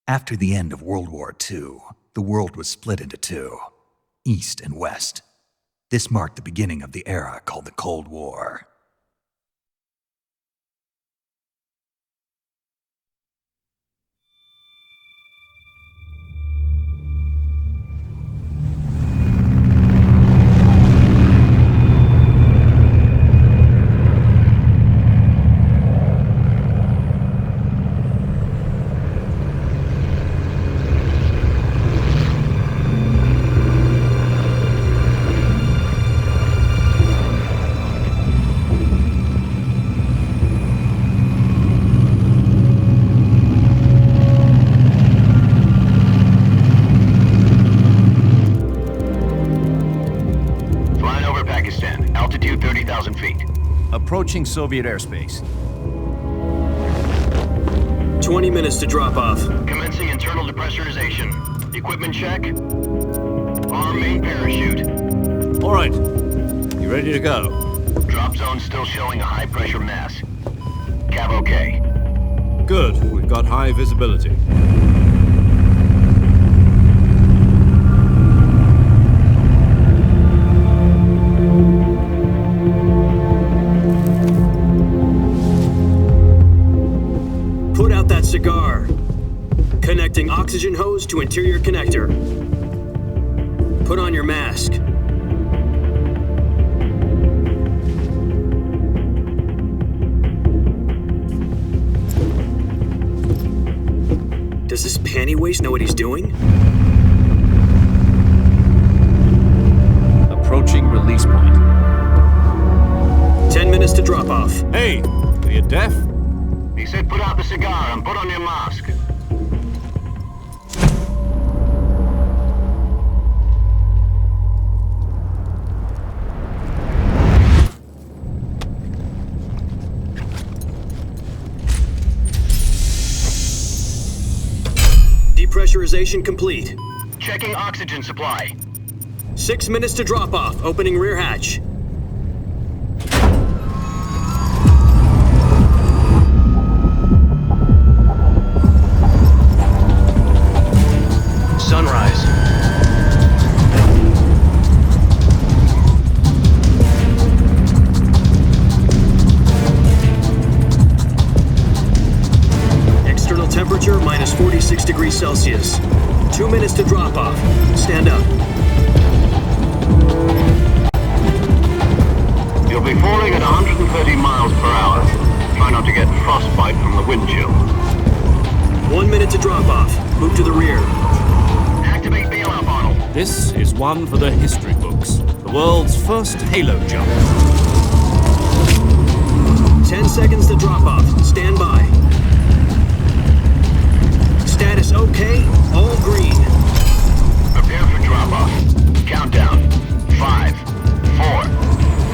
After the end of World War II, the world was split into two, East and West. This marked the beginning of the era called the Cold War. Approaching Soviet airspace. 20 minutes to drop off. Commencing internal depressurization. Equipment check. Arm main parachute. All right. You ready to go? Drop zone still showing a high pressure mass. Cav okay. Good. We've got high visibility. Cigar. Connecting oxygen hose to interior connector. Put on your mask. Does this panty waste know what he's doing? Approaching release point. 10 minutes to drop off. Hey, are you deaf? He said put out the cigar and put on your mask. Depressurization complete. Checking oxygen supply. 6 minutes to drop off. Opening rear hatch. Sunrise. External temperature minus 46 degrees Celsius. 2 minutes to drop off. Stand up. You'll be falling at 130 miles per hour. Try not to get frostbite from the wind chill. 1 minute to drop off. Move to the rear. Activate bailout bottle. This is one for the history books. The world's first halo jump. 10 seconds to drop off. Stand by. Status okay. All green. Prepare for drop off. Countdown. 5, 4,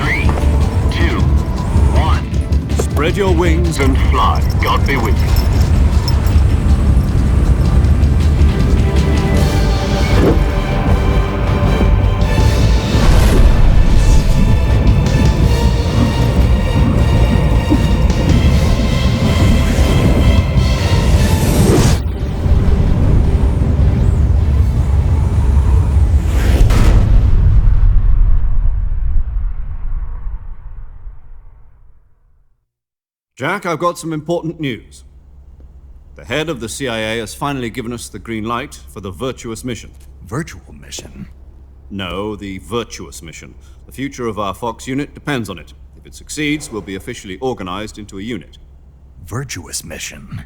3, 2, 1. Spread your wings And fly. God be with you. Jack, I've got some important news. The head of the CIA has finally given us the green light for the virtuous mission. Virtual mission? No, the virtuous mission. The future of our Fox unit depends on it. If it succeeds, we'll be officially organized into a unit. Virtuous mission?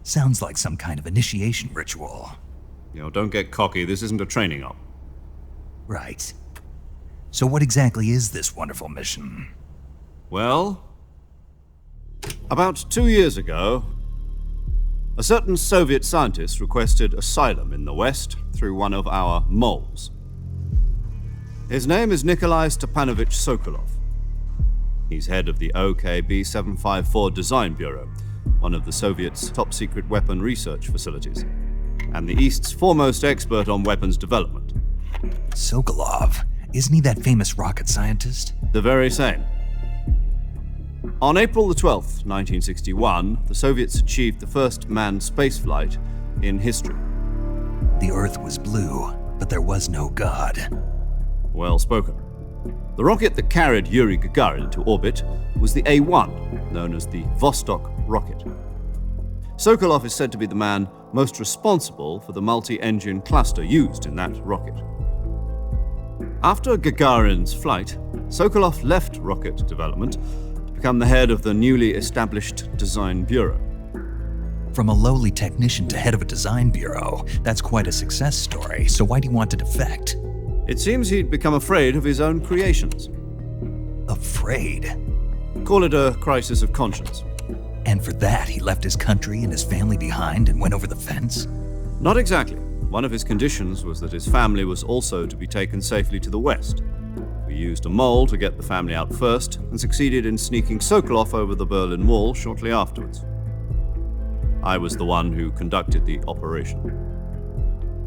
Sounds like some kind of initiation ritual. Don't get cocky. This isn't a training op. Right. So what exactly is this wonderful mission? Well, about 2 years ago, a certain Soviet scientist requested asylum in the West through one of our moles. His name is Nikolai Stepanovich Sokolov. He's head of the OKB 754 Design Bureau, one of the Soviets' top-secret weapon research facilities, and the East's foremost expert on weapons development. Sokolov? Isn't he that famous rocket scientist? The very same. On April the 12th, 1961, the Soviets achieved the first manned spaceflight in history. The Earth was blue, but there was no God. Well spoken. The rocket that carried Yuri Gagarin into orbit was the A-1, known as the Vostok rocket. Sokolov is said to be the man most responsible for the multi-engine cluster used in that rocket. After Gagarin's flight, Sokolov left rocket development to become the head of the newly established Design Bureau. From a lowly technician to head of a design bureau, that's quite a success story, so why'd he want to defect? It seems he'd become afraid of his own creations. Afraid? Call it a crisis of conscience. And for that, he left his country and his family behind and went over the fence? Not exactly. One of his conditions was that his family was also to be taken safely to the west. We used a mole to get the family out first and succeeded in sneaking Sokolov over the Berlin Wall shortly afterwards. I was the one who conducted the operation.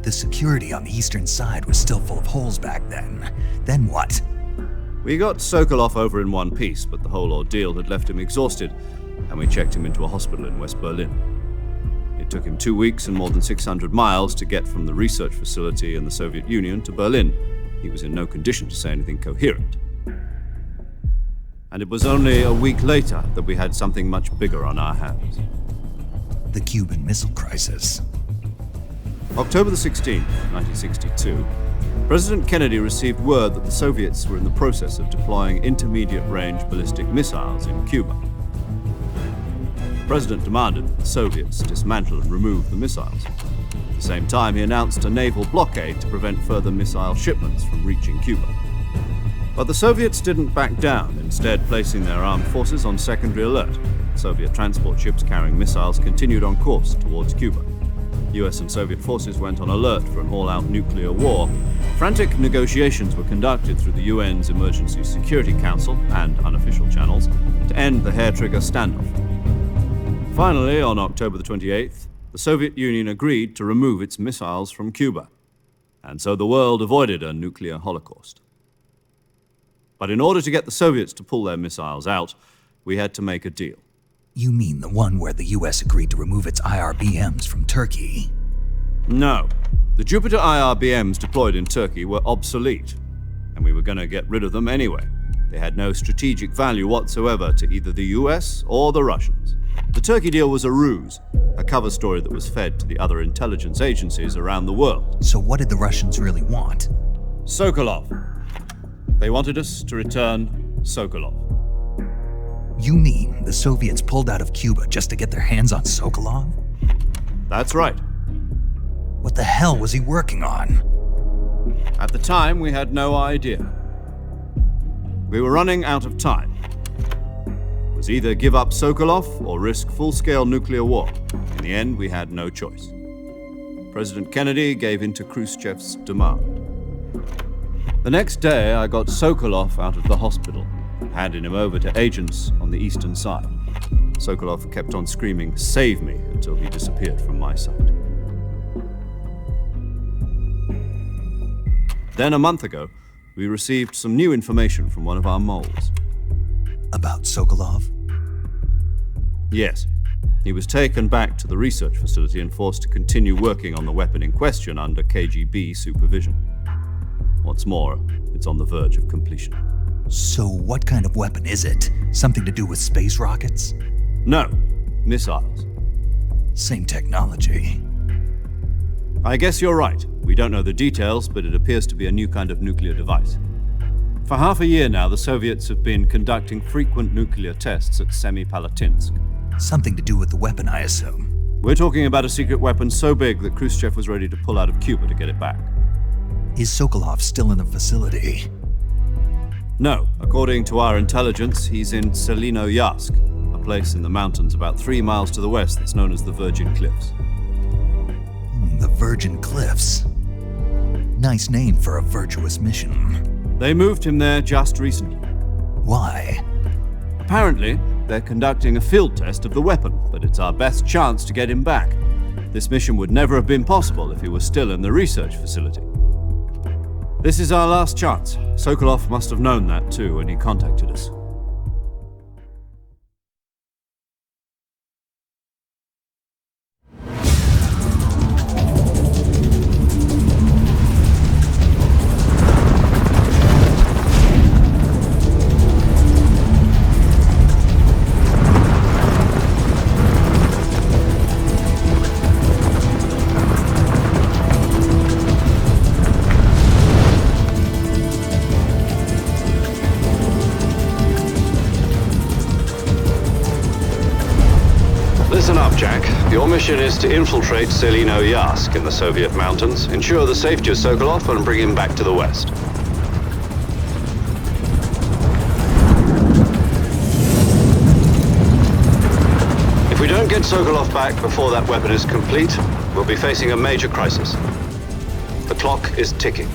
The security on the eastern side was still full of holes back then. Then what? We got Sokolov over in one piece, but the whole ordeal had left him exhausted, and we checked him into a hospital in West Berlin. It took him 2 weeks and more than 600 miles to get from the research facility in the Soviet Union to Berlin. He was in no condition to say anything coherent. And it was only a week later that we had something much bigger on our hands. The Cuban Missile Crisis. October the 16th, 1962, President Kennedy received word that the Soviets were in the process of deploying intermediate-range ballistic missiles in Cuba. The President demanded that the Soviets dismantle and remove the missiles. At the same time, he announced a naval blockade to prevent further missile shipments from reaching Cuba. But the Soviets didn't back down, instead placing their armed forces on secondary alert. Soviet transport ships carrying missiles continued on course towards Cuba. US and Soviet forces went on alert for an all-out nuclear war. Frantic negotiations were conducted through the UN's Emergency Security Council and unofficial channels to end the hair-trigger standoff. Finally, on October the 28th, the Soviet Union agreed to remove its missiles from Cuba, and so the world avoided a nuclear holocaust. But in order to get the Soviets to pull their missiles out, we had to make a deal. You mean the one where the US agreed to remove its IRBMs from Turkey? No. The Jupiter IRBMs deployed in Turkey were obsolete, and we were going to get rid of them anyway. They had no strategic value whatsoever to either the US or the Russians. The Turkey deal was a ruse, a cover story that was fed to the other intelligence agencies around the world. So what did the Russians really want? Sokolov. They wanted us to return Sokolov. You mean the Soviets pulled out of Cuba just to get their hands on Sokolov? That's right. What the hell was he working on? At the time, we had no idea. We were running out of time. It was either give up Sokolov or risk full-scale nuclear war. In the end, we had no choice. President Kennedy gave in to Khrushchev's demand. The next day, I got Sokolov out of the hospital, handing him over to agents on the eastern side. Sokolov kept on screaming, "Save me," until he disappeared from my sight. Then a month ago, we received some new information from one of our moles. About Sokolov? Yes. He was taken back to the research facility and forced to continue working on the weapon in question under KGB supervision. What's more, it's on the verge of completion. So what kind of weapon is it? Something to do with space rockets? No, missiles. Same technology. I guess you're right. We don't know the details, but it appears to be a new kind of nuclear device. For half a year now, the Soviets have been conducting frequent nuclear tests at Semipalatinsk. Something to do with the weapon, I assume. We're talking about a secret weapon so big that Khrushchev was ready to pull out of Cuba to get it back. Is Sokolov still in the facility? No. According to our intelligence, he's in Selinoyarsk, a place in the mountains about 3 miles to the west that's known as the Virgin Cliffs. The Virgin Cliffs. Nice name for a virtuous mission. They moved him there just recently. Why? Apparently, they're conducting a field test of the weapon, but it's our best chance to get him back. This mission would never have been possible if he was still in the research facility. This is our last chance. Sokolov must have known that too when he contacted us. mission is to infiltrate Selino-Yask in the Soviet mountains, ensure the safety of Sokolov, and bring him back to the West. If we don't get Sokolov back before that weapon is complete, we'll be facing a major crisis. The clock is ticking.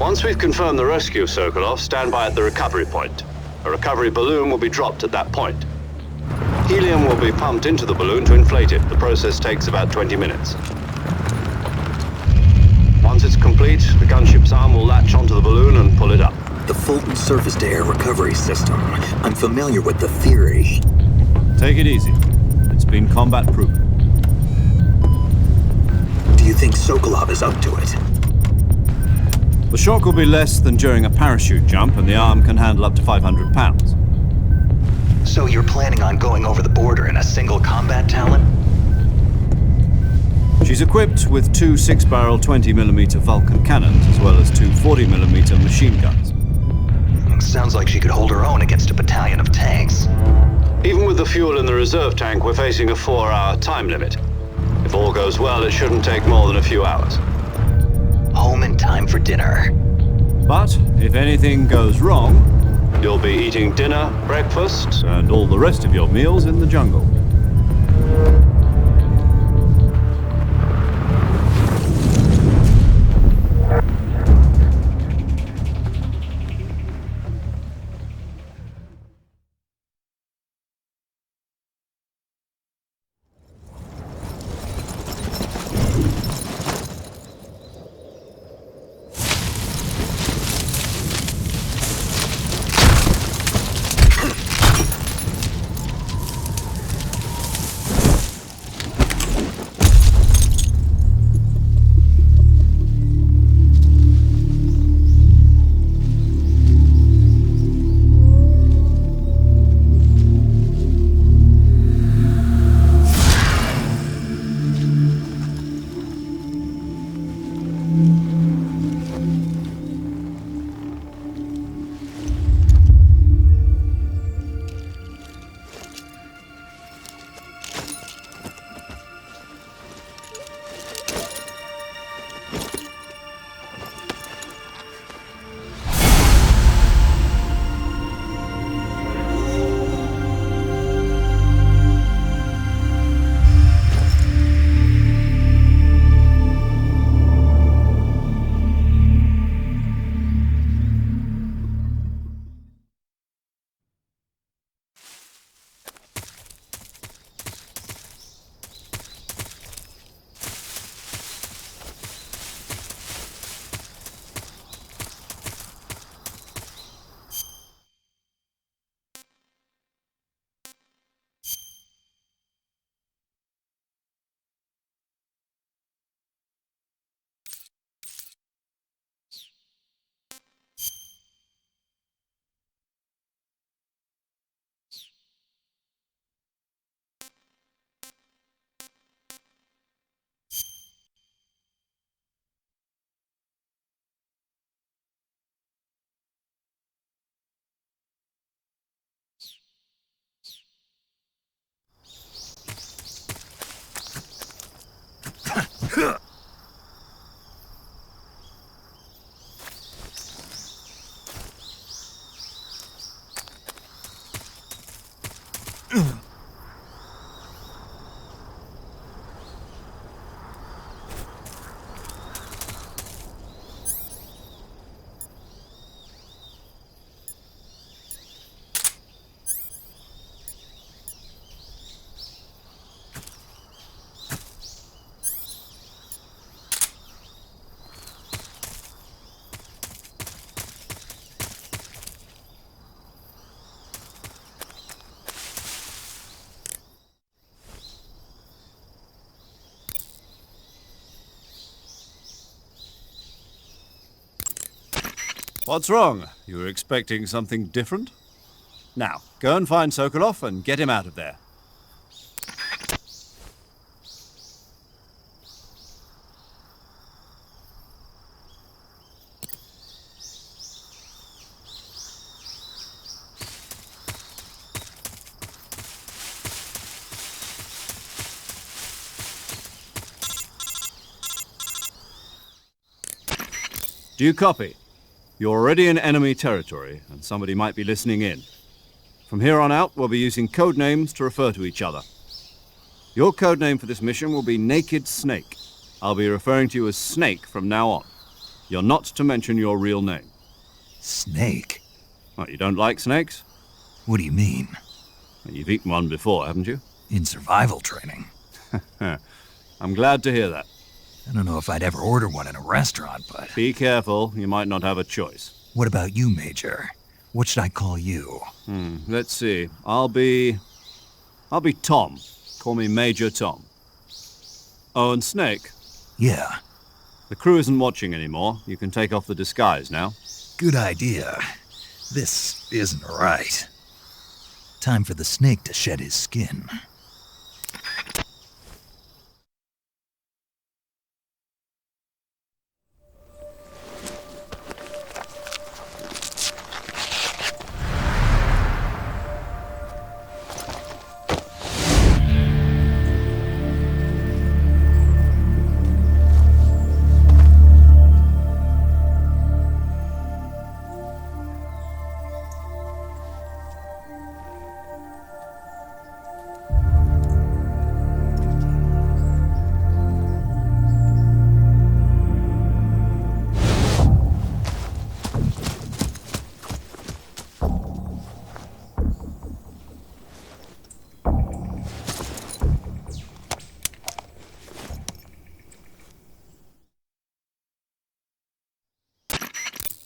Once we've confirmed the rescue of Sokolov, stand by at the recovery point. A recovery balloon will be dropped at that point. Helium will be pumped into the balloon to inflate it. The process takes about 20 minutes. Once it's complete, the gunship's arm will latch onto the balloon and pull it up. The Fulton surface-to-air recovery system. I'm familiar with the theory. Take it easy. It's been combat-proven. Do you think Sokolov is up to it? The shock will be less than during a parachute jump, and the arm can handle up to 500 pounds. So you're planning on going over the border in a single combat Talon? She's equipped with two 6-barrel 20mm Vulcan cannons, as well as two 40mm machine guns. Sounds like she could hold her own against a battalion of tanks. Even with the fuel in the reserve tank, we're facing a 4-hour time limit. If all goes well, it shouldn't take more than a few hours. Home in time for dinner. But if anything goes wrong, you'll be eating dinner, breakfast, and all the rest of your meals in the jungle. What's wrong? You were expecting something different? Now, go and find Sokolov and get him out of there. Do you copy? You're already in enemy territory, and somebody might be listening in. From here on out, we'll be using code names to refer to each other. Your code name for this mission will be Naked Snake. I'll be referring to you as Snake from now on. You're not to mention your real name. Snake? What, you don't like snakes? What do you mean? You've eaten one before, haven't you? In survival training? I'm glad to hear that. I don't know if I'd ever order one in a restaurant, but... Be careful, you might not have a choice. What about you, Major? What should I call you? Let's see. I'll be Tom. Call me Major Tom. Oh, and Snake? Yeah. The crew isn't watching anymore. You can take off the disguise now. Good idea. This isn't right. Time for the snake to shed his skin.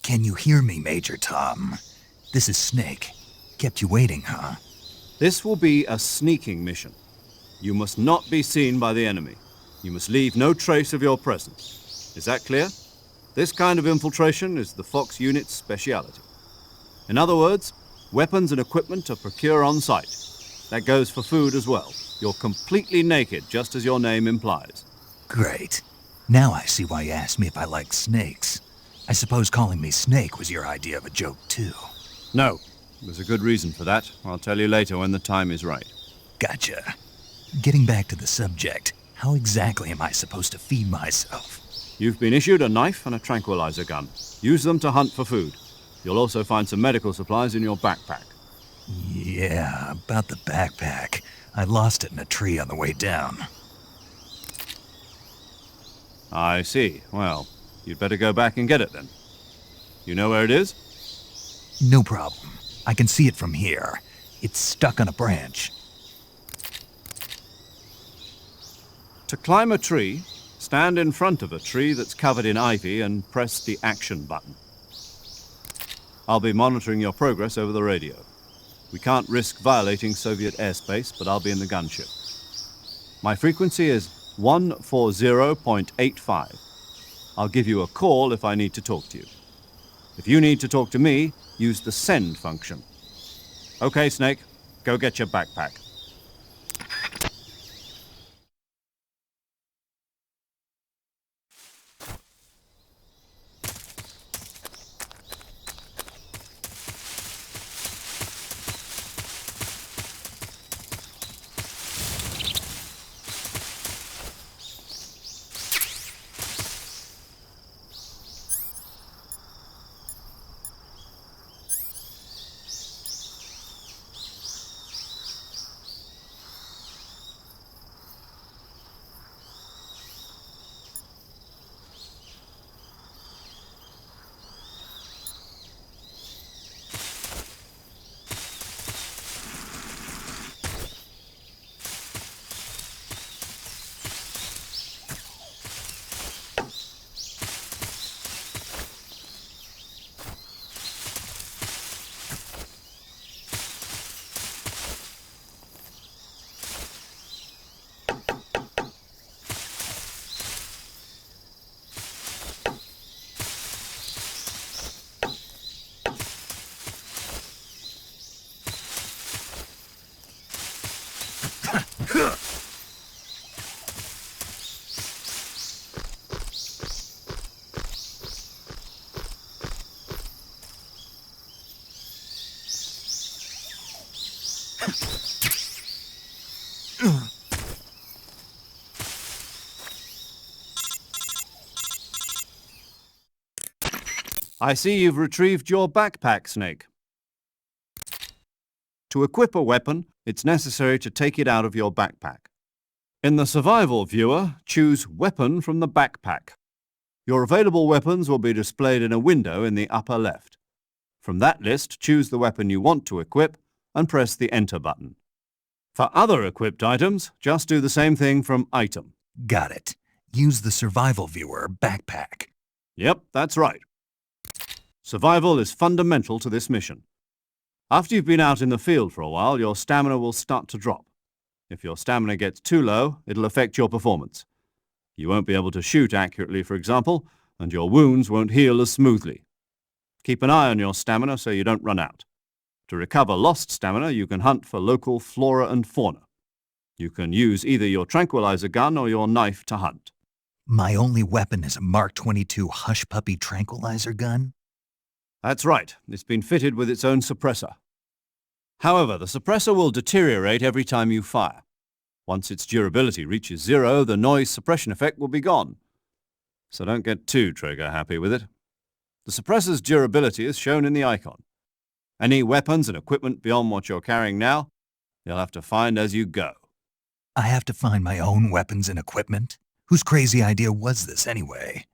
Can you hear me, Major Tom? This is Snake. Kept you waiting, huh? This will be a sneaking mission. You must not be seen by the enemy. You must leave no trace of your presence. Is that clear? This kind of infiltration is the Fox unit's speciality. In other words, weapons and equipment are procured on site. That goes for food as well. You're completely naked, just as your name implies. Great. Now I see why you asked me if I like snakes. I suppose calling me Snake was your idea of a joke, too. No, there's a good reason for that. I'll tell you later when the time is right. Gotcha. Getting back to the subject, how exactly am I supposed to feed myself? You've been issued a knife and a tranquilizer gun. Use them to hunt for food. You'll also find some medical supplies in your backpack. Yeah, about the backpack. I lost it in a tree on the way down. I see. Well, you'd better go back and get it then. You know where it is? No problem. I can see it from here. It's stuck on a branch. To climb a tree, stand in front of a tree that's covered in ivy and press the action button. I'll be monitoring your progress over the radio. We can't risk violating Soviet airspace, but I'll be in the gunship. My frequency is 140.85. I'll give you a call if I need to talk to you. If you need to talk to me, use the send function. Okay, Snake, go get your backpack. I see you've retrieved your backpack, Snake. To equip a weapon, it's necessary to take it out of your backpack. In the survival viewer, choose Weapon from the backpack. Your available weapons will be displayed in a window in the upper left. From that list, choose the weapon you want to equip and press the Enter button. For other equipped items, just do the same thing from Item. Got it. Use the survival viewer backpack. Yep, that's right. Survival is fundamental to this mission. After you've been out in the field for a while, your stamina will start to drop. If your stamina gets too low, it'll affect your performance. You won't be able to shoot accurately, for example, and your wounds won't heal as smoothly. Keep an eye on your stamina so you don't run out. To recover lost stamina, you can hunt for local flora and fauna. You can use either your tranquilizer gun or your knife to hunt. My only weapon is a Mark 22 Hush Puppy tranquilizer gun? That's right. It's been fitted with its own suppressor. However, the suppressor will deteriorate every time you fire. Once its durability reaches 0, the noise suppression effect will be gone. So don't get too trigger-happy with it. The suppressor's durability is shown in the icon. Any weapons and equipment beyond what you're carrying now, you'll have to find as you go. I have to find my own weapons and equipment? Whose crazy idea was this anyway?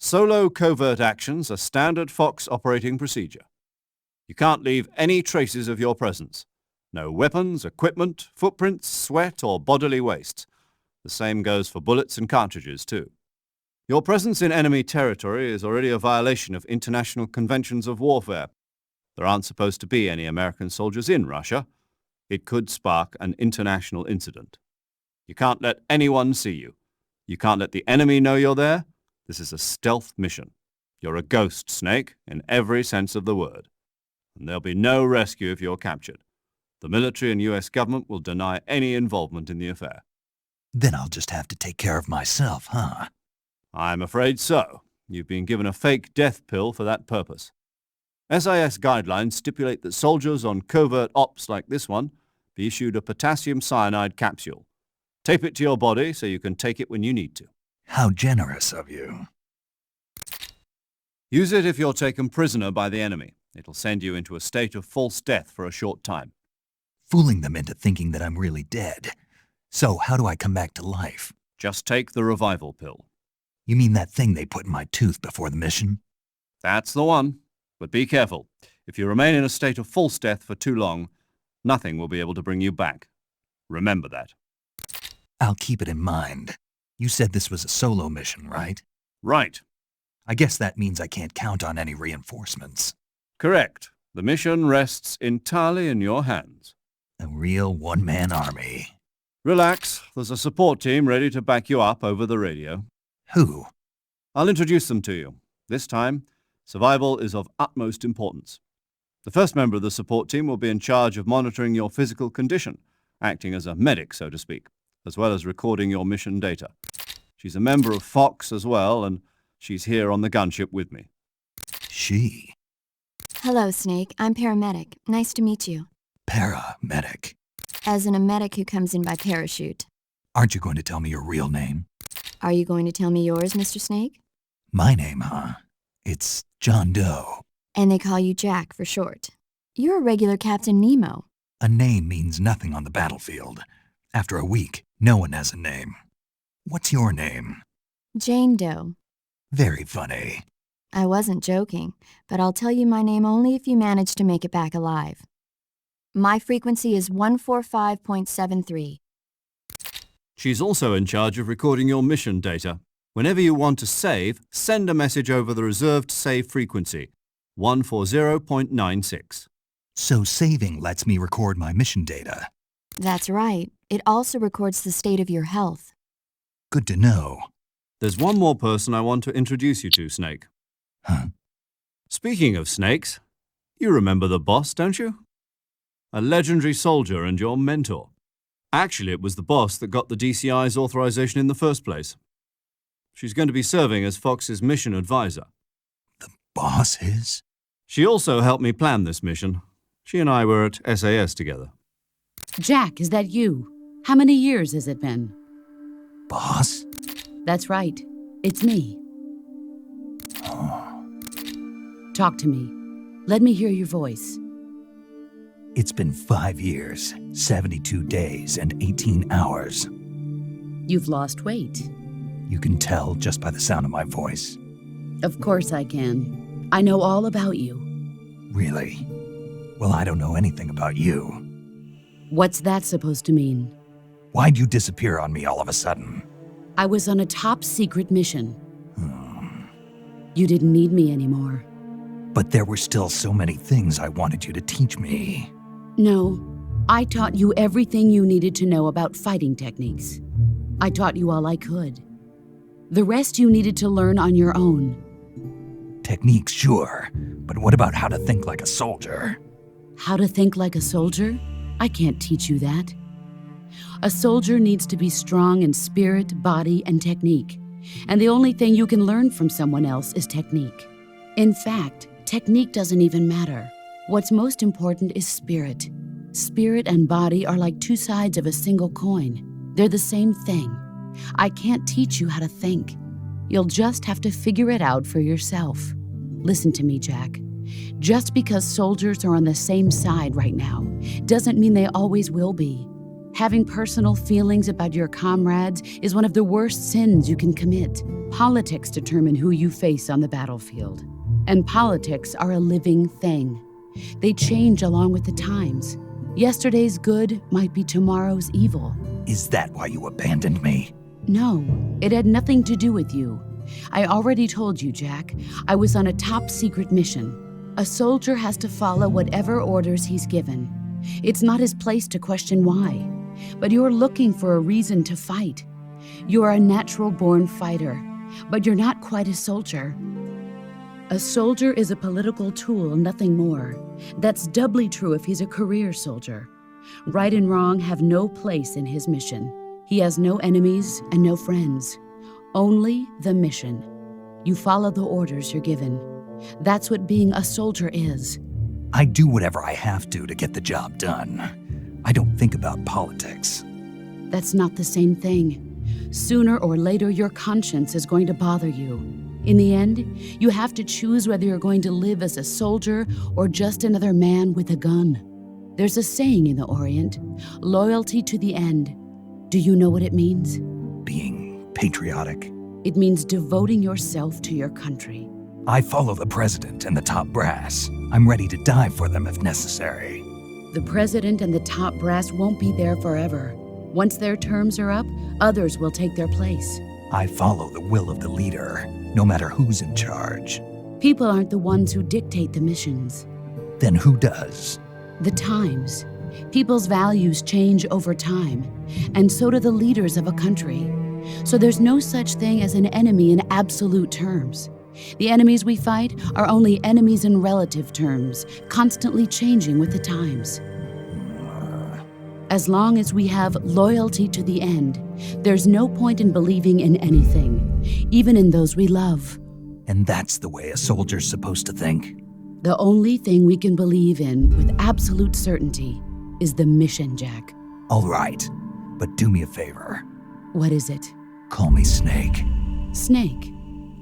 Solo covert actions are standard Fox operating procedure. You can't leave any traces of your presence. No weapons, equipment, footprints, sweat, or bodily waste. The same goes for bullets and cartridges, too. Your presence in enemy territory is already a violation of international conventions of warfare. There aren't supposed to be any American soldiers in Russia. It could spark an international incident. You can't let anyone see you. You can't let the enemy know you're there. This is a stealth mission. You're a ghost, Snake, in every sense of the word. And there'll be no rescue if you're captured. The military and US government will deny any involvement in the affair. Then I'll just have to take care of myself, huh? I'm afraid so. You've been given a fake death pill for that purpose. SIS guidelines stipulate that soldiers on covert ops like this one be issued a potassium cyanide capsule. Tape it to your body so you can take it when you need to. How generous of you. Use it if you're taken prisoner by the enemy. It'll send you into a state of false death for a short time. Fooling them into thinking that I'm really dead. So how do I come back to life? Just take the revival pill. You mean that thing they put in my tooth before the mission? That's the one. But be careful. If you remain in a state of false death for too long, nothing will be able to bring you back. Remember that. I'll keep it in mind. You said this was a solo mission, right? Right. I guess that means I can't count on any reinforcements. Correct. The mission rests entirely in your hands. A real one-man army. Relax. There's a support team ready to back you up over the radio. Who? I'll introduce them to you. This time, survival is of utmost importance. The first member of the support team will be in charge of monitoring your physical condition, acting as a medic, so to speak, as well as recording your mission data. She's a member of Fox as well, and she's here on the gunship with me. She? Hello, Snake. I'm paramedic. Nice to meet you. Paramedic. As in a medic who comes in by parachute. Aren't you going to tell me your real name? Are you going to tell me yours, Mr. Snake? My name, huh? It's John Doe. And they call you Jack for short. You're a regular Captain Nemo. A name means nothing on the battlefield. After a week, no one has a name. What's your name? Jane Doe. Very funny. I wasn't joking, but I'll tell you my name only if you manage to make it back alive. My frequency is 145.73. She's also in charge of recording your mission data. Whenever you want to save, send a message over the reserved save frequency, 140.96. So saving lets me record my mission data. That's right. It also records the state of your health. Good to know. There's one more person I want to introduce you to, Snake. Huh? Speaking of snakes, you remember the boss, don't you? A legendary soldier and your mentor. Actually, it was the boss that got the DCI's authorization in the first place. She's going to be serving as Fox's mission advisor. The boss is? She also helped me plan this mission. She and I were at SAS together. Jack, is that you? How many years has it been? Boss? That's right. It's me. Oh. Talk to me. Let me hear your voice. It's been 5 years, 72 days, and 18 hours. You've lost weight. You can tell just by the sound of my voice. Of course I can. I know all about you. Really? Well, I don't know anything about you. What's that supposed to mean? Why'd you disappear on me all of a sudden? I was on a top-secret mission. You didn't need me anymore. But there were still so many things I wanted you to teach me. No, I taught you everything you needed to know about fighting techniques. I taught you all I could. The rest you needed to learn on your own. Techniques, sure. But what about how to think like a soldier? How to think like a soldier? I can't teach you that. A soldier needs to be strong in spirit, body, and technique. And the only thing you can learn from someone else is technique. In fact, technique doesn't even matter. What's most important is spirit. Spirit and body are like two sides of a single coin. They're the same thing. I can't teach you how to think. You'll just have to figure it out for yourself. Listen to me, Jack. Just because soldiers are on the same side right now doesn't mean they always will be. Having personal feelings about your comrades is one of the worst sins you can commit. Politics determine who you face on the battlefield. And politics are a living thing. They change along with the times. Yesterday's good might be tomorrow's evil. Is that why you abandoned me? No, it had nothing to do with you. I already told you, Jack. I was on a top-secret mission. A soldier has to follow whatever orders he's given. It's not his place to question why. But you're looking for a reason to fight. You're a natural-born fighter, but you're not quite a soldier. A soldier is a political tool, nothing more. That's doubly true if he's a career soldier. Right and wrong have no place in his mission. He has no enemies and no friends. Only the mission. You follow the orders you're given. That's what being a soldier is. I do whatever I have to get the job done. I don't think about politics. That's not the same thing. Sooner or later, your conscience is going to bother you. In the end, you have to choose whether you're going to live as a soldier or just another man with a gun. There's a saying in the Orient, loyalty to the end. Do you know what it means? Being patriotic. It means devoting yourself to your country. I follow the president and the top brass. I'm ready to die for them if necessary. The president and the top brass won't be there forever. Once their terms are up, others will take their place. I follow the will of the leader, no matter who's in charge. People aren't the ones who dictate the missions. Then who does? The times. People's values change over time, and so do the leaders of a country. So there's no such thing as an enemy in absolute terms. The enemies we fight are only enemies in relative terms, constantly changing with the times. As long as we have loyalty to the end, there's no point in believing in anything, even in those we love. And that's the way a soldier's supposed to think? The only thing we can believe in with absolute certainty is the mission, Jack. All right, but do me a favor. What is it? Call me Snake. Snake.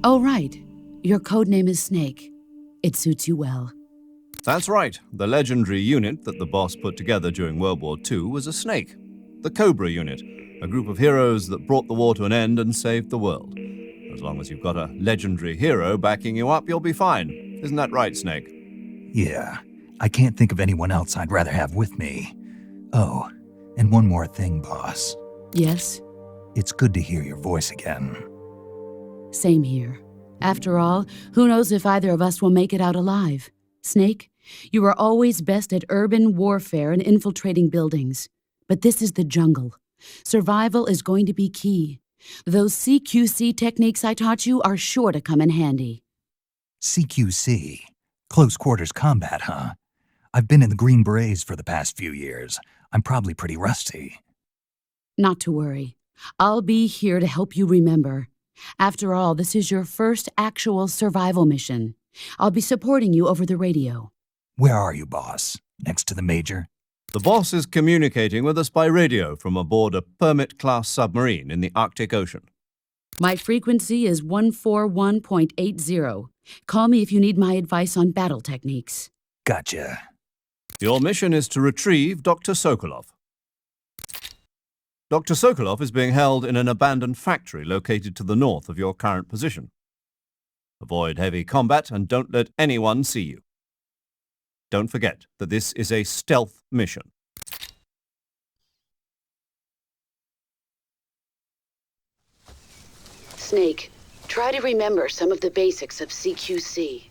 Oh, right. Your code name is Snake. It suits you well. That's right. The legendary unit that the boss put together during World War II was a snake. The Cobra unit, a group of heroes that brought the war to an end and saved the world. As long as you've got a legendary hero backing you up, you'll be fine. Isn't that right, Snake? Yeah, I can't think of anyone else I'd rather have with me. Oh, and one more thing, boss. Yes? It's good to hear your voice again. Same here. After all, who knows if either of us will make it out alive? Snake, you are always best at urban warfare and infiltrating buildings. But this is the jungle. Survival is going to be key. Those CQC techniques I taught you are sure to come in handy. CQC? Close quarters combat, huh? I've been in the Green Berets for the past few years. I'm probably pretty rusty. Not to worry. I'll be here to help you remember. After all, this is your first actual survival mission. I'll be supporting you over the radio. Where are you, boss? Next to the major? The boss is communicating with us by radio from aboard a Permit-class submarine in the Arctic Ocean. My frequency is 141.80. Call me if you need my advice on battle techniques. Gotcha. Your mission is to retrieve Dr. Sokolov. Dr. Sokolov is being held in an abandoned factory located to the north of your current position. Avoid heavy combat and don't let anyone see you. Don't forget that this is a stealth mission. Snake, try to remember some of the basics of CQC.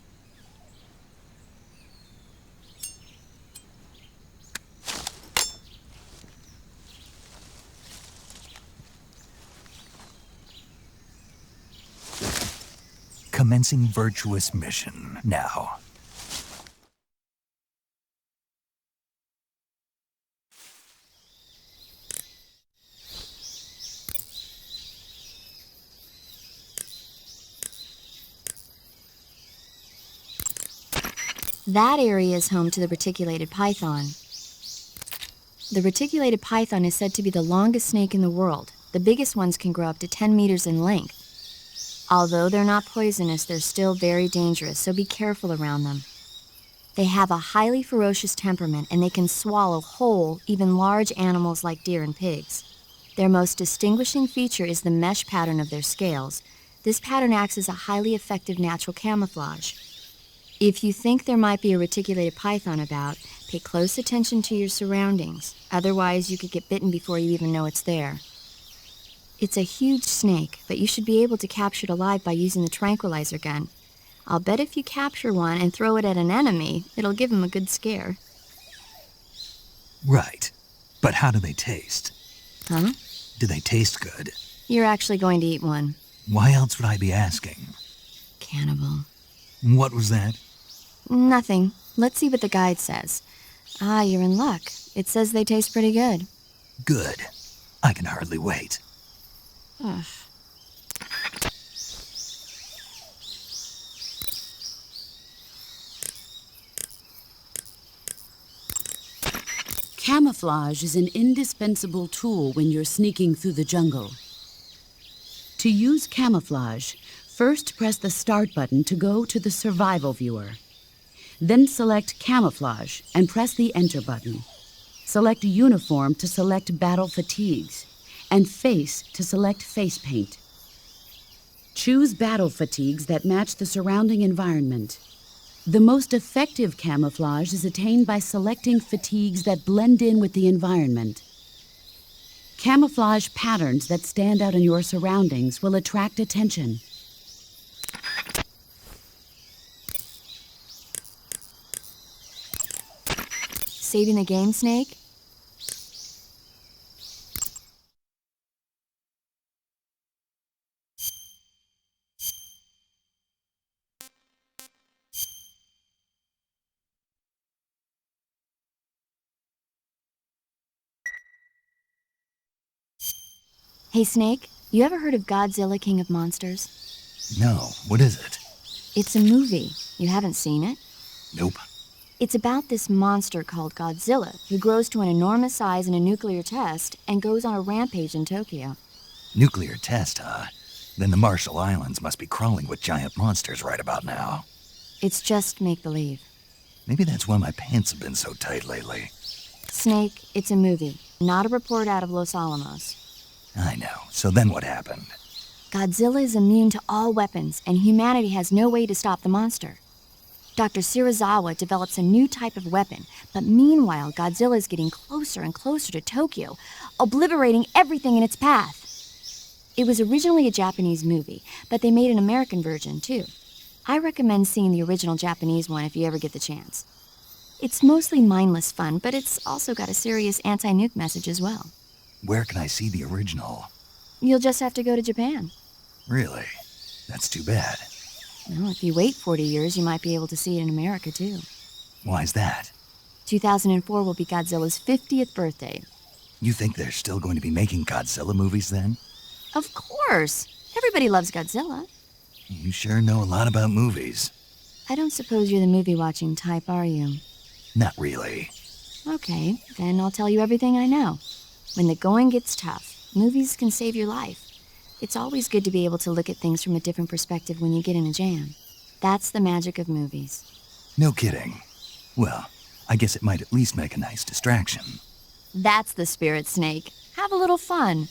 Commencing virtuous mission now. That area is home to the reticulated python. The reticulated python is said to be the longest snake in the world. The biggest ones can grow up to 10 meters in length. Although they're not poisonous, they're still very dangerous, so be careful around them. They have a highly ferocious temperament, and they can swallow whole, even large animals like deer and pigs. Their most distinguishing feature is the mesh pattern of their scales. This pattern acts as a highly effective natural camouflage. If you think there might be a reticulated python about, pay close attention to your surroundings. Otherwise, you could get bitten before you even know it's there. It's a huge snake, but you should be able to capture it alive by using the tranquilizer gun. I'll bet if you capture one and throw it at an enemy, it'll give him a good scare. Right. But how do they taste? Huh? Do they taste good? You're actually going to eat one. Why else would I be asking? Cannibal. What was that? Nothing. Let's see what the guide says. Ah, you're in luck. It says they taste pretty good. Good. I can hardly wait. Ugh. Camouflage is an indispensable tool when you're sneaking through the jungle. To use camouflage, first press the Start button to go to the Survival viewer. Then select Camouflage and press the Enter button. Select Uniform to select Battle Fatigues, and Face to select Face Paint. Choose battle fatigues that match the surrounding environment. The most effective camouflage is attained by selecting fatigues that blend in with the environment. Camouflage patterns that stand out in your surroundings will attract attention. Saving the game, Snake? Hey, Snake, you ever heard of Godzilla, King of Monsters? No, what is it? It's a movie. You haven't seen it? Nope. It's about this monster called Godzilla, who grows to an enormous size in a nuclear test and goes on a rampage in Tokyo. Nuclear test, huh? Then the Marshall Islands must be crawling with giant monsters right about now. It's just make-believe. Maybe that's why my pants have been so tight lately. Snake, it's a movie, not a report out of Los Alamos. I know. So then what happened? Godzilla is immune to all weapons, and humanity has no way to stop the monster. Dr. Shirazawa develops a new type of weapon, but meanwhile, Godzilla is getting closer and closer to Tokyo, obliterating everything in its path. It was originally a Japanese movie, but they made an American version, too. I recommend seeing the original Japanese one if you ever get the chance. It's mostly mindless fun, but it's also got a serious anti-nuke message as well. Where can I see the original? You'll just have to go to Japan. Really? That's too bad. Well, if you wait 40 years, you might be able to see it in America, too. Why's that? 2004 will be Godzilla's 50th birthday. You think they're still going to be making Godzilla movies then? Of course! Everybody loves Godzilla. You sure know a lot about movies. I don't suppose you're the movie-watching type, are you? Not really. Okay, then I'll tell you everything I know. When the going gets tough, movies can save your life. It's always good to be able to look at things from a different perspective when you get in a jam. That's the magic of movies. No kidding. Well, I guess it might at least make a nice distraction. That's the spirit, Snake. Have a little fun.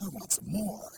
I want some more.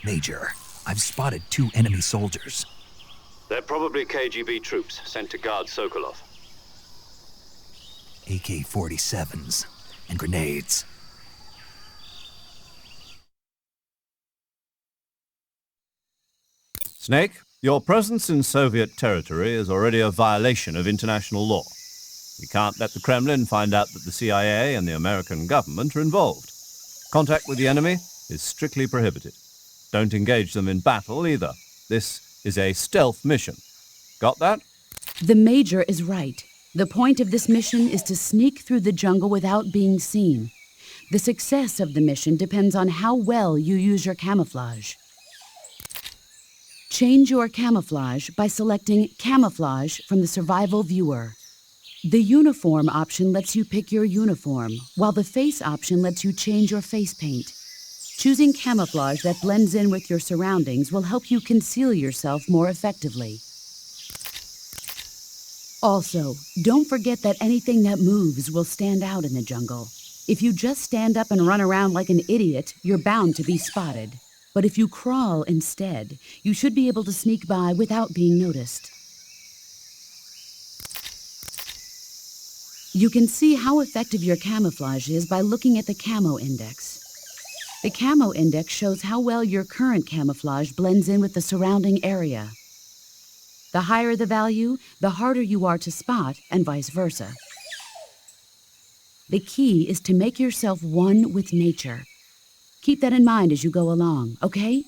Major, I've spotted 2 enemy soldiers. They're probably KGB troops sent to guard Sokolov. AK-47s and grenades. Snake, your presence in Soviet territory is already a violation of international law. We can't let the Kremlin find out that the CIA and the American government are involved. Contact with the enemy is strictly prohibited. Don't engage them in battle either. This is a stealth mission. Got that? The Major is right. The point of this mission is to sneak through the jungle without being seen. The success of the mission depends on how well you use your camouflage. Change your camouflage by selecting Camouflage from the Survival Viewer. The Uniform option lets you pick your uniform, while the Face option lets you change your face paint. Choosing camouflage that blends in with your surroundings will help you conceal yourself more effectively. Also, don't forget that anything that moves will stand out in the jungle. If you just stand up and run around like an idiot, you're bound to be spotted. But if you crawl instead, you should be able to sneak by without being noticed. You can see how effective your camouflage is by looking at the camo index. The camo index shows how well your current camouflage blends in with the surrounding area. The higher the value, the harder you are to spot, and vice versa. The key is to make yourself one with nature. Keep that in mind as you go along, okay?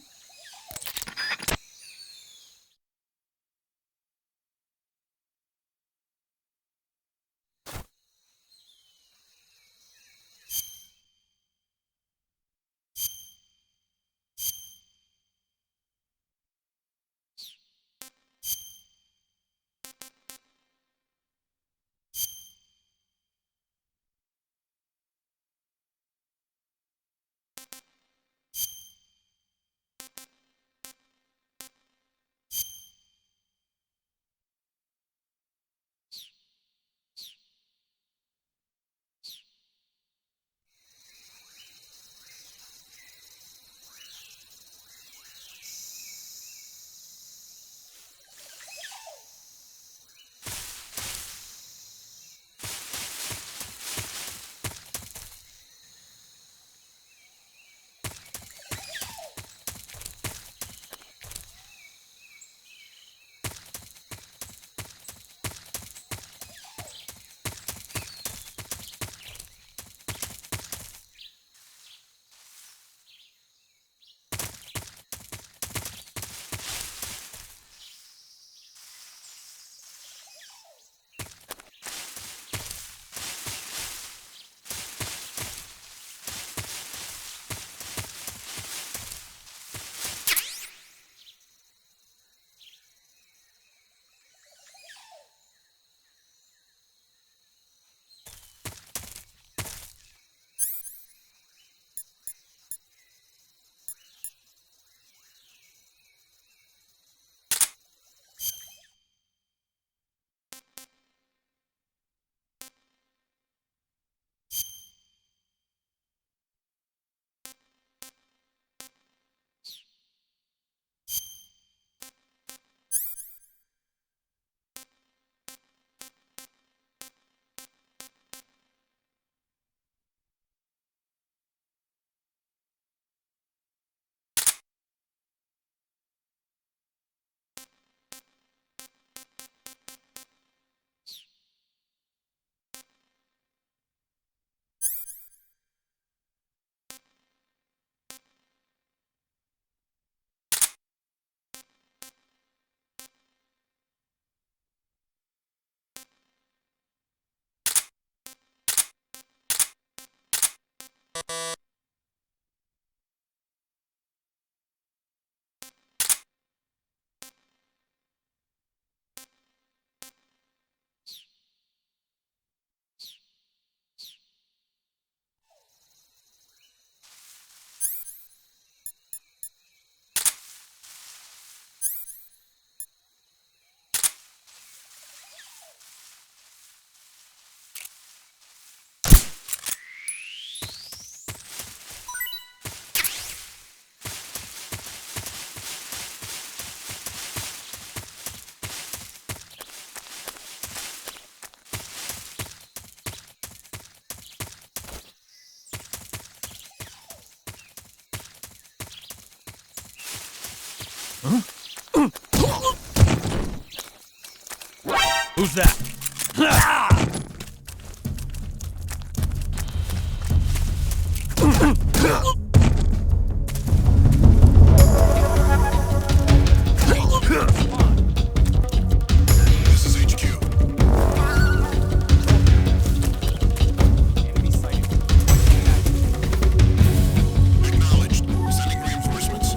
Who's that? This is HQ. Acknowledged. Sending reinforcements.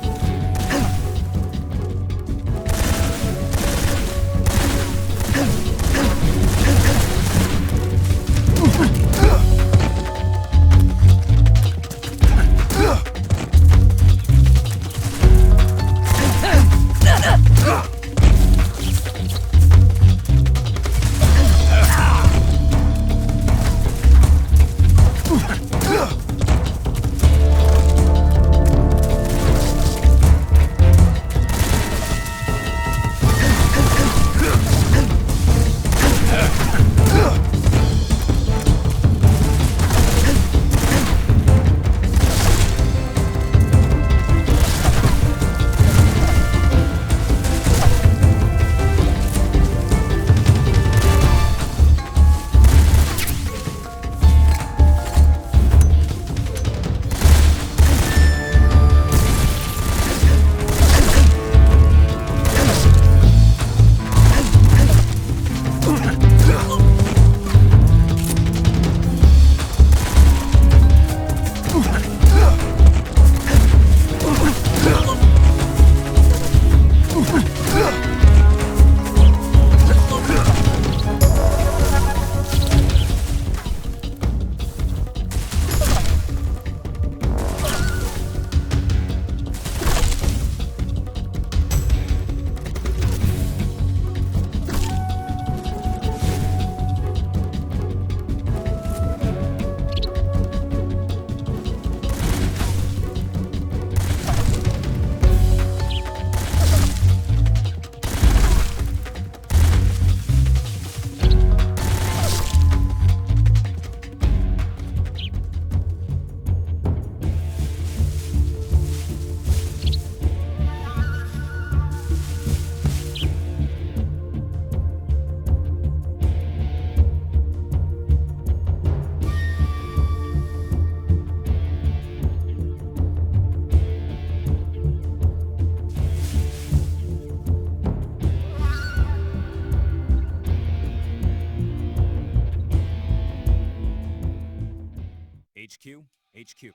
HQ.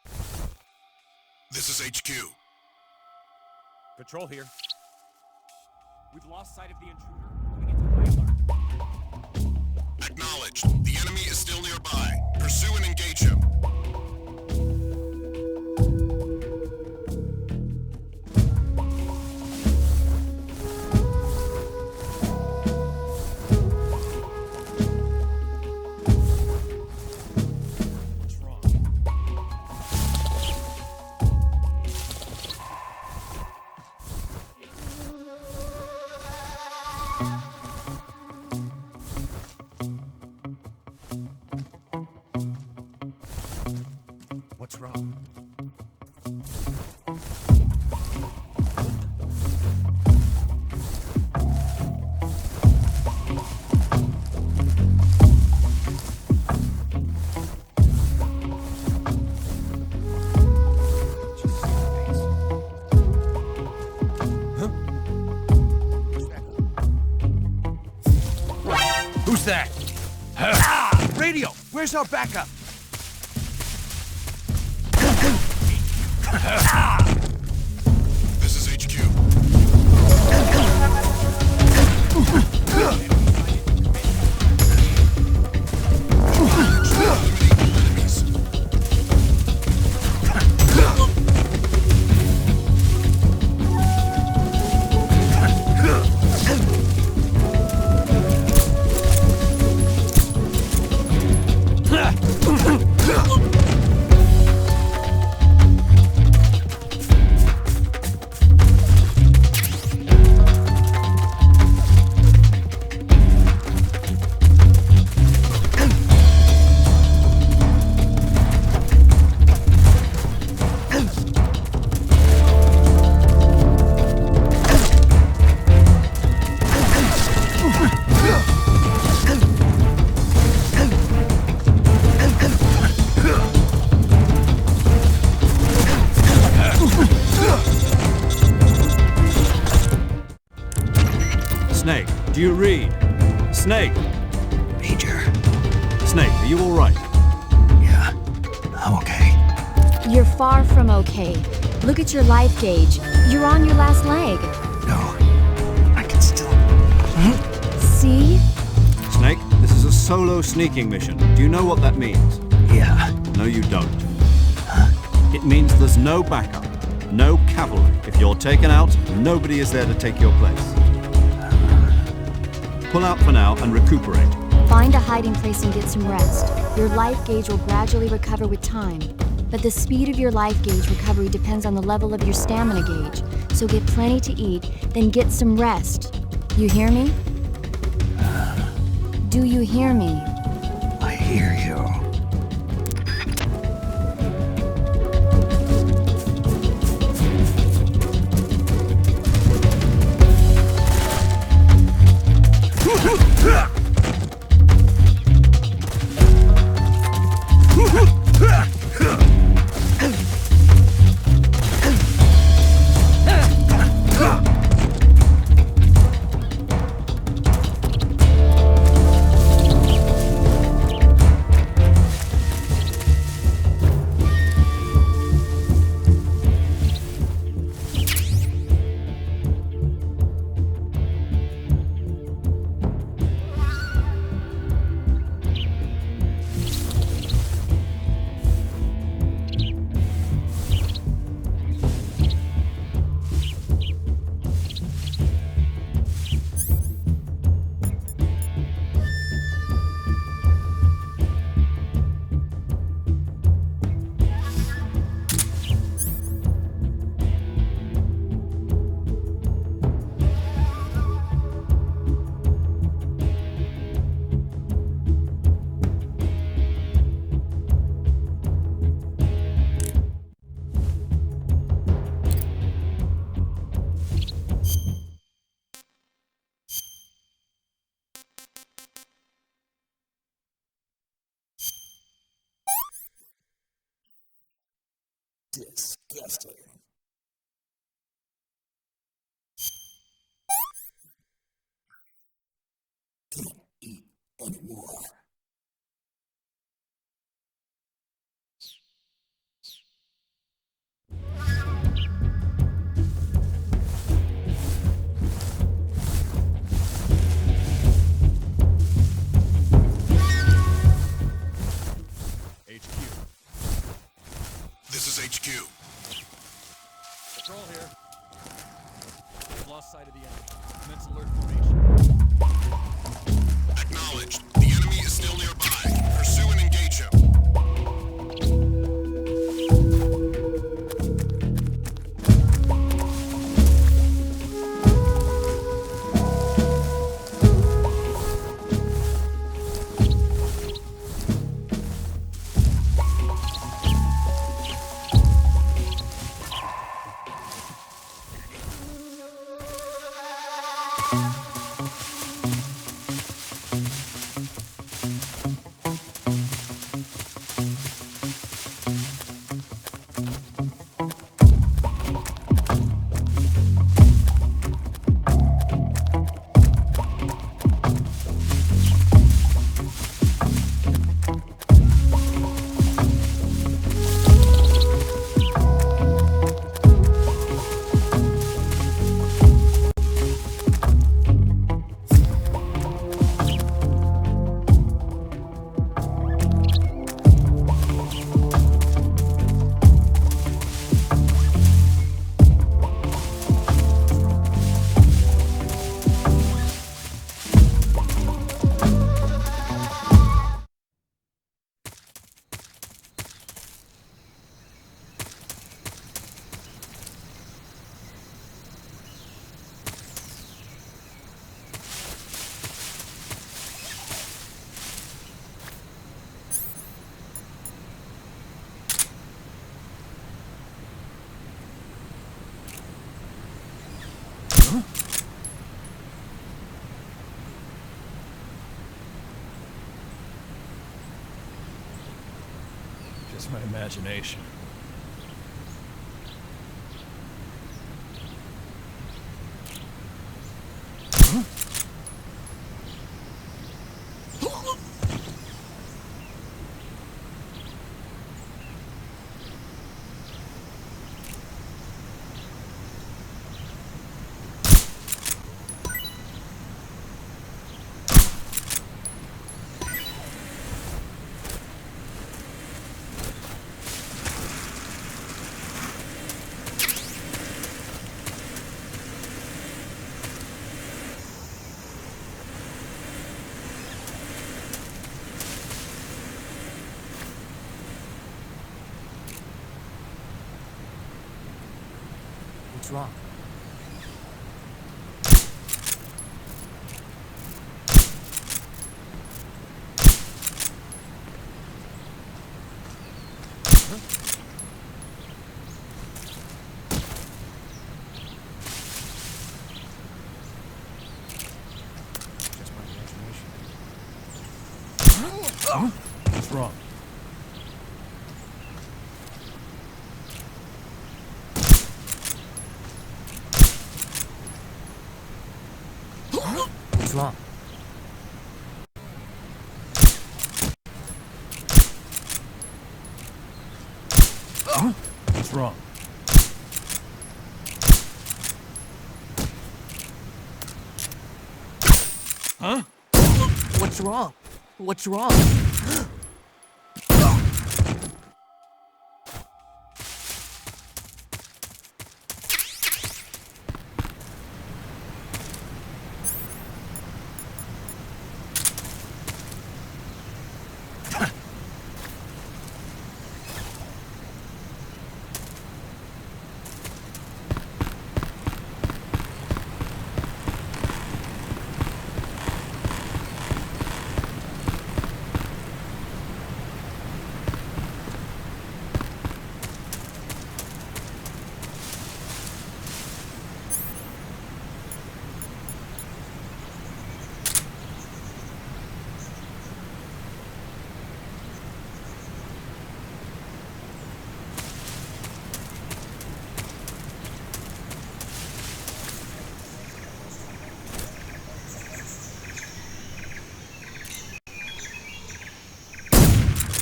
This is HQ. Patrol here. We've lost sight of the intruder. Going into high alert. Acknowledged. The enemy is still nearby. Pursue and engage him. What's wrong? Who's that? Radio! Where's our backup? This is HQ. Enemies. Do you read? Snake! Major. Snake, are you alright? Yeah, I'm okay. You're far from okay. Look at your life gauge. You're on your last leg. No, I can still... See? Snake, this is a solo sneaking mission. Do you know what that means? Yeah. No, you don't. It means there's no backup, no cavalry. If you're taken out, nobody is there to take your place. Pull out for now and recuperate. Find a hiding place and get some rest. Your life gauge will gradually recover with time. But the speed of your life gauge recovery depends on the level of your stamina gauge. So get plenty to eat, then get some rest. You hear me? Do you hear me? I hear you. Disgusting. Can't eat anymore. This is HQ. Patrol here. We've lost sight of the enemy. Commence alert formation. Acknowledged. The enemy is still nearby. Pursue and engage him. Just my imagination. What's wrong? Just my imagination. What's wrong? What's wrong? What's wrong? Huh? What's wrong? What's wrong?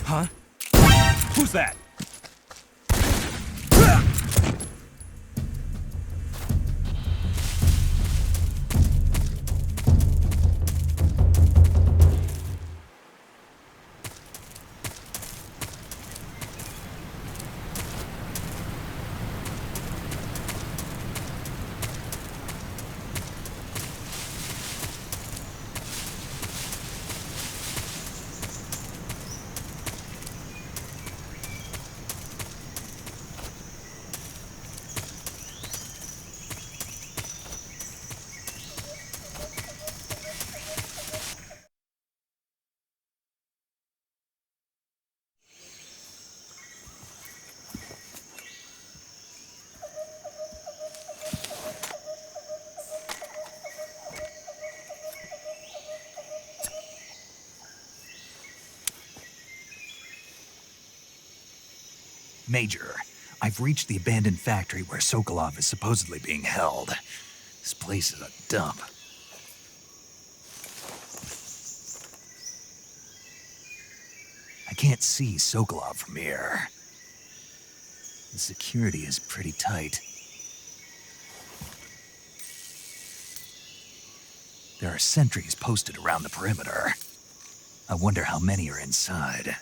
Huh? Who's that? Major, I've reached the abandoned factory where Sokolov is supposedly being held. This place is a dump. I can't see Sokolov from here. The security is pretty tight. There are sentries posted around the perimeter. I wonder how many are inside.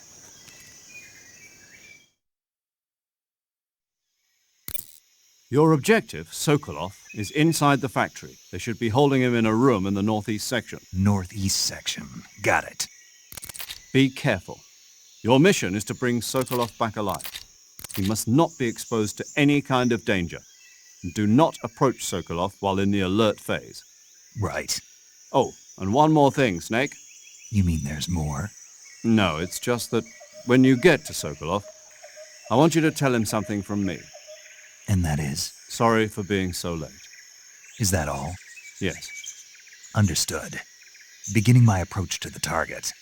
Your objective, Sokolov, is inside the factory. They should be holding him in a room in the northeast section. Northeast section. Got it. Be careful. Your mission is to bring Sokolov back alive. He must not be exposed to any kind of danger. And do not approach Sokolov while in the alert phase. Right. Oh, and one more thing, Snake. You mean there's more? No, it's just that when you get to Sokolov, I want you to tell him something from me. And that is? Sorry for being so late. Is that all? Yes. Understood. Beginning my approach to the target.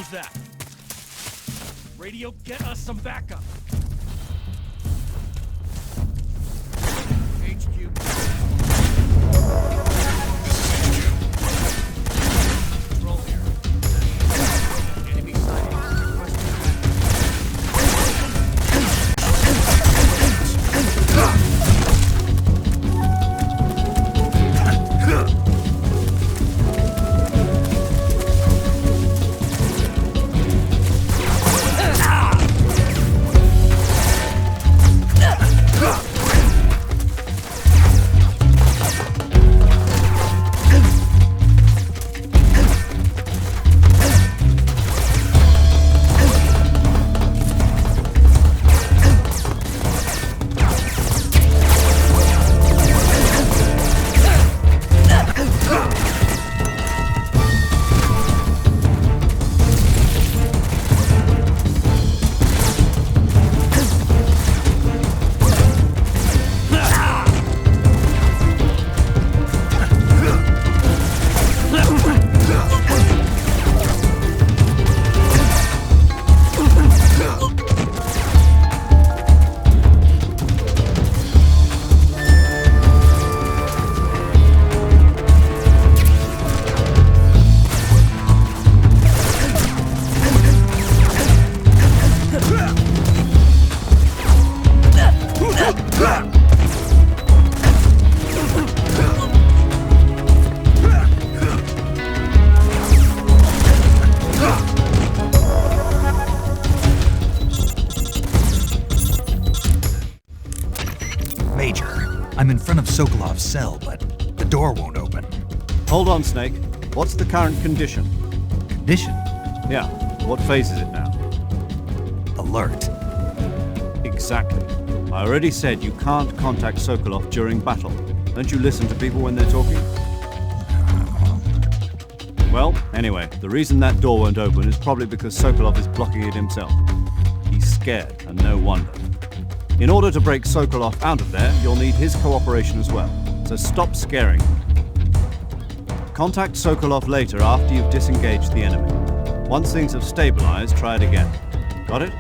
Who's that? Radio, get us some backup. HQ. Control here. Enemy sighting. I'm in front of Sokolov's cell, but the door won't open. Hold on, Snake. What's the current condition? Condition? Yeah. What phase is it now? Alert. Exactly. I already said you can't contact Sokolov during battle. Don't you listen to people when they're talking? Well, anyway, the reason that door won't open is probably because Sokolov is blocking it himself. He's scared, and no wonder. In order to break Sokolov out of there, you'll need his cooperation as well. So stop scaring him. Contact Sokolov later after you've disengaged the enemy. Once things have stabilized, try it again. Got it?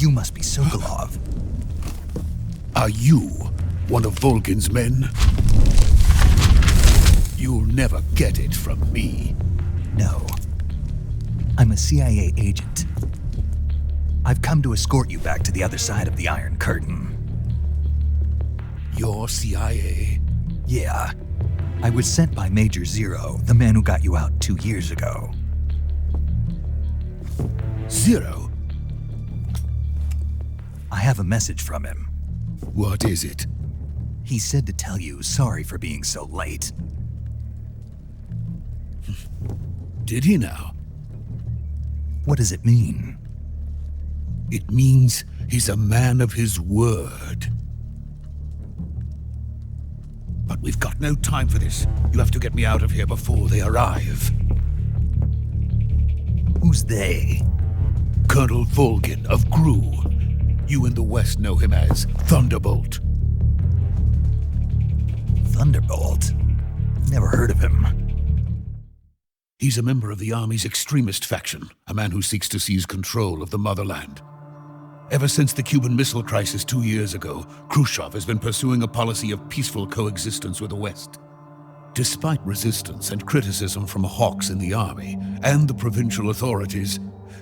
You must be Sokolov. Are you one of Volgin's men? You'll never get it from me. No. I'm a CIA agent. I've come to escort you back to the other side of the Iron Curtain. You're CIA? Yeah. I was sent by Major Zero, the man who got you out 2 years ago. Zero? I have a message from him. What is it? He said to tell you sorry for being so late. Did he now? What does it mean? It means he's a man of his word. But we've got no time for this. You have to get me out of here before they arrive. Who's they? Colonel Volgin of Gru. You in the West know him as Thunderbolt. Thunderbolt? Never heard of him. He's a member of the Army's extremist faction, a man who seeks to seize control of the motherland. Ever since the Cuban Missile Crisis 2 years ago, Khrushchev has been pursuing a policy of peaceful coexistence with the West. Despite resistance and criticism from hawks in the army and the provincial authorities,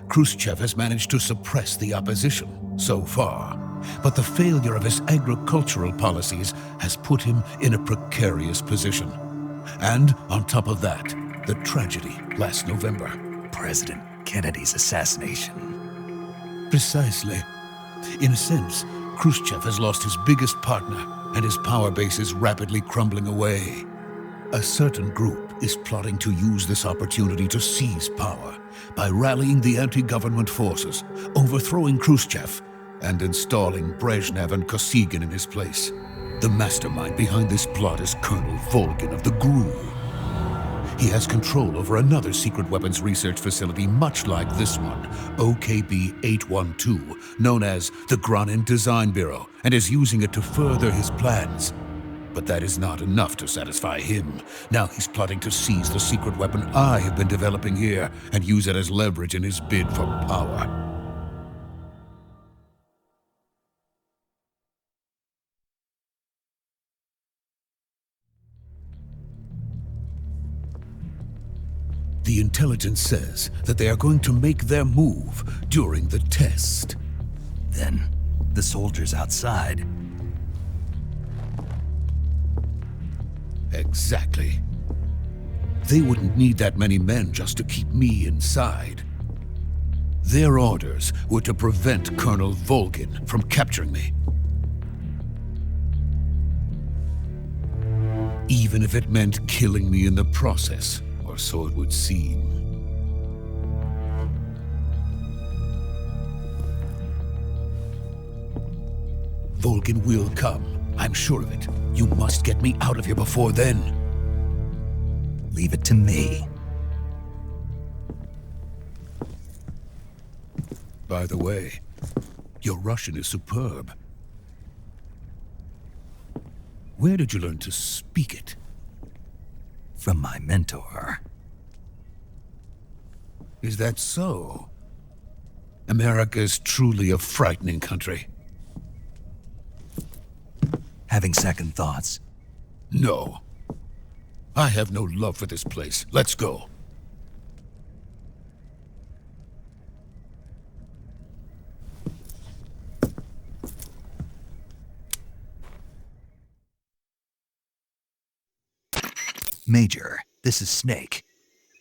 Khrushchev has managed to suppress the opposition so far. But the failure of his agricultural policies has put him in a precarious position. And on top of that, the tragedy last November. President Kennedy's assassination. Precisely. In a sense, Khrushchev has lost his biggest partner, and his power base is rapidly crumbling away. A certain group is plotting to use this opportunity to seize power by rallying the anti-government forces, overthrowing Khrushchev, and installing Brezhnev and Kosygin in his place. The mastermind behind this plot is Colonel Volgin of the Gru. He has control over another secret weapons research facility much like this one, OKB-812, known as the Granin Design Bureau, and is using it to further his plans. But that is not enough to satisfy him. Now he's plotting to seize the secret weapon I have been developing here and use it as leverage in his bid for power. The intelligence says that they are going to make their move during the test. Then, the soldiers outside. Exactly. They wouldn't need that many men just to keep me inside. Their orders were to prevent Colonel Volgin from capturing me. Even if it meant killing me in the process. Or so it would seem. Volgin will come. I'm sure of it. You must get me out of here before then. Leave it to me. By the way, your Russian is superb. Where did you learn to speak it? From my mentor. Is that so? America is truly a frightening country. Having second thoughts? No. I have no love for this place. Let's go. Major, this is Snake.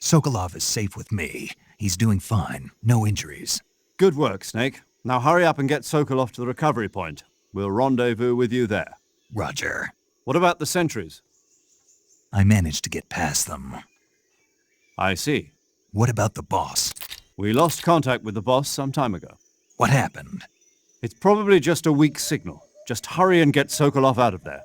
Sokolov is safe with me. He's doing fine. No injuries. Good work, Snake. Now hurry up and get Sokolov to the recovery point. We'll rendezvous with you there. Roger. What about the sentries? I managed to get past them. I see. What about the boss? We lost contact with the boss some time ago. What happened? It's probably just a weak signal. Just hurry and get Sokolov out of there.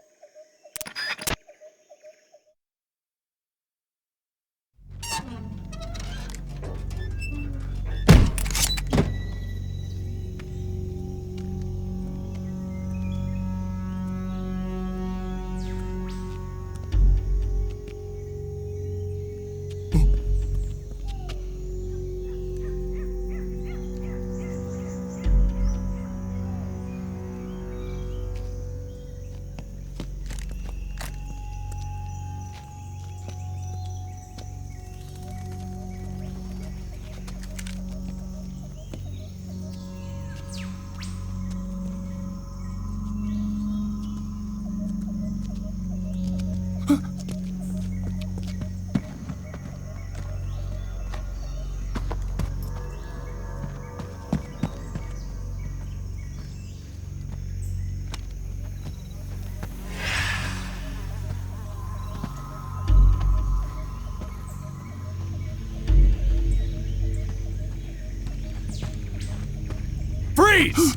Freeze!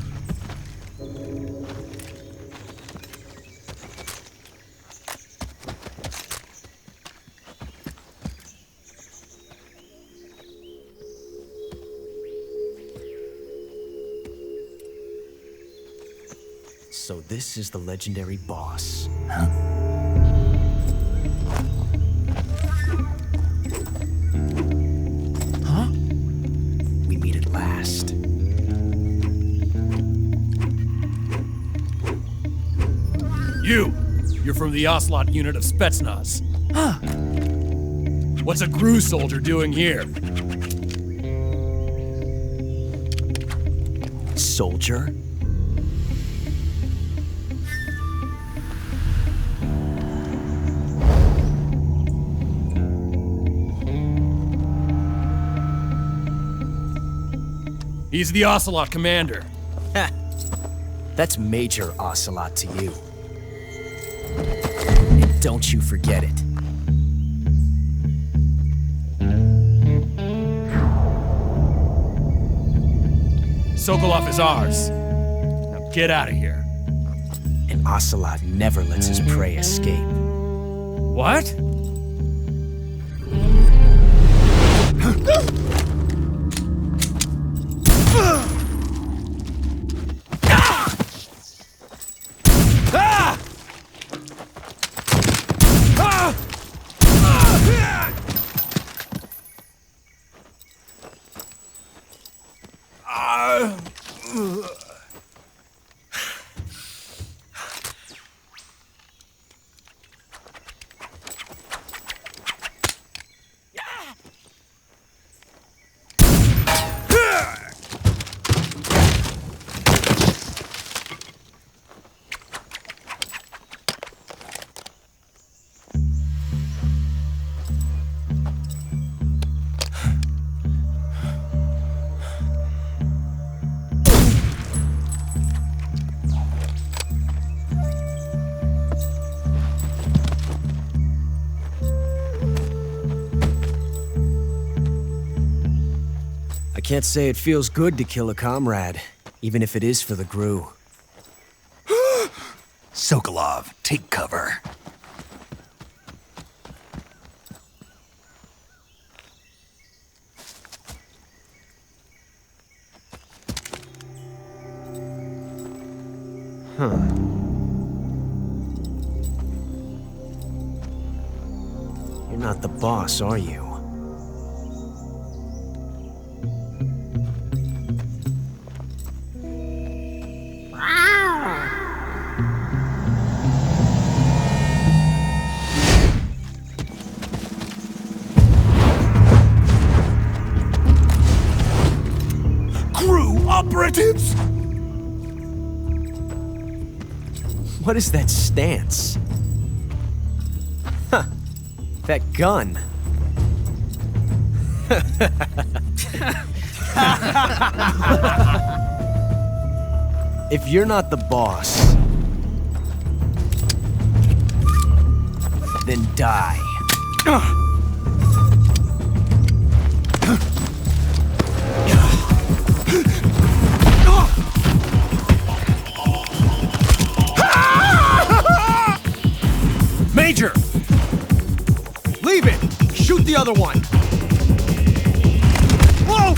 So this is the legendary boss. Huh? We meet at last. You're from the Ocelot unit of Spetsnaz. Huh. What's a Gru soldier doing here? Soldier? He's the Ocelot commander. Ha! That's Major Ocelot to you. And don't you forget it. Sokolov is ours. Now get out of here. And Ocelot never lets his prey escape. What? I can't say it feels good to kill a comrade, even if it is for the Gru. Sokolov, take cover. Huh. You're not the boss, are you? Operatives? What is that stance? Huh. That gun. If you're not the boss, then die. Major! Leave it! Shoot the other one! Whoa!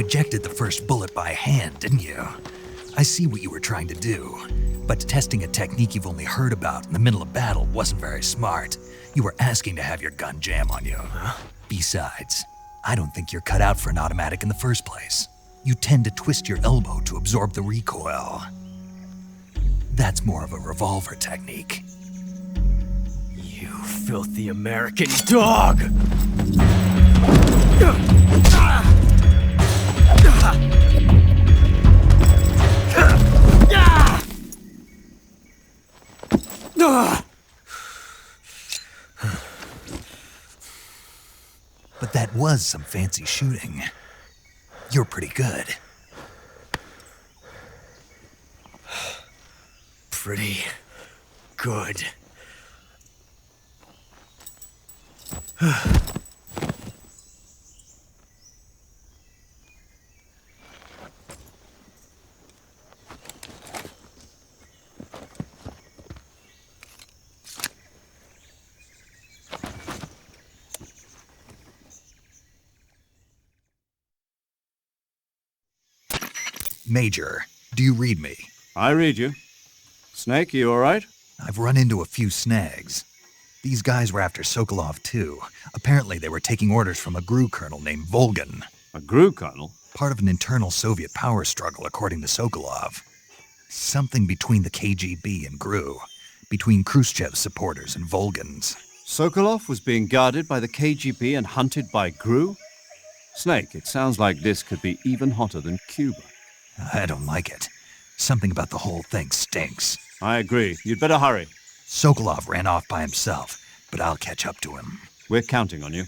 ejected the first bullet by hand, didn't you? I see what you were trying to do, but testing a technique you've only heard about in the middle of battle wasn't very smart. You were asking to have your gun jam on you. Besides, I don't think you're cut out for an automatic in the first place. You tend to twist your elbow to absorb the recoil. That's more of a revolver technique. You filthy American dog! But that was some fancy shooting. You're pretty good. Pretty good. Major, do you read me? I read you. Snake, you all right? I've run into a few snags. These guys were after Sokolov too. Apparently they were taking orders from a Gru colonel named Volgin. A Gru colonel? Part of an internal Soviet power struggle, according to Sokolov. Something between the KGB and Gru. Between Khrushchev's supporters and Volgin's. Sokolov was being guarded by the KGB and hunted by Gru? Snake, it sounds like this could be even hotter than Cuba. I don't like it. Something about the whole thing stinks. I agree. You'd better hurry. Sokolov ran off by himself, but I'll catch up to him. We're counting on you.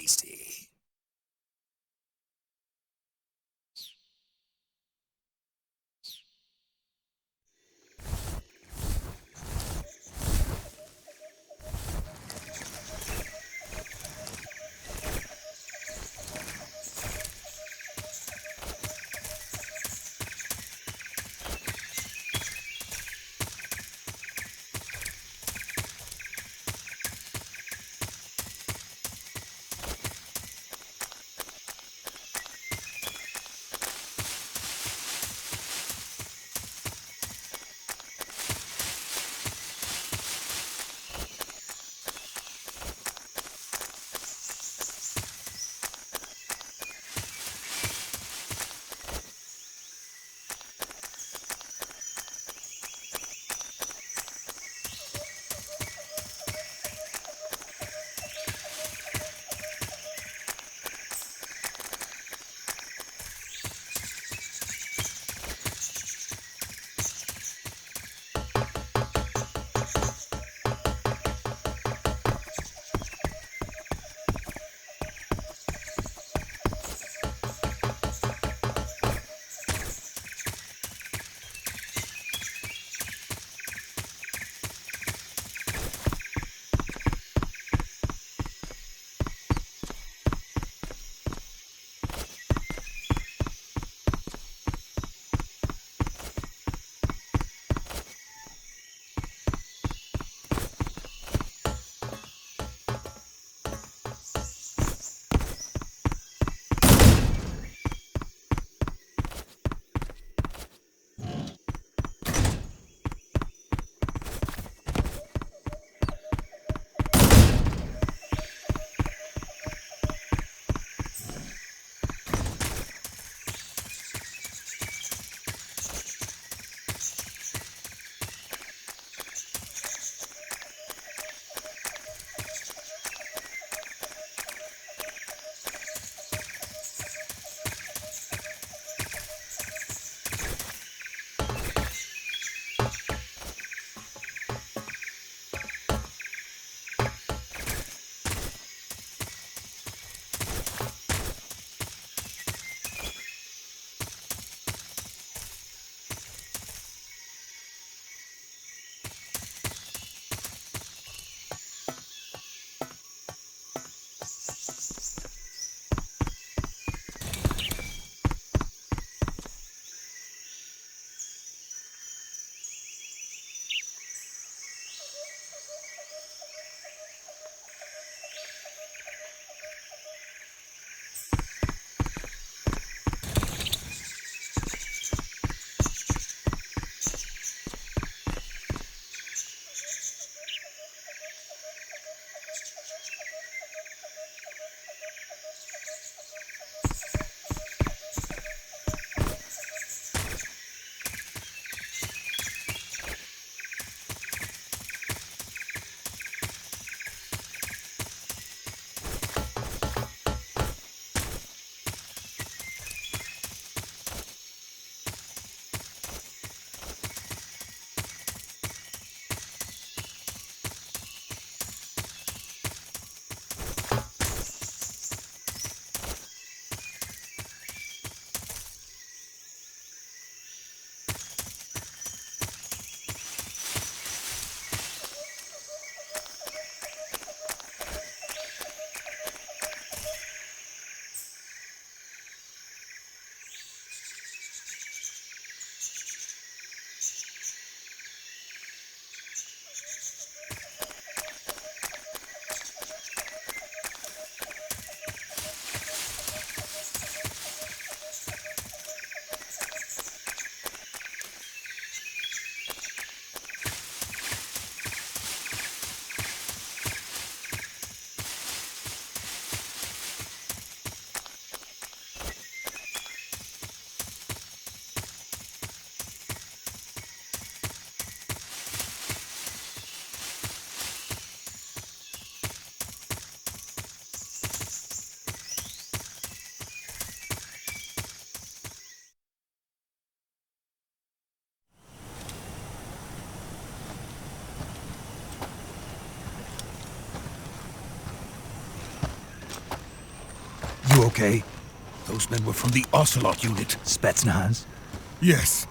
tasty. You okay? Those men were from the Ocelot unit. Spetsnaz? Yes.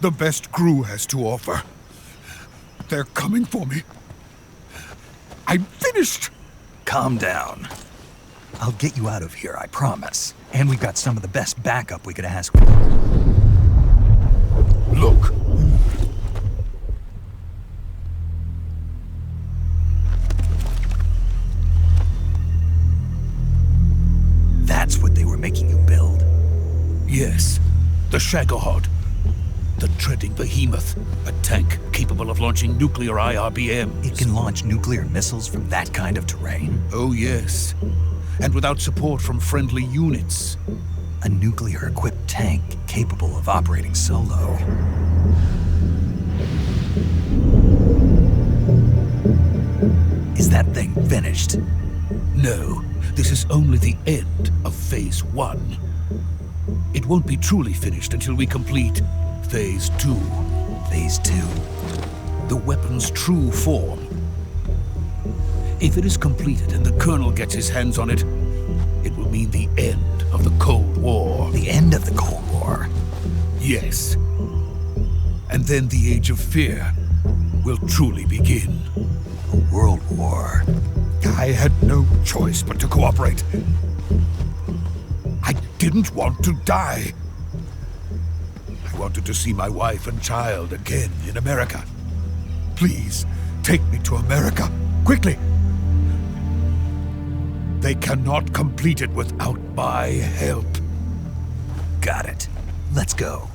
The best Gru has to offer. They're coming for me. I'm finished! Calm down. I'll get you out of here, I promise. And we've got some of the best backup we could ask for. Look. That's what they were making you build? Yes. The Shagohod. The treading behemoth. A tank capable of launching nuclear IRBMs. It can launch nuclear missiles from that kind of terrain? Oh, yes. And without support from friendly units. A nuclear-equipped tank capable of operating solo. Is that thing finished? No, this is only the end of Phase 1. It won't be truly finished until we complete Phase 2. Phase 2? The weapon's true form. If it is completed and the Colonel gets his hands on it, it will mean the end of the Cold War. The end of the Cold War? Yes. And then the Age of Fear will truly begin. A world war. I had no choice but to cooperate. I didn't want to die. I wanted to see my wife and child again in America. Please, take me to America, quickly. They cannot complete it without my help. Got it. Let's go.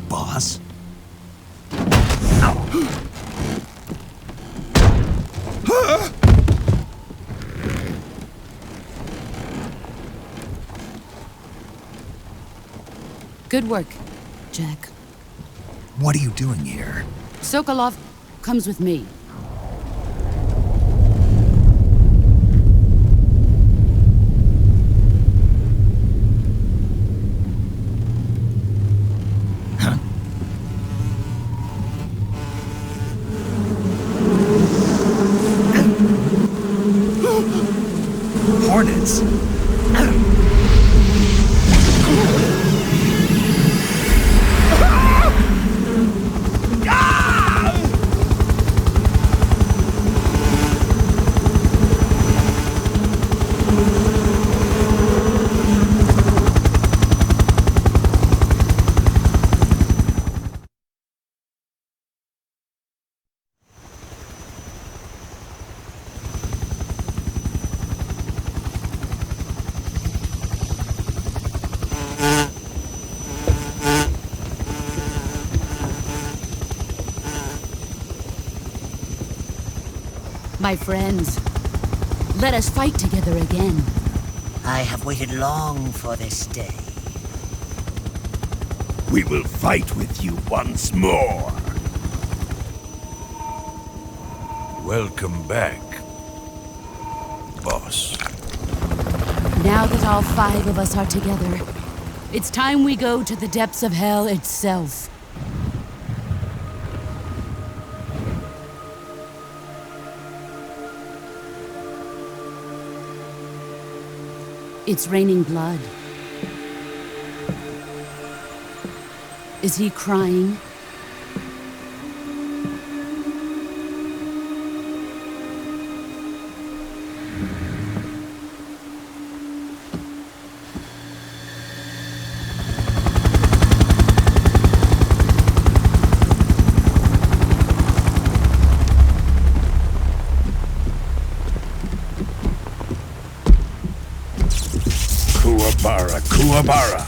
Boss? Good work, Jack. What are you doing here? Sokolov comes with me. Hornets? My friends, let us fight together again. I have waited long for this day. We will fight with you once more. Welcome back, boss. Now that all 5 of us are together, it's time we go to the depths of hell itself. It's raining blood. Is he crying? Uabara.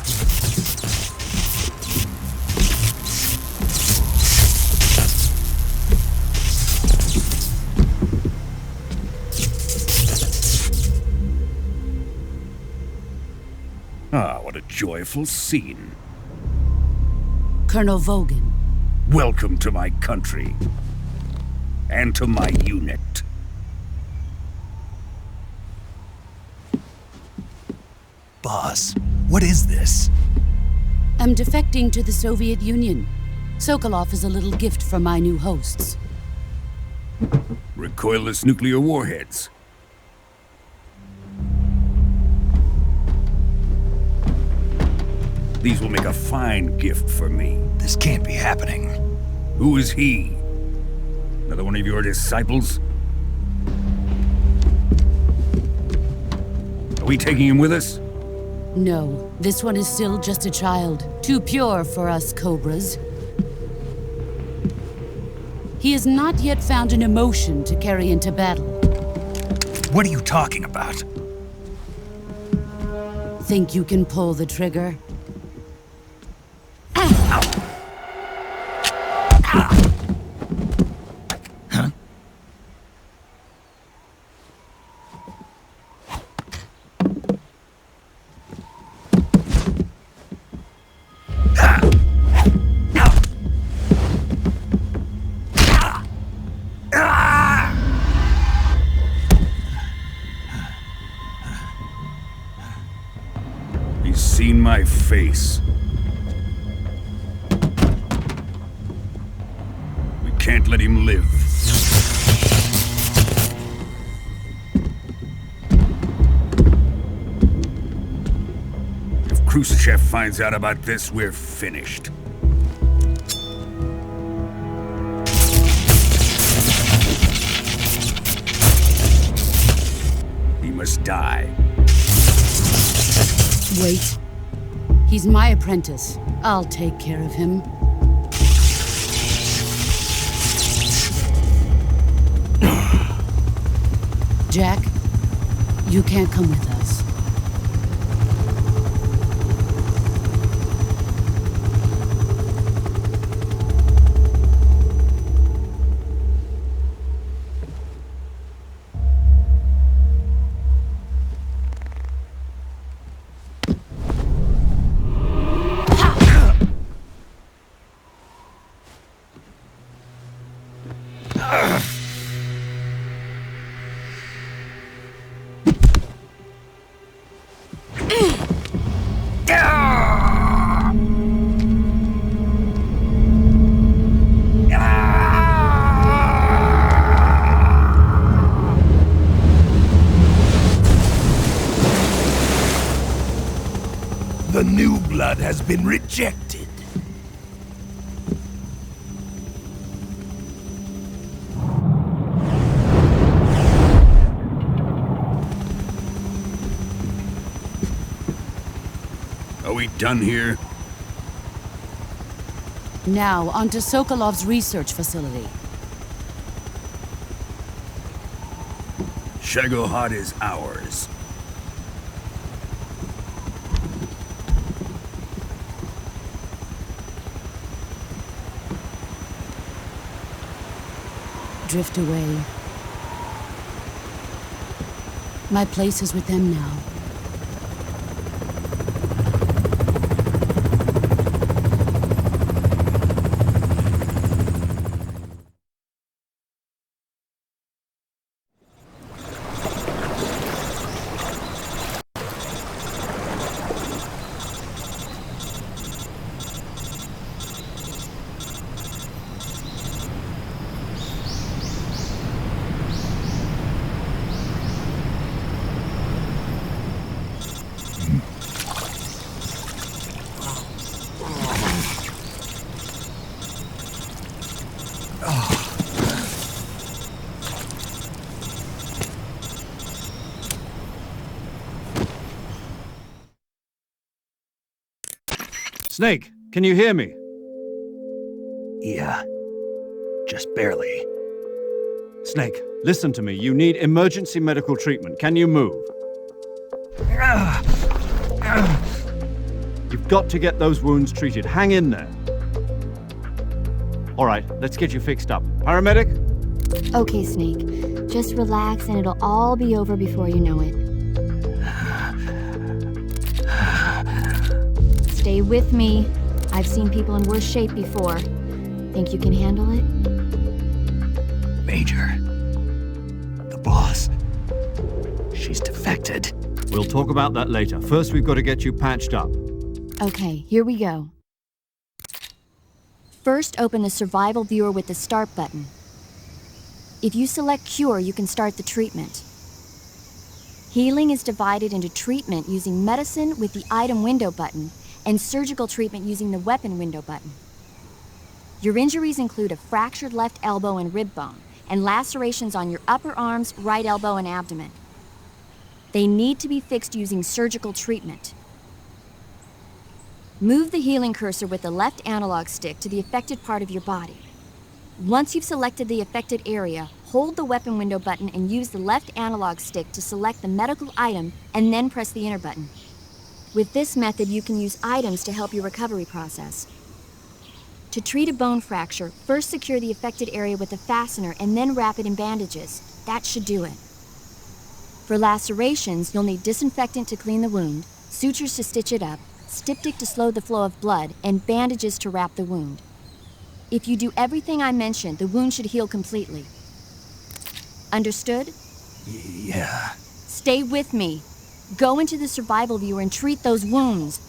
Ah, what a joyful scene. Colonel Volgin. Welcome to my country. And to my unit. Boss, what is this? I'm defecting to the Soviet Union. Sokolov is a little gift from my new hosts. Recoilless nuclear warheads. These will make a fine gift for me. This can't be happening. Who is he? Another one of your disciples? Are we taking him with us? No, this one is still just a child. Too pure for us Cobras. He has not yet found an emotion to carry into battle. What are you talking about? Think you can pull the trigger? He's seen my face. We can't let him live. If Khrushchev finds out about this, we're finished. He must die. Wait. He's my apprentice. I'll take care of him. Jack, you can't come with us. The new blood has been rejected. Are we done here? Now, onto Sokolov's research facility. Shagohod is ours. Drift away. My place is with them now. Snake, can you hear me? Yeah. Just barely. Snake, listen to me. You need emergency medical treatment. Can you move? We've got to get those wounds treated. Hang in there. All right, let's get you fixed up. Paramedic? Okay, Snake. Just relax and it'll all be over before you know it. Stay with me. I've seen people in worse shape before. Think you can handle it? Major. The boss. She's defected. We'll talk about that later. First, we've got to get you patched up. Okay, here we go. First, open the survival viewer with the start button. If you select cure, you can start the treatment. Healing is divided into treatment using medicine with the item window button and surgical treatment using the weapon window button. Your injuries include a fractured left elbow and rib bone and lacerations on your upper arms, right elbow, and abdomen. They need to be fixed using surgical treatment. Move the healing cursor with the left analog stick to the affected part of your body. Once you've selected the affected area, hold the weapon window button and use the left analog stick to select the medical item and then press the enter button. With this method, you can use items to help your recovery process. To treat a bone fracture, first secure the affected area with a fastener and then wrap it in bandages. That should do it. For lacerations, you'll need disinfectant to clean the wound, sutures to stitch it up, styptic to slow the flow of blood, and bandages to wrap the wound. If you do everything I mentioned, the wound should heal completely. Understood? Yeah. Stay with me. Go into the survival viewer and treat those wounds.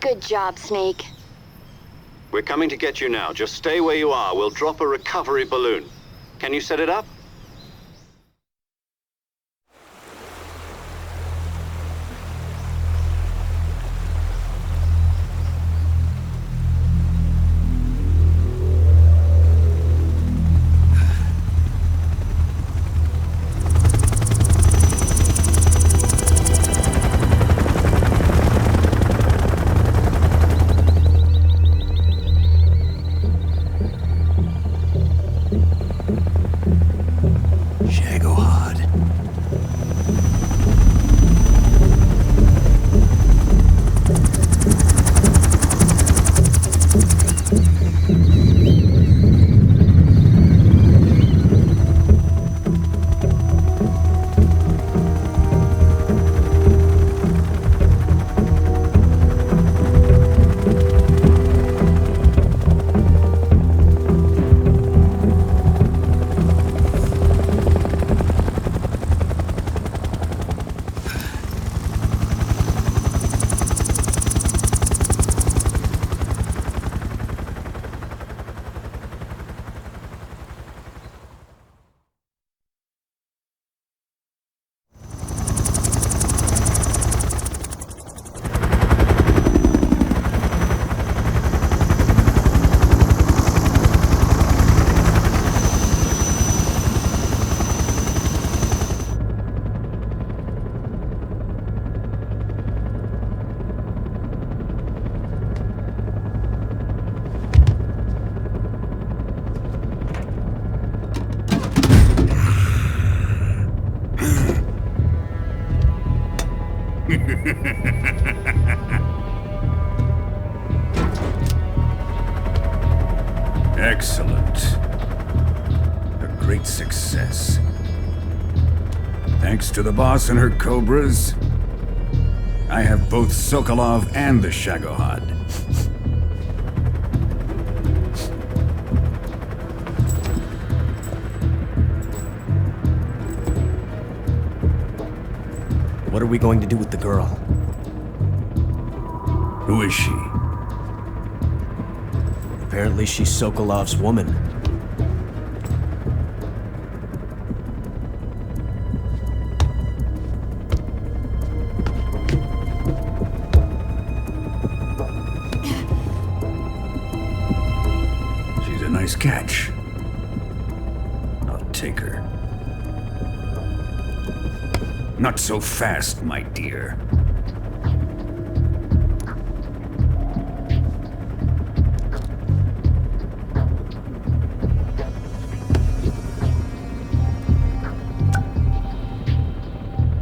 Good job, Snake. We're coming to get you now. Just stay where you are. We'll drop a recovery balloon. Can you set it up? Excellent. A great success. Thanks to the boss and her cobras, I have both Sokolov and the Shagohod. What are we going to do with the girl? Who is she? Apparently she's Sokolov's woman. She's a nice catch. I'll take her. Not so fast, my dear.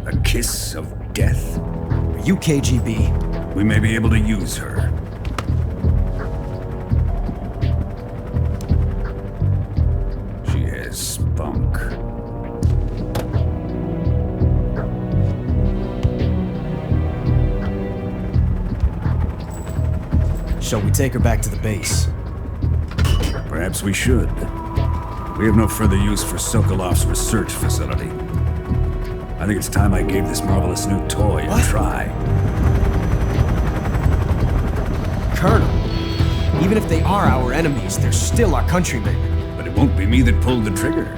A kiss of death? Are you KGB? We may be able to use her. She has spunk. Shall we take her back to the base? Perhaps we should. We have no further use for Sokolov's research facility. I think it's time I gave this marvelous new toy a try. Colonel, even if they are our enemies, they're still our countrymen. But it won't be me that pulled the trigger.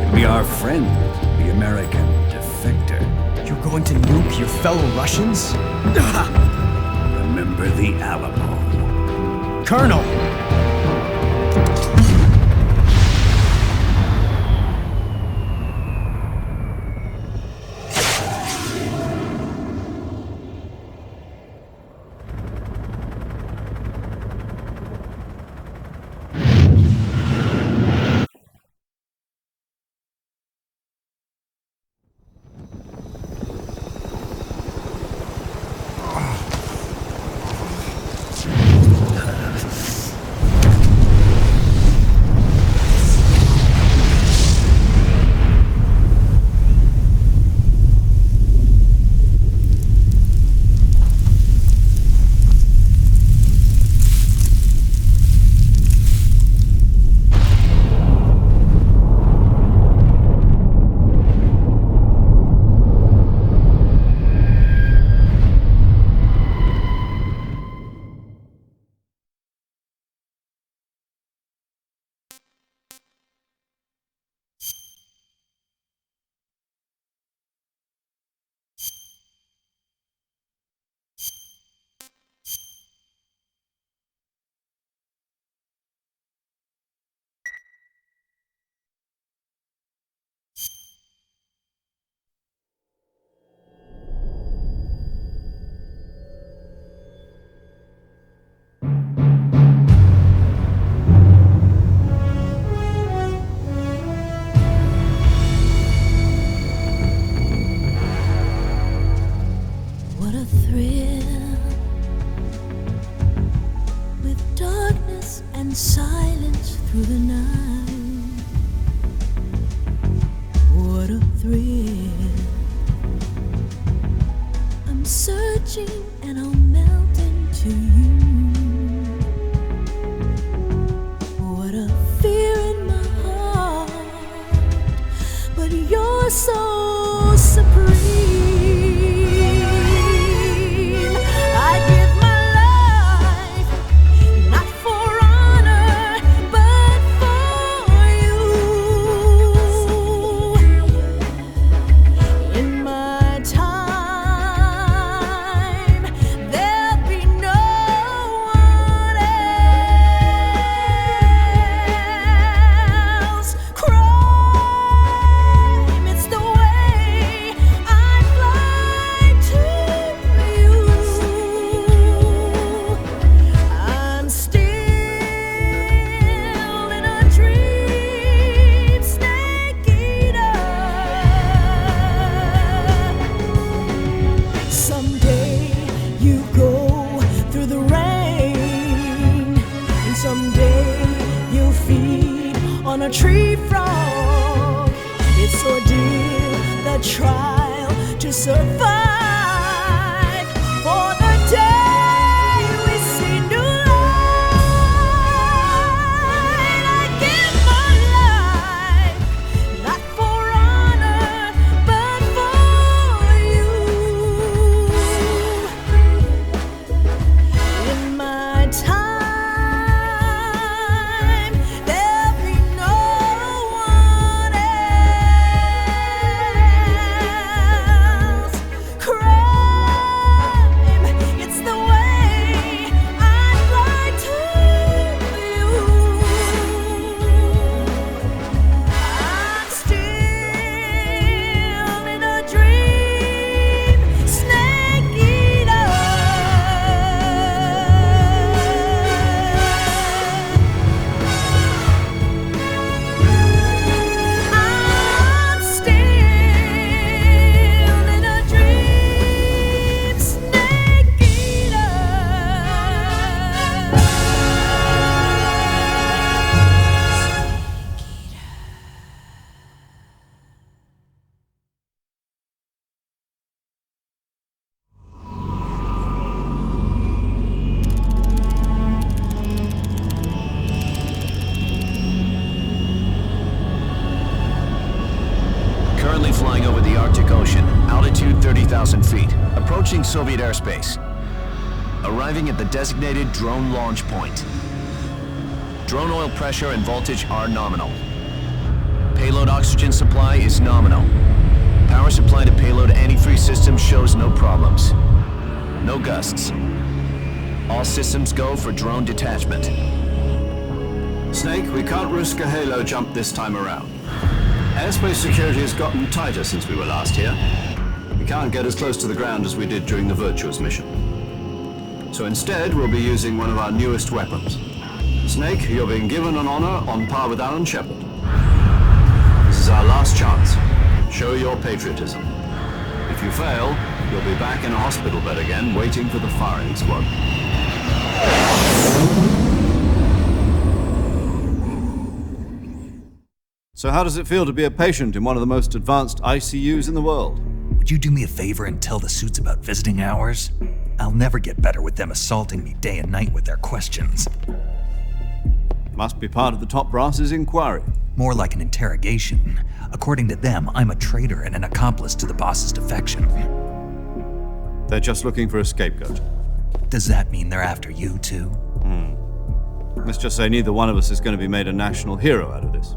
It'll be our friend, the American defector. You're going to nuke your fellow Russians? Remember the Alamo. Colonel! so supreme. I give my life, not for honor, but for you. In my time, there'll be no one else. Crime, it's the way I fly to you. I'm still in a dream, snake eater. Someday you go through the rain, and someday you'll feed on a tree frog. It's ordeal, the trial to survive. For the day we see new light, I give my life, not for honor, but for you. In my time, there'll be no one else. Crime, it's the way I fly to you. I'm still in a dream, snake eater. I'm still in a dream, snake eater. Currently flying over the Arctic Ocean, altitude 30,000 feet, approaching Soviet airspace. Arriving at the designated drone launch point. Drone oil pressure and voltage are nominal. Payload oxygen supply is nominal. Power supply to payload antifreeze system shows no problems. No gusts. All systems go for drone detachment. Snake, we can't risk a halo jump this time around. Airspace security has gotten tighter since we were last here. We can't get as close to the ground as we did during the Virtuous mission. So instead, we'll be using one of our newest weapons. Snake, you're being given an honor on par with Alan Shepard. This is our last chance. Show your patriotism. If you fail, you'll be back in a hospital bed again, waiting for the firing squad. So how does it feel to be a patient in one of the most advanced ICUs in the world? Would you do me a favor and tell the suits about visiting hours? I'll never get better with them assaulting me day and night with their questions. Must be part of the top brass's inquiry. More like an interrogation. According to them, I'm a traitor and an accomplice to the boss's defection. They're just looking for a scapegoat. Does that mean they're after you, too? Let's just say neither one of us is going to be made a national hero out of this.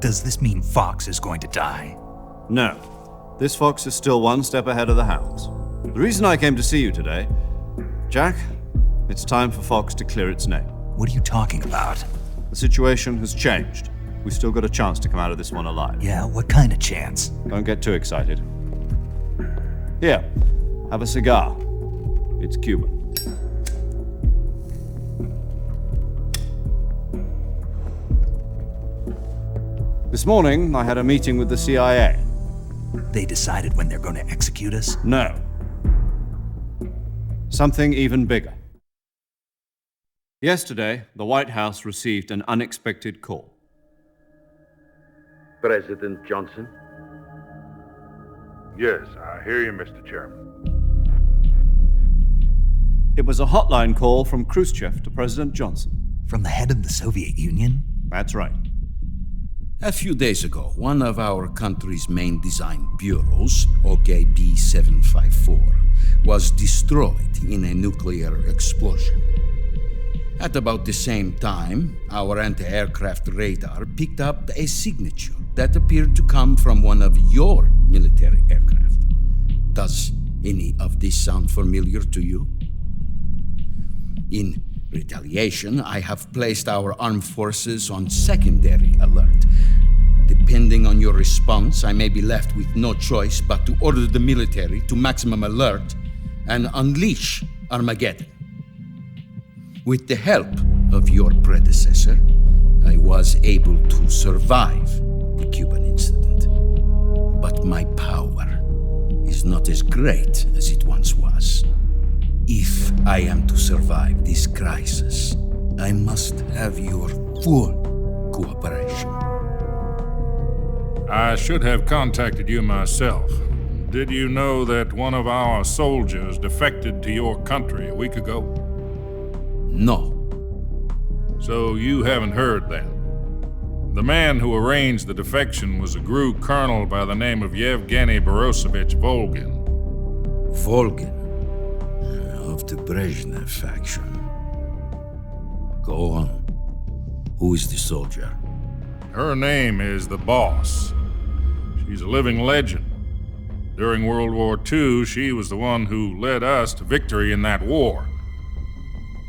Does this mean Fox is going to die? No. This fox is still one step ahead of the hounds. The reason I came to see you today, Jack, it's time for Fox to clear its name. What are you talking about? The situation has changed. We've still got a chance to come out of this one alive. Yeah, what kind of chance? Don't get too excited. Here, have a cigar. It's Cuban. This morning, I had a meeting with the CIA. They decided when they're going to execute us? No. Something even bigger. Yesterday, the White House received an unexpected call. President Johnson? Yes, I hear you, Mr. Chairman. It was a hotline call from Khrushchev to President Johnson. From the head of the Soviet Union? That's right. A few days ago, one of our country's main design bureaus, OKB 754, was destroyed in a nuclear explosion. At about the same time, our anti-aircraft radar picked up a signature that appeared to come from one of your military aircraft. Does any of this sound familiar to you? In retaliation, I have placed our armed forces on secondary alert. Depending on your response, I may be left with no choice but to order the military to maximum alert and unleash Armageddon. With the help of your predecessor, I was able to survive the Cuban incident. But my power is not as great as it once was. If I am to survive this crisis, I must have your full cooperation. I should have contacted you myself. Did you know that one of our soldiers defected to your country a week ago? No. So you haven't heard then? The man who arranged the defection was a Gru colonel by the name of Yevgeny Borosovich Volgin. Volgin? Of the Brezhnev faction. Go on. Who is the soldier? Her name is the Boss. She's a living legend. During World War II, she was the one who led us to victory in that war.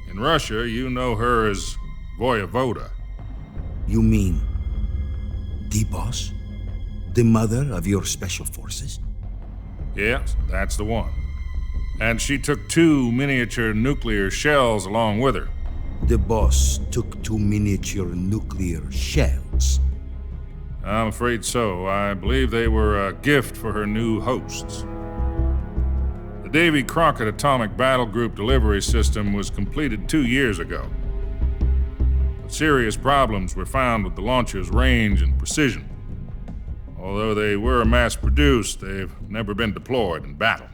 In Russia, you know her as Voyevoda. You mean the Boss? The mother of your special forces? Yes, that's the one. And she took 2 miniature nuclear shells along with her. The Boss took 2 miniature nuclear shells? I'm afraid so. I believe they were a gift for her new hosts. The Davy Crockett Atomic Battle Group delivery system was completed 2 years ago. But serious problems were found with the launcher's range and precision. Although they were mass-produced, they've never been deployed in battle.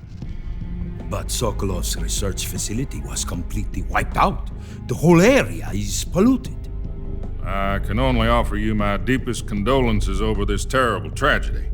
But Sokolov's research facility was completely wiped out. The whole area is polluted. I can only offer you my deepest condolences over this terrible tragedy.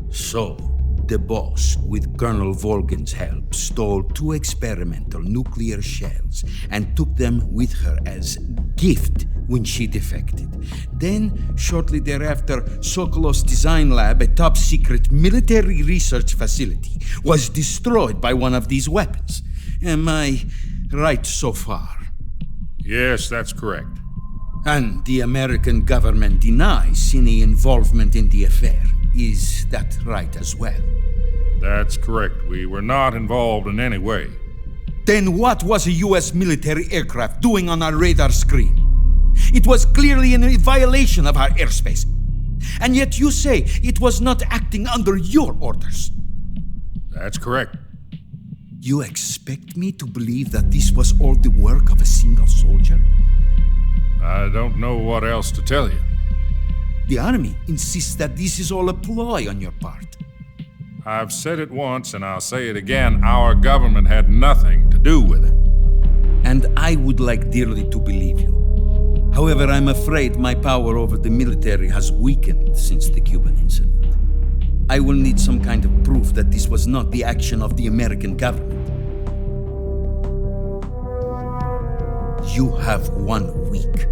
So, the Boss, with Colonel Volgin's help, stole 2 experimental nuclear shells and took them with her as gift when she defected. Then, shortly thereafter, Sokolov's design lab, a top-secret military research facility, was destroyed by one of these weapons. Am I right so far? Yes, that's correct. And the American government denies any involvement in the affair. Is that right as well? That's correct. We were not involved in any way. Then what was a U.S. military aircraft doing on our radar screen? It was clearly in a violation of our airspace. And yet you say it was not acting under your orders. That's correct. You expect me to believe that this was all the work of a single soldier? I don't know what else to tell you. The army insists that this is all a ploy on your part. I've said it once and I'll say it again. Our government had nothing to do with it. And I would like dearly to believe you. However, I'm afraid my power over the military has weakened since the Cuban incident. I will need some kind of proof that this was not the action of the American government. You have 1 week.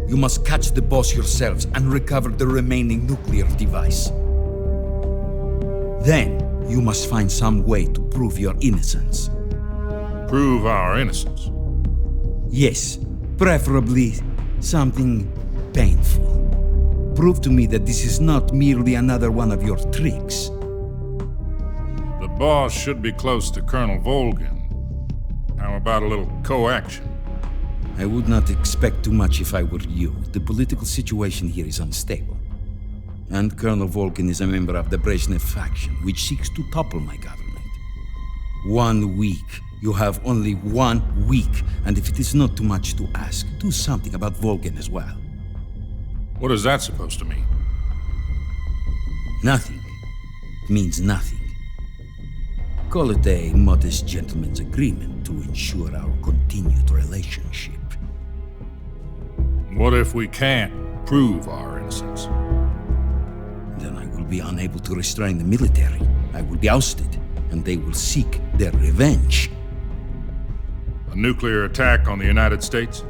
You must catch the Boss yourselves and recover the remaining nuclear device. Then, you must find some way to prove your innocence. Prove our innocence? Yes, preferably something painful. Prove to me that this is not merely another one of your tricks. The Boss should be close to Colonel Volgin. How about a little coaction? I would not expect too much if I were you. The political situation here is unstable. And Colonel Volgin is a member of the Brezhnev faction, which seeks to topple my government. 1 week. You have only 1 week, and if it is not too much to ask, do something about Volgin as well. What is that supposed to mean? Nothing. It means nothing. Call it a modest gentleman's agreement to ensure our continued relationship. What if we can't prove our innocence? be unable to restrain the military. I will be ousted, and they will seek their revenge. A nuclear attack on the United States?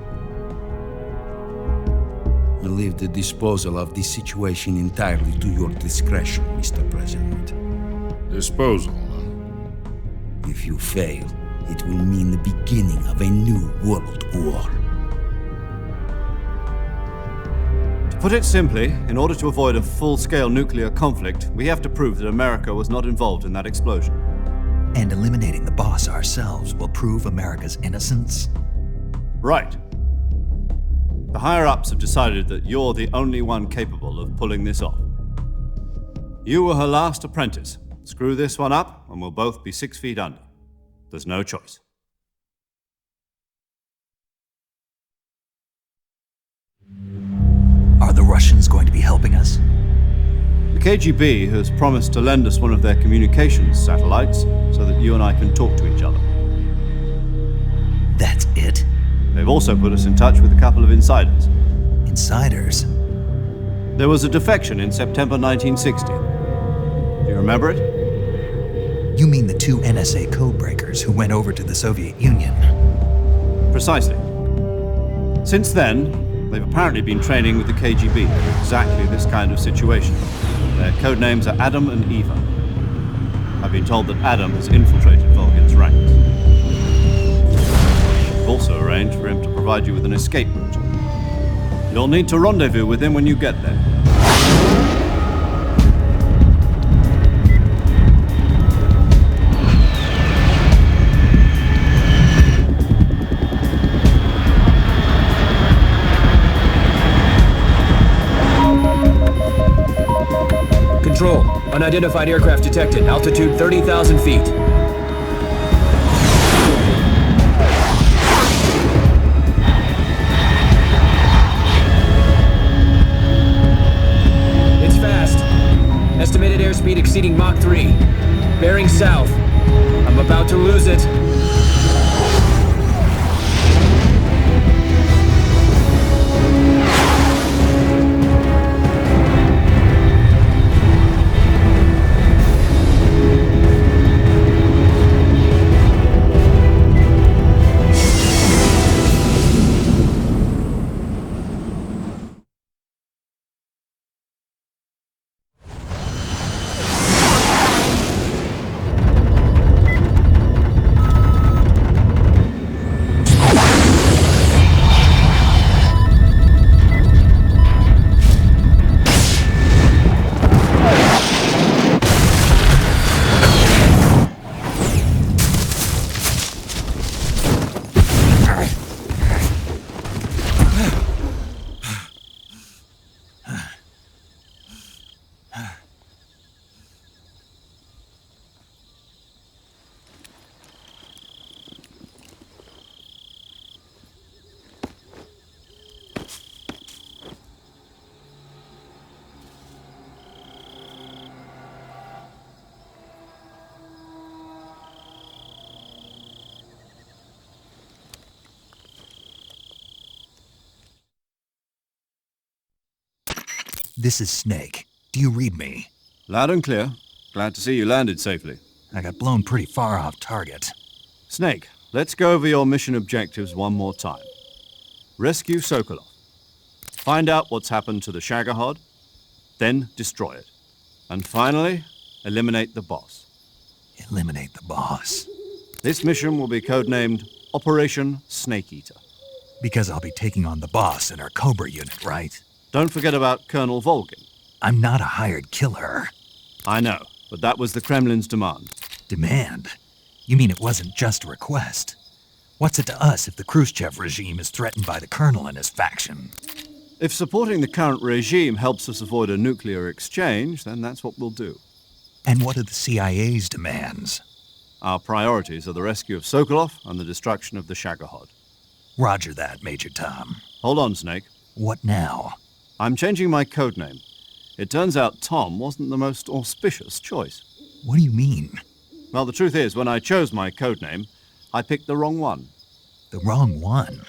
I leave the disposal of this situation entirely to your discretion, Mr. President. Disposal, If you fail, it will mean the beginning of a new world war. To put it simply, in order to avoid a full-scale nuclear conflict, we have to prove that America was not involved in that explosion. And eliminating the boss ourselves will prove America's innocence? Right. The higher-ups have decided that you're the only one capable of pulling this off. You were her last apprentice. Screw this one up, and we'll both be 6 feet under. There's no choice. Are the Russians going to be helping us? The KGB has promised to lend us one of their communications satellites so that you and I can talk to each other. That's it? They've also put us in touch with a couple of insiders. Insiders? There was a defection in September 1960. Do you remember it? You mean the 2 NSA codebreakers who went over to the Soviet Union? Precisely. Since then, they've apparently been training with the KGB for exactly this kind of situation. Their code names are Adam and Eva. I've been told that Adam has infiltrated Volgin's ranks. I've also arranged for him to provide you with an escape route. You'll need to rendezvous with him when you get there. Control. Unidentified aircraft detected. Altitude 30,000 feet. It's fast. Estimated airspeed exceeding Mach 3. Bearing south. I'm about to lose it. This is Snake. Do you read me? Loud and clear. Glad to see you landed safely. I got blown pretty far off target. Snake, let's go over your mission objectives one more time. Rescue Sokolov. Find out what's happened to the Shagohod, then destroy it. And finally, eliminate the boss. Eliminate the boss? This mission will be codenamed Operation Snake Eater. Because I'll be taking on the boss in our Cobra unit, right? Don't forget about Colonel Volgin. I'm not a hired killer. I know, but that was the Kremlin's demand. Demand? You mean it wasn't just a request? What's it to us if the Khrushchev regime is threatened by the Colonel and his faction? If supporting the current regime helps us avoid a nuclear exchange, then that's what we'll do. And what are the CIA's demands? Our priorities are the rescue of Sokolov and the destruction of the Shagohod. Roger that, Major Tom. Hold on, Snake. What now? I'm changing my codename. It turns out Tom wasn't the most auspicious choice. What do you mean? Well, the truth is, when I chose my codename, I picked the wrong one. The wrong one?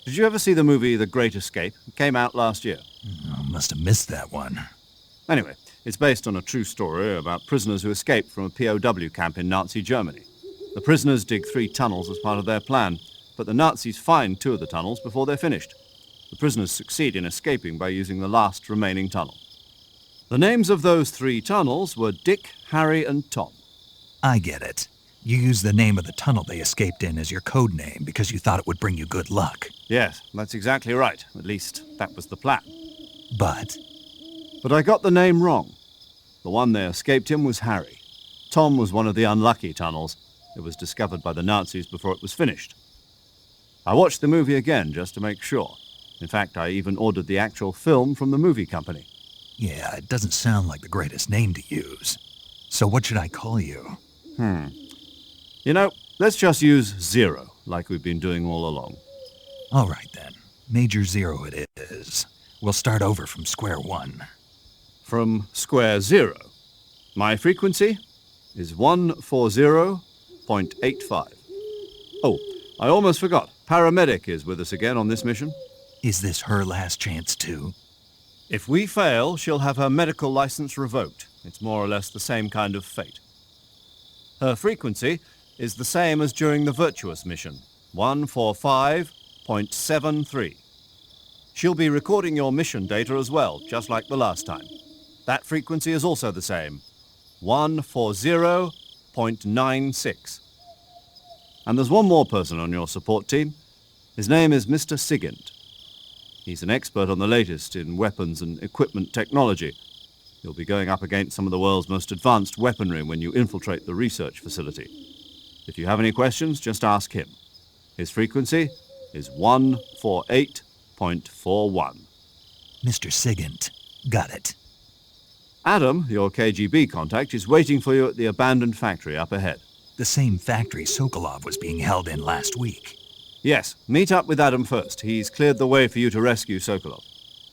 Did you ever see the movie The Great Escape? It came out last year. I must have missed that one. Anyway, It's based on a true story about prisoners who escaped from a POW camp in Nazi Germany. The prisoners dig 3 tunnels as part of their plan, but the Nazis find 2 of the tunnels before they're finished. The prisoners succeed in escaping by using the last remaining tunnel. The names of those 3 tunnels were Dick, Harry, and Tom. I get it. You used the name of the tunnel they escaped in as your code name because you thought it would bring you good luck. Yes, that's exactly right. At least, that was the plan. But I got the name wrong. The one they escaped in was Harry. Tom was one of the unlucky tunnels. It was discovered by the Nazis before it was finished. I watched the movie again just to make sure. In fact, I even ordered the actual film from the movie company. yeah, it doesn't sound like the greatest name to use. So what should I call you? You know, let's just use Zero, like we've been doing all along. All right, then. Major Zero it is. We'll start over from square one. From square zero. My frequency is 140.85. Oh, I almost forgot. Paramedic is with us again on this mission. Is this her last chance, too? If we fail, she'll have her medical license revoked. It's more or less the same kind of fate. Her frequency is the same as during the Virtuous mission, 145.73. She'll be recording your mission data as well, just like the last time. That frequency is also the same, 140.96. And there's one more person on your support team. His name is Mr. Sigint. He's an expert on the latest in weapons and equipment technology. You'll be going up against some of the world's most advanced weaponry when you infiltrate the research facility. If you have any questions, just ask him. His frequency is 148.41. Mr. Sigint. Got it. Adam, your KGB contact, is waiting for you at the abandoned factory up ahead. The same factory Sokolov was being held in last week. Yes, meet up with Adam first. He's cleared the way for you to rescue Sokolov.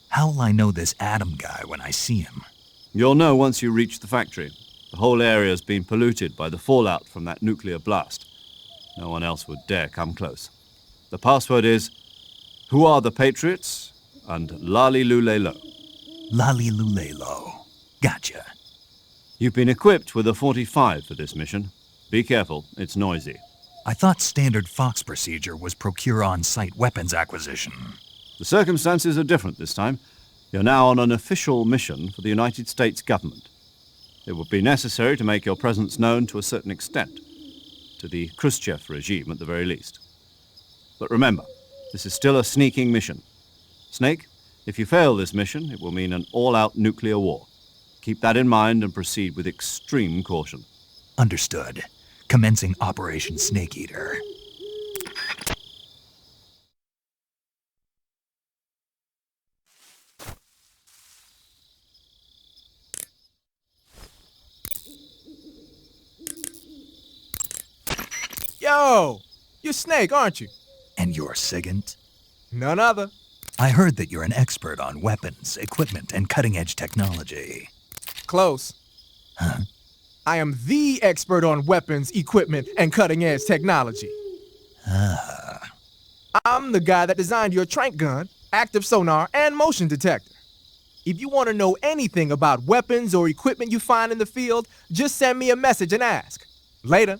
How will I know this Adam guy when I see him? You'll know once you reach the factory. The whole area's been polluted by the fallout from that nuclear blast. No one else would dare come close. The password is, "Who are the Patriots?" and "Lali Lulelo." Lali Lulelo. Gotcha. You've been equipped with a 45 for this mission. Be careful, it's noisy. I thought standard Fox procedure was procure on-site weapons acquisition. The circumstances are different this time. You're now on an official mission for the United States government. It would be necessary to make your presence known to a certain extent, to the Khrushchev regime at the very least. But remember, this is still a sneaking mission. Snake, if you fail this mission, it will mean an all-out nuclear war. Keep that in mind and proceed with extreme caution. Understood. Commencing Operation Snake Eater. Yo! You're Snake, aren't you? And you're Sigint? None other. I heard that you're an expert on weapons, equipment, and cutting-edge technology. Close. Huh? I am the expert on weapons, equipment, and cutting-edge technology. Ah. I'm the guy that designed your trank gun, active sonar, and motion detector. If you want to know anything about weapons or equipment you find in the field, just send me a message and ask. Later.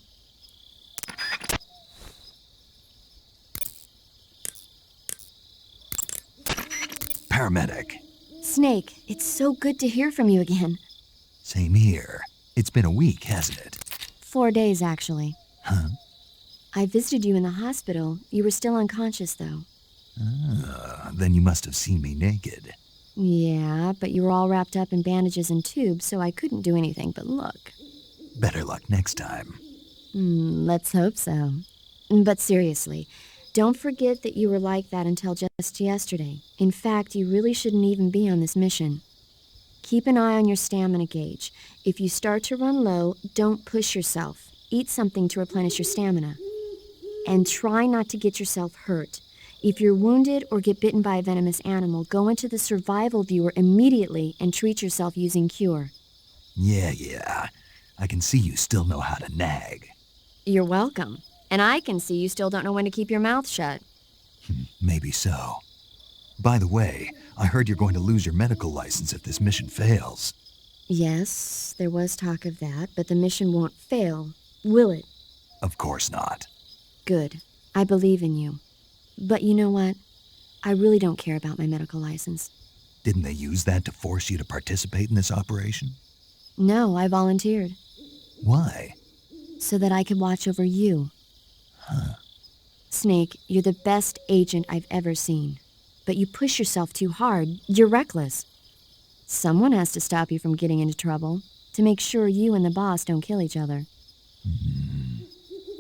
Paramedic. Snake, it's so good to hear from you again. Same here. It's been a week, hasn't it? 4 days, actually. Huh? I visited you in the hospital. You were still unconscious, though. Then you must have seen me naked. Yeah, but you were all wrapped up in bandages and tubes, so I couldn't do anything but look. Better luck next time. Let's hope so. But seriously, don't forget that you were like that until just yesterday. In fact, you really shouldn't even be on this mission. Keep an eye on your stamina gauge. If you start to run low, don't push yourself. Eat something to replenish your stamina. And try not to get yourself hurt. If you're wounded or get bitten by a venomous animal, go into the survival viewer immediately and treat yourself using cure. Yeah. I can see you still know how to nag. You're welcome. And I can see you still don't know when to keep your mouth shut. Maybe so. By the way, I heard you're going to lose your medical license if this mission fails. Yes, there was talk of that, but the mission won't fail, will it? Of course not. Good. I believe in you. But you know what? I really don't care about my medical license. Didn't they use that to force you to participate in this operation? No, I volunteered. Why? So that I could watch over you. Huh. Snake, you're the best agent I've ever seen. But you push yourself too hard. You're reckless. Someone has to stop you from getting into trouble, to make sure you and the boss don't kill each other.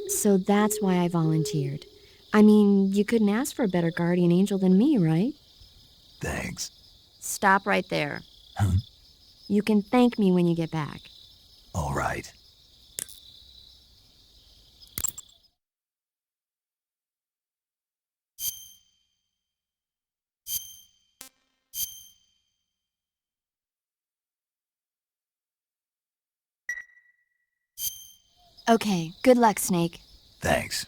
So that's why I volunteered. I mean, you couldn't ask for a better guardian angel than me, right? Thanks. Stop right there. Huh? You can thank me when you get back. All right. Okay, good luck, Snake. Thanks.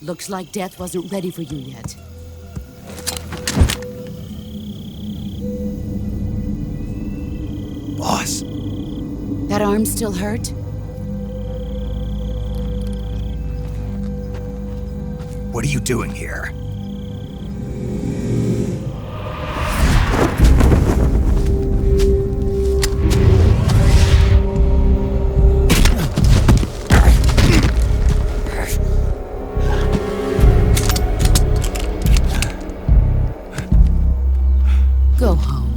Looks like death wasn't ready for you yet. Boss. That arm still hurt? What are you doing here? Go home.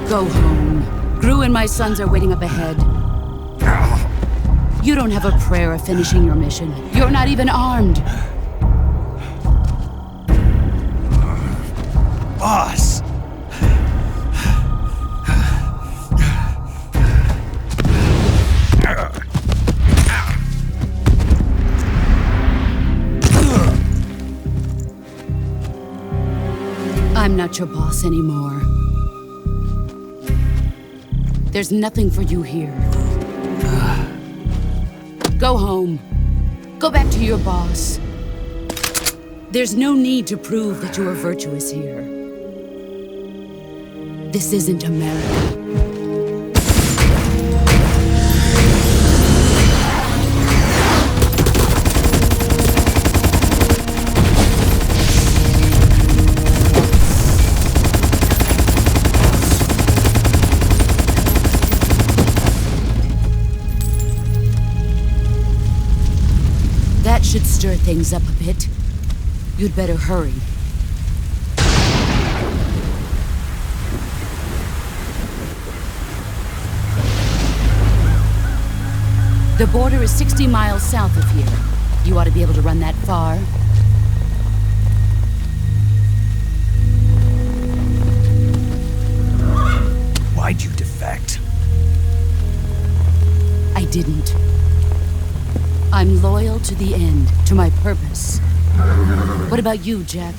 Go home. Gru and my sons are waiting up ahead. You don't have a prayer of finishing your mission. You're not even armed. Boss! I'm not your boss anymore. There's nothing for you here. Go home. Go back to your boss. There's no need to prove that you are virtuous here. This isn't America. That should stir things up a bit. You'd better hurry. The border is 60 miles south of here. You ought to be able to run that far. Why'd you defect? I didn't. I'm loyal to the end, to my purpose. What about you, Jack?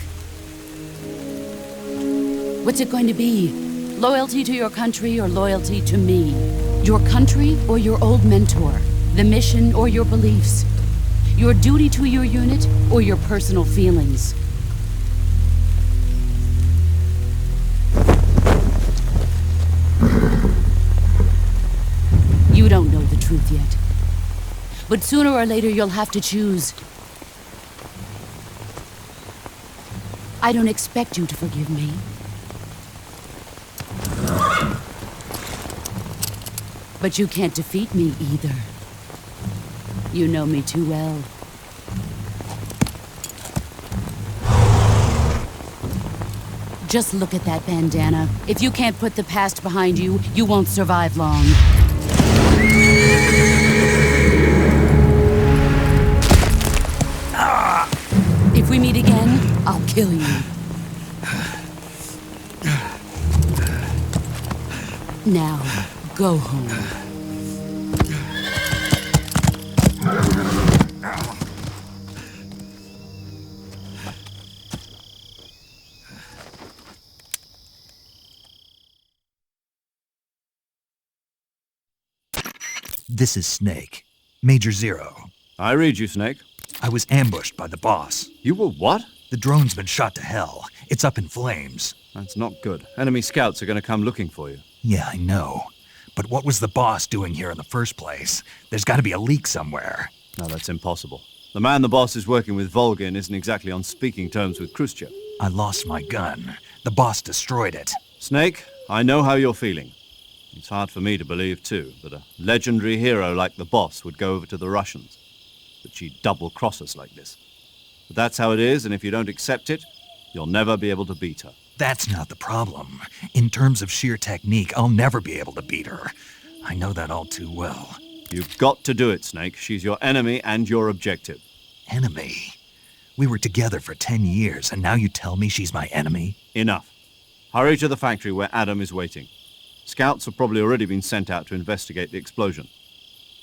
What's it going to be? Loyalty to your country or loyalty to me? Your country or your old mentor? The mission or your beliefs? Your duty to your unit or your personal feelings? You don't know the truth yet. But sooner or later you'll have to choose. I don't expect you to forgive me. But you can't defeat me either. You know me too well. Just look at that bandana. If you can't put the past behind you, you won't survive long. If we meet again, I'll kill you. Now, go home. This is Snake. Major Zero. I read you, Snake. I was ambushed by the boss. You were what? The drone's been shot to hell. It's up in flames. That's not good. Enemy scouts are going to come looking for you. Yeah, I know. But what was the boss doing here in the first place? There's got to be a leak somewhere. No, that's impossible. The man the boss is working with, Volgin, isn't exactly on speaking terms with Khrushchev. I lost my gun. The boss destroyed it. Snake, I know how you're feeling. It's hard for me to believe, too, that a legendary hero like the boss would go over to the Russians. That she'd double-cross us like this. But that's how it is, and if you don't accept it, you'll never be able to beat her. That's not the problem. In terms of sheer technique, I'll never be able to beat her. I know that all too well. You've got to do it, Snake. She's your enemy and your objective. Enemy? We were together for 10 years, and now you tell me she's my enemy? Enough. Hurry to the factory where Adam is waiting. Scouts have probably already been sent out to investigate the explosion.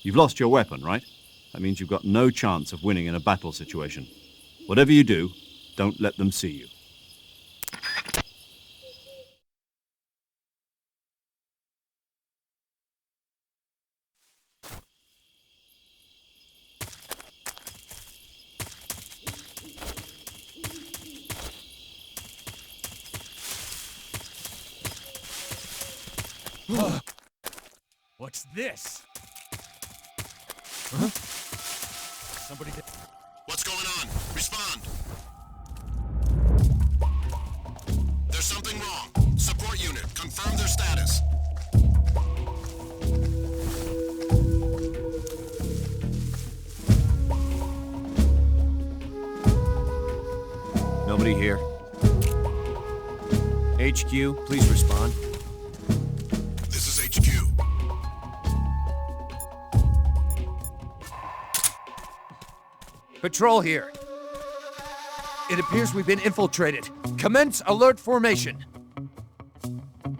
You've lost your weapon, right? That means you've got no chance of winning in a battle situation. Whatever you do, don't let them see you. What's this? Huh? Somebody did. What's going on? Respond. There's something wrong. Support unit, confirm their status. Nobody here. HQ, please respond. This is HQ. Patrol here. It appears we've been infiltrated. Commence alert formation.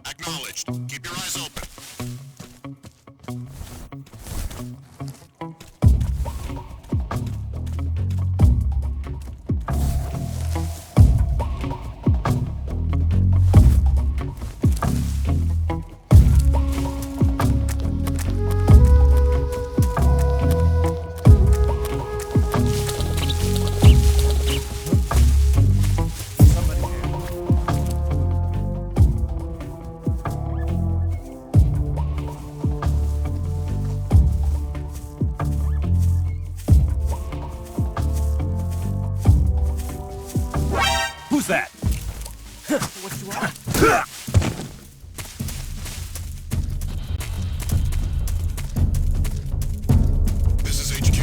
Acknowledged. Keep your eyes open. This is HQ.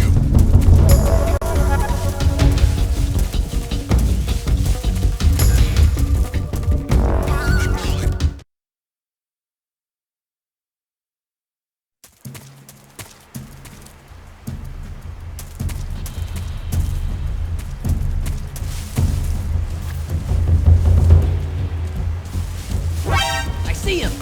I see him!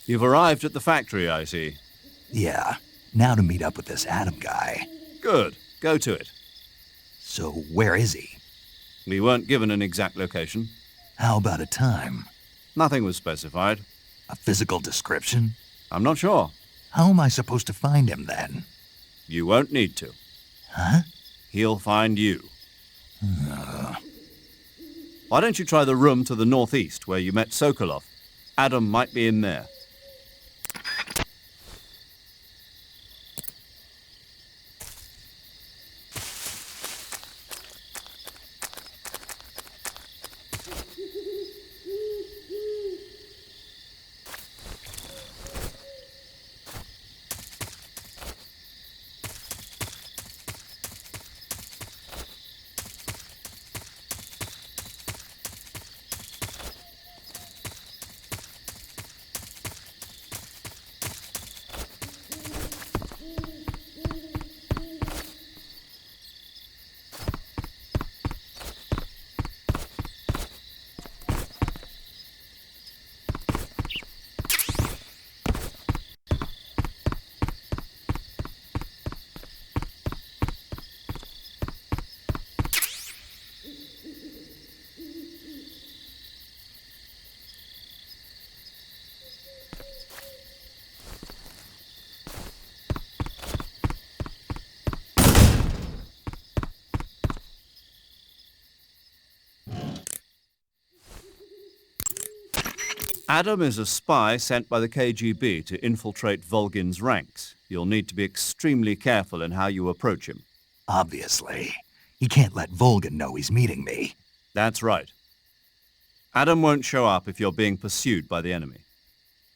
You've arrived at the factory, I see. Yeah, now to meet up with this Adam guy. Good. Go to it. So where is he? We weren't given an exact location. How about a time? Nothing was specified. A physical description? I'm not sure. How am I supposed to find him then? You won't need to. Huh? He'll find you. Why don't you try the room to the northeast where you met Sokolov? Adam might be in there. Adam is a spy sent by the KGB to infiltrate Volgin's ranks. You'll need to be extremely careful in how you approach him. Obviously. He can't let Volgin know he's meeting me. That's right. Adam won't show up if you're being pursued by the enemy.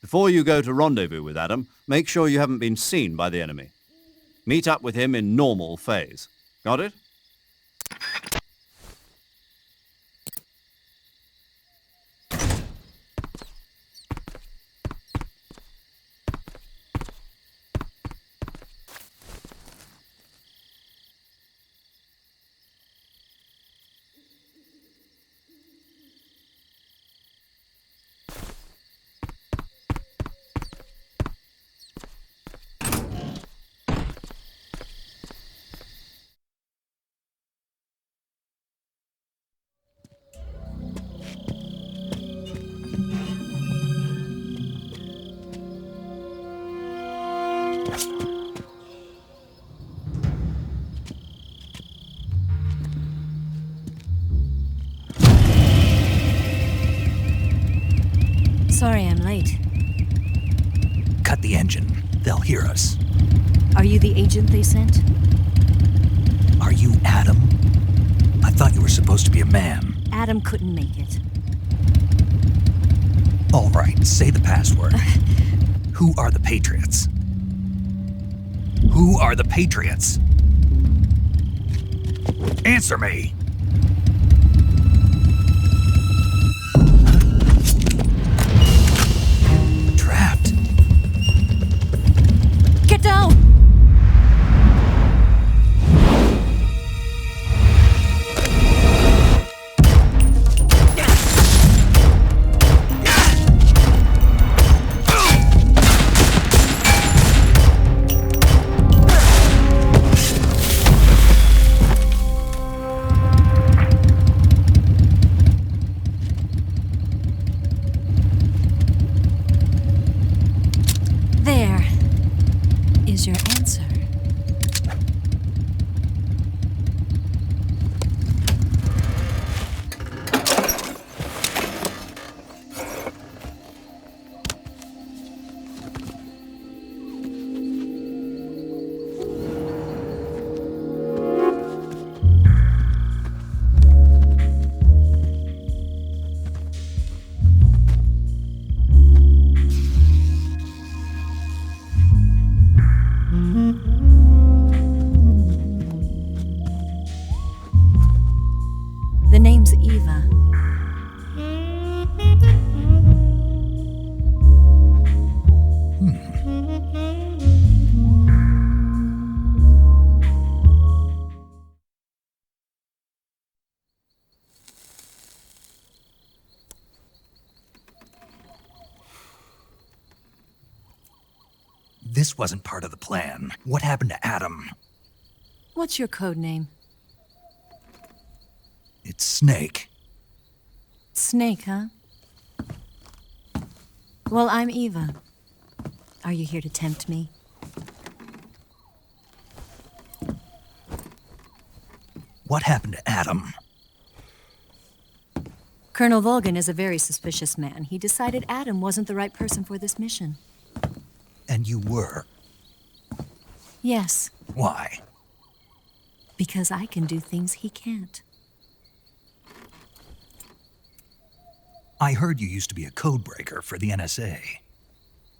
Before you go to rendezvous with Adam, make sure you haven't been seen by the enemy. Meet up with him in normal phase. Got it? Sorry I'm late. Cut the engine. They'll hear us. Are you the agent they sent? Are you Adam? I thought you were supposed to be a man. Adam couldn't make it. All right, say the password. Who are the Patriots? Who are the Patriots? Answer me! Trapped. Get down! There is your answer. The name's Eva. This wasn't part of the plan. What happened to Adam? What's your code name? It's Snake. Snake, huh? Well, I'm Eva. Are you here to tempt me? What happened to Adam? Colonel Volgin is a very suspicious man. He decided Adam wasn't the right person for this mission. And you were. Yes, Why? because I can do things he can't. I heard you used to be a codebreaker for the NSA.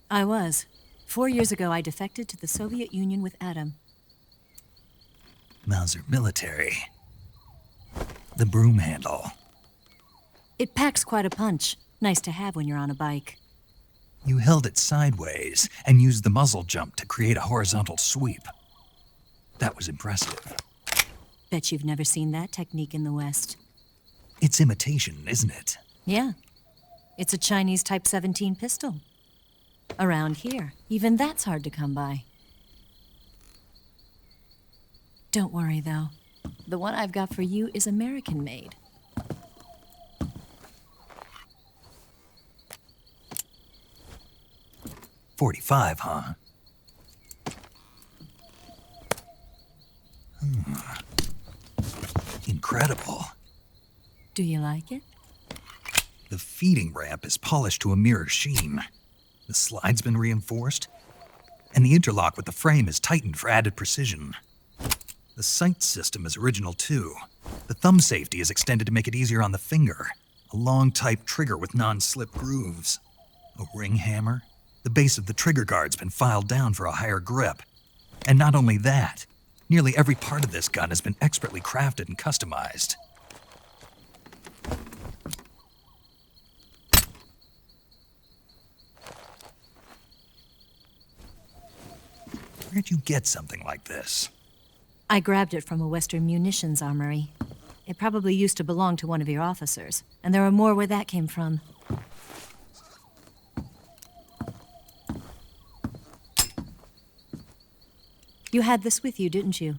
I was. 4 years ago, I defected to the Soviet Union with Adam. Mauser military. The broom handle. It packs quite a punch. Nice to have when you're on a bike. You held it sideways and used the muzzle jump to create a horizontal sweep. That was impressive. Bet you've never seen that technique in the West. It's imitation, isn't it? Yeah. It's a Chinese Type 17 pistol. Around here, even that's hard to come by. Don't worry, though. The one I've got for you is American-made. .45, huh? Incredible. Do you like it? The feeding ramp is polished to a mirror sheen. The slide's been reinforced, and the interlock with the frame is tightened for added precision. The sight system is original too. The thumb safety is extended to make it easier on the finger. A long type trigger with non-slip grooves. A ring hammer. The base of the trigger guard's been filed down for a higher grip. And not only that, nearly every part of this gun has been expertly crafted and customized. Where'd you get something like this? I grabbed it from a Western munitions armory. It probably used to belong to one of your officers, and there are more where that came from. You had this with you, didn't you?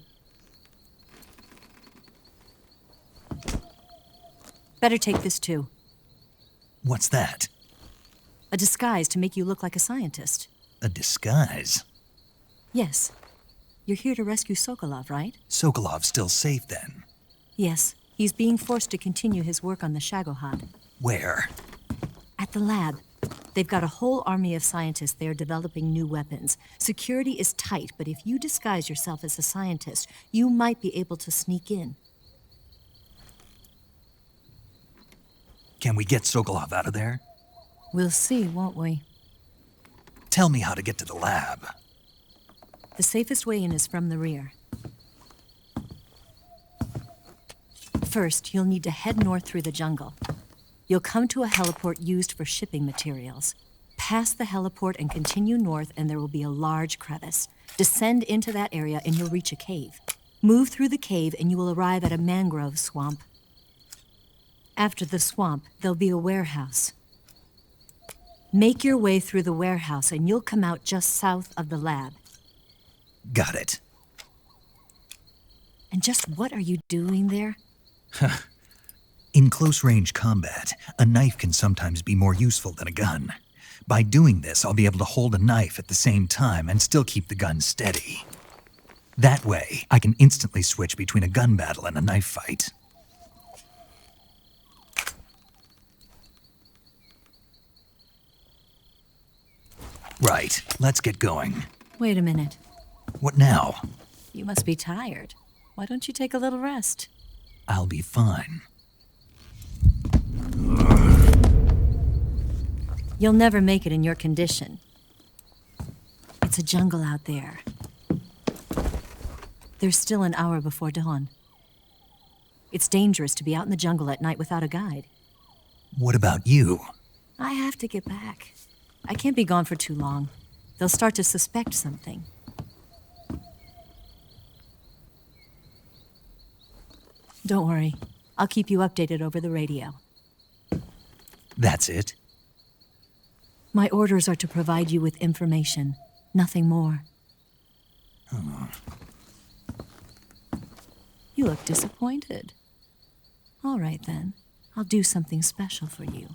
Better take this too. What's that? A disguise to make you look like a scientist. A disguise? Yes. You're here to rescue Sokolov, right? Sokolov's still safe then. Yes. He's being forced to continue his work on the Shagohod. Where? At the lab. They've got a whole army of scientists there developing new weapons. Security is tight, but if you disguise yourself as a scientist, you might be able to sneak in. Can we get Sokolov out of there? We'll see, won't we? Tell me how to get to the lab. The safest way in is from the rear. First, you'll need to head north through the jungle. You'll come to a heliport used for shipping materials. Pass the heliport and continue north, and there will be a large crevice. Descend into that area, and you'll reach a cave. Move through the cave, and you will arrive at a mangrove swamp. After the swamp, there'll be a warehouse. Make your way through the warehouse, and you'll come out just south of the lab. Got it. And just what are you doing there? In close-range combat, a knife can sometimes be more useful than a gun. By doing this, I'll be able to hold a knife at the same time and still keep the gun steady. That way, I can instantly switch between a gun battle and a knife fight. Right, let's get going. Wait a minute. What now? You must be tired. Why don't you take a little rest? I'll be fine. You'll never make it in your condition. It's a jungle out there. There's still an hour before dawn. It's dangerous to be out in the jungle at night without a guide. What about you? I have to get back. I can't be gone for too long. They'll start to suspect something. Don't worry. I'll keep you updated over the radio. That's it? My orders are to provide you with information, nothing more. Oh. You look disappointed. All right, then. I'll do something special for you.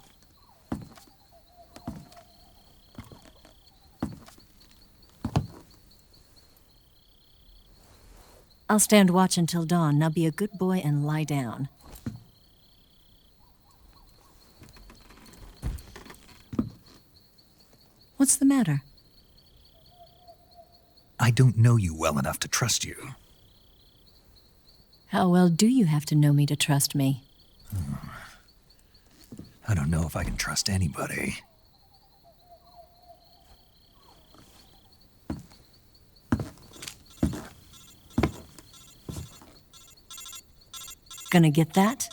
I'll stand watch until dawn. Now be a good boy and lie down. What's the matter? I don't know you well enough to trust you. How well do you have to know me to trust me? I don't know if I can trust anybody. Gonna get that?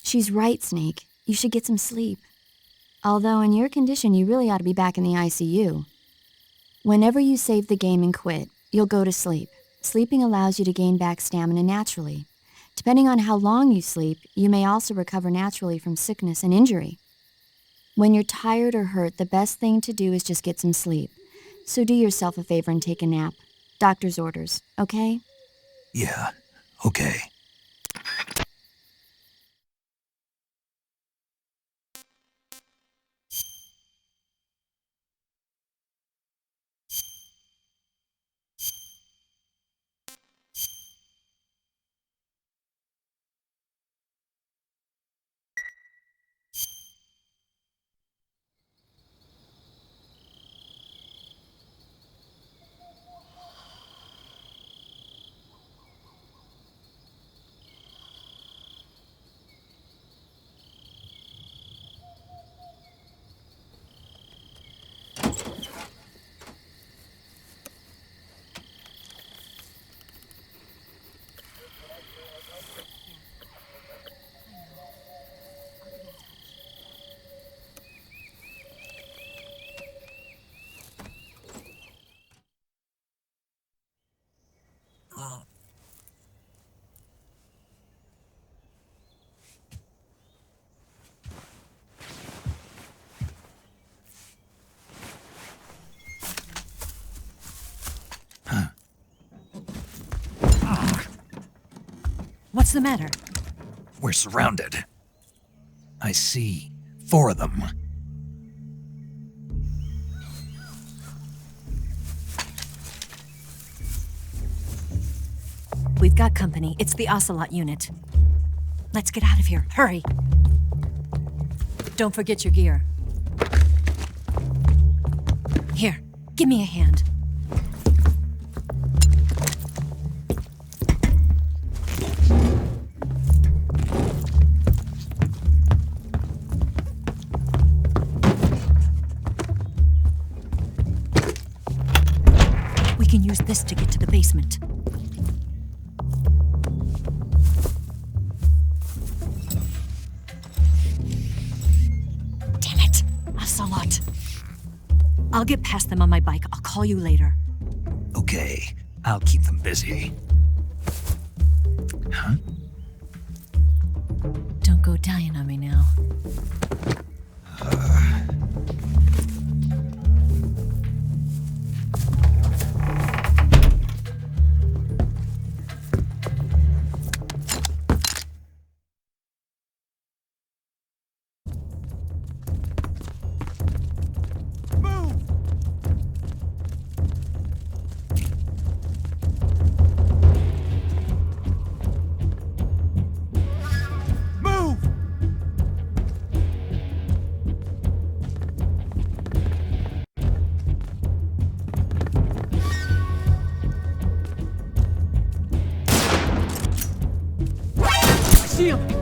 She's right, Snake. You should get some sleep. Although in your condition, you really ought to be back in the ICU. Whenever you save the game and quit, you'll go to sleep. Sleeping allows you to gain back stamina naturally. Depending on how long you sleep, you may also recover naturally from sickness and injury. When you're tired or hurt, the best thing to do is just get some sleep. So do yourself a favor and take a nap. Doctor's orders, okay? Yeah, okay. What's the matter? We're surrounded. I see. 4 of them. We've got company. It's the Ocelot unit. Let's get out of here. Hurry! Don't forget your gear. Here, give me a hand. We can use this to get to the basement. Damn it! Ocelot. I'll get past them on my bike. I'll call you later. Okay, I'll keep them busy. Huh? Don't go dying on me now. See him!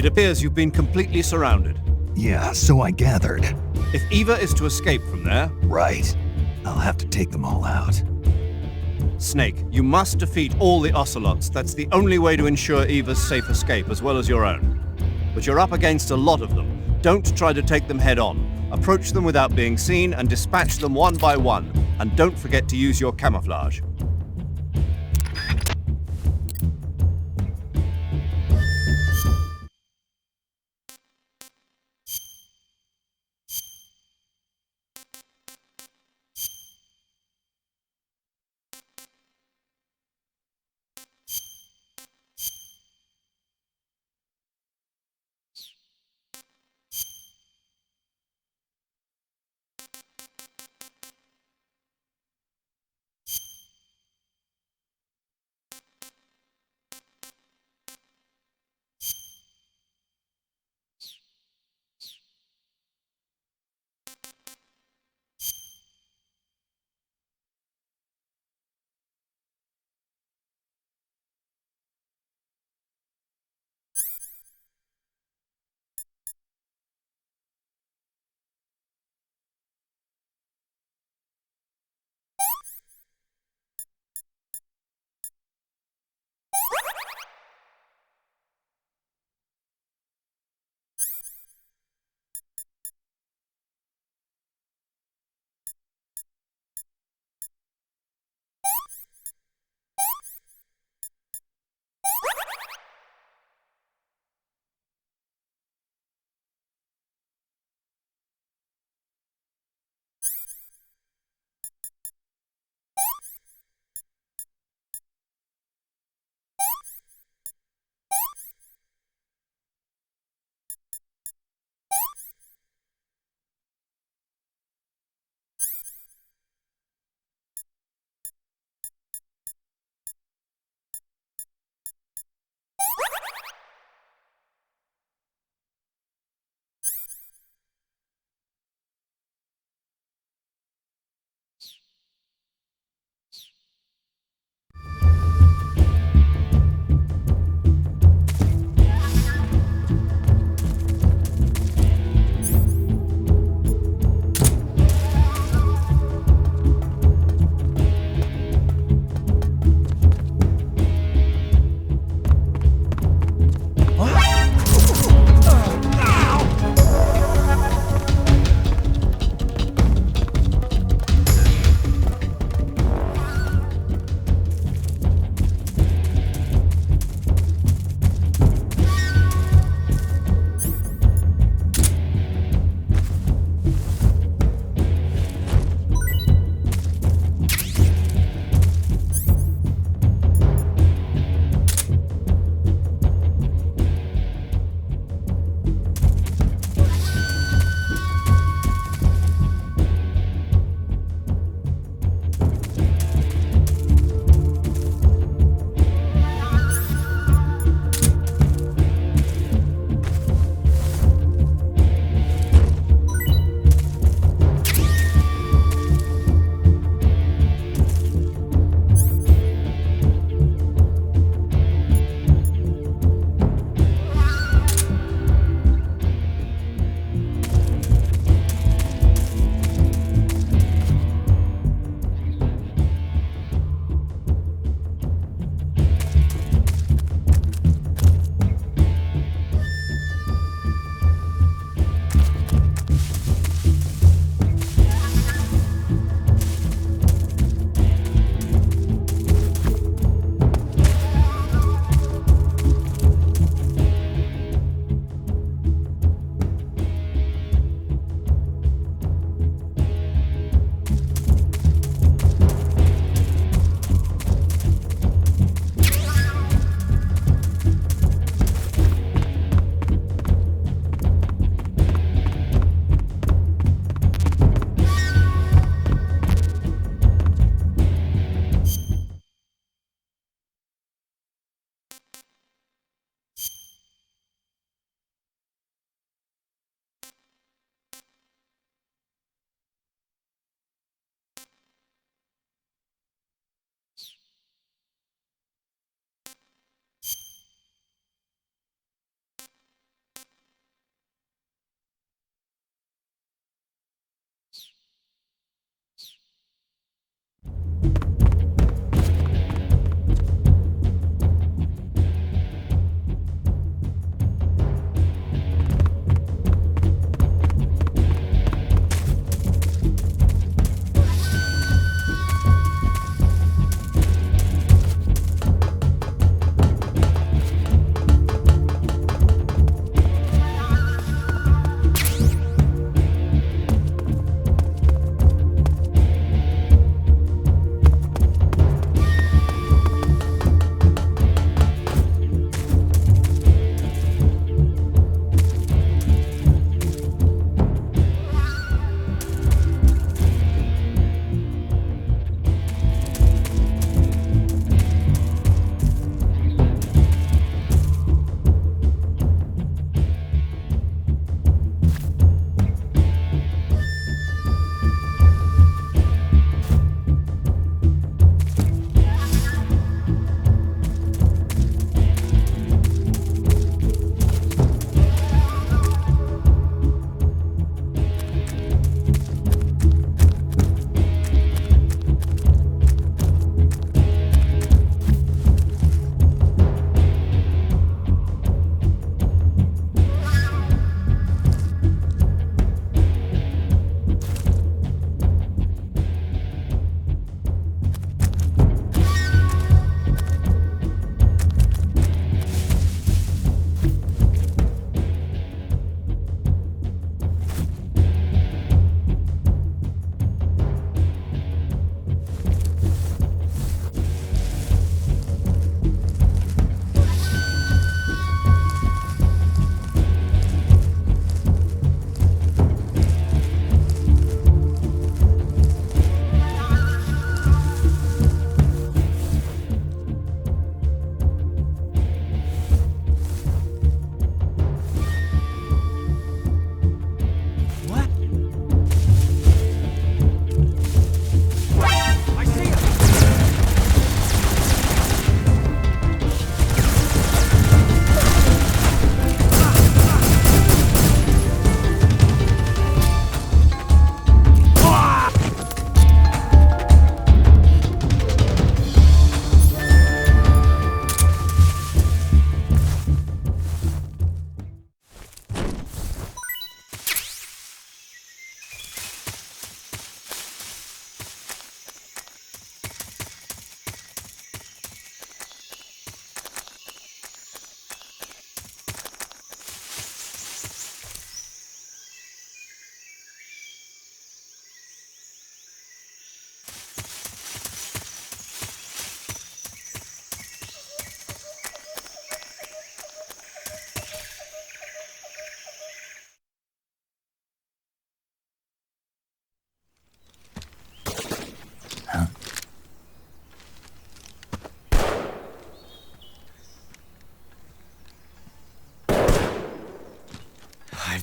It appears you've been completely surrounded. Yeah, so I gathered. If Eva is to escape from there... Right. I'll have to take them all out. Snake, you must defeat all the ocelots. That's the only way to ensure Eva's safe escape, as well as your own. But you're up against a lot of them. Don't try to take them head on. Approach them without being seen and dispatch them one by one. And don't forget to use your camouflage.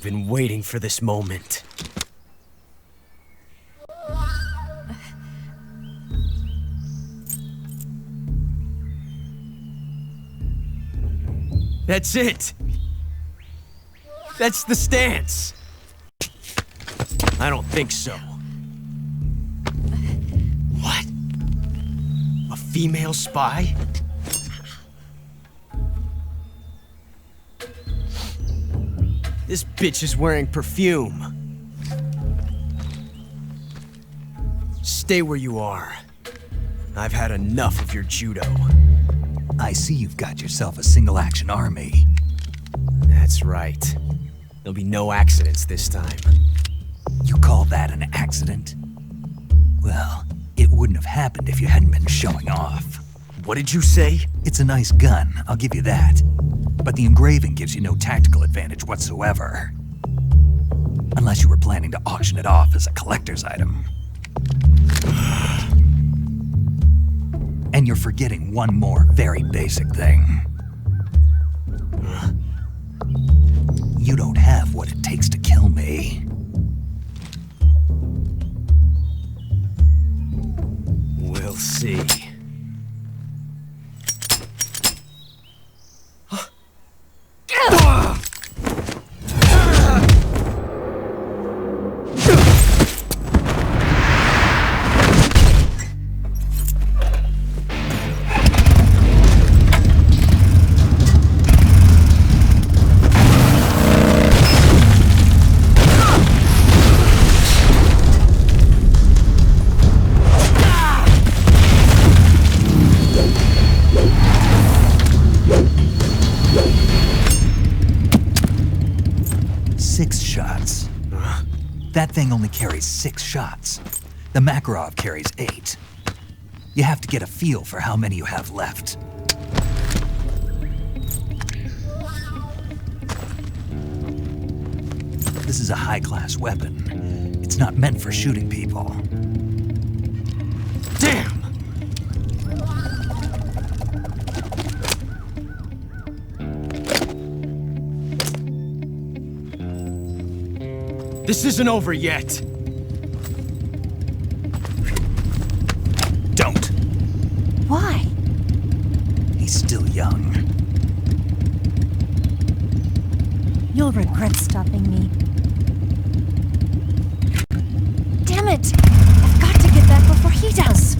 been waiting for this moment. That's it! That's the stance! I don't think so. What? A female spy? This bitch is wearing perfume. Stay where you are. I've had enough of your judo. I see you've got yourself a single-action army. That's right. There'll be no accidents this time. You call that an accident? Well, it wouldn't have happened if you hadn't been showing off. What did you say? It's a nice gun, I'll give you that. But the engraving gives you no tactical advantage whatsoever. Unless you were planning to auction it off as a collector's item. And you're forgetting one more very basic thing. You don't have what it takes to kill me. We'll see. That thing only carries 6 shots. The Makarov carries 8. You have to get a feel for how many you have left. This is a high-class weapon. It's not meant for shooting people. Damn! This isn't over yet. Don't. Why? He's still young. You'll regret stopping me. Damn it! I've got to get back before he does.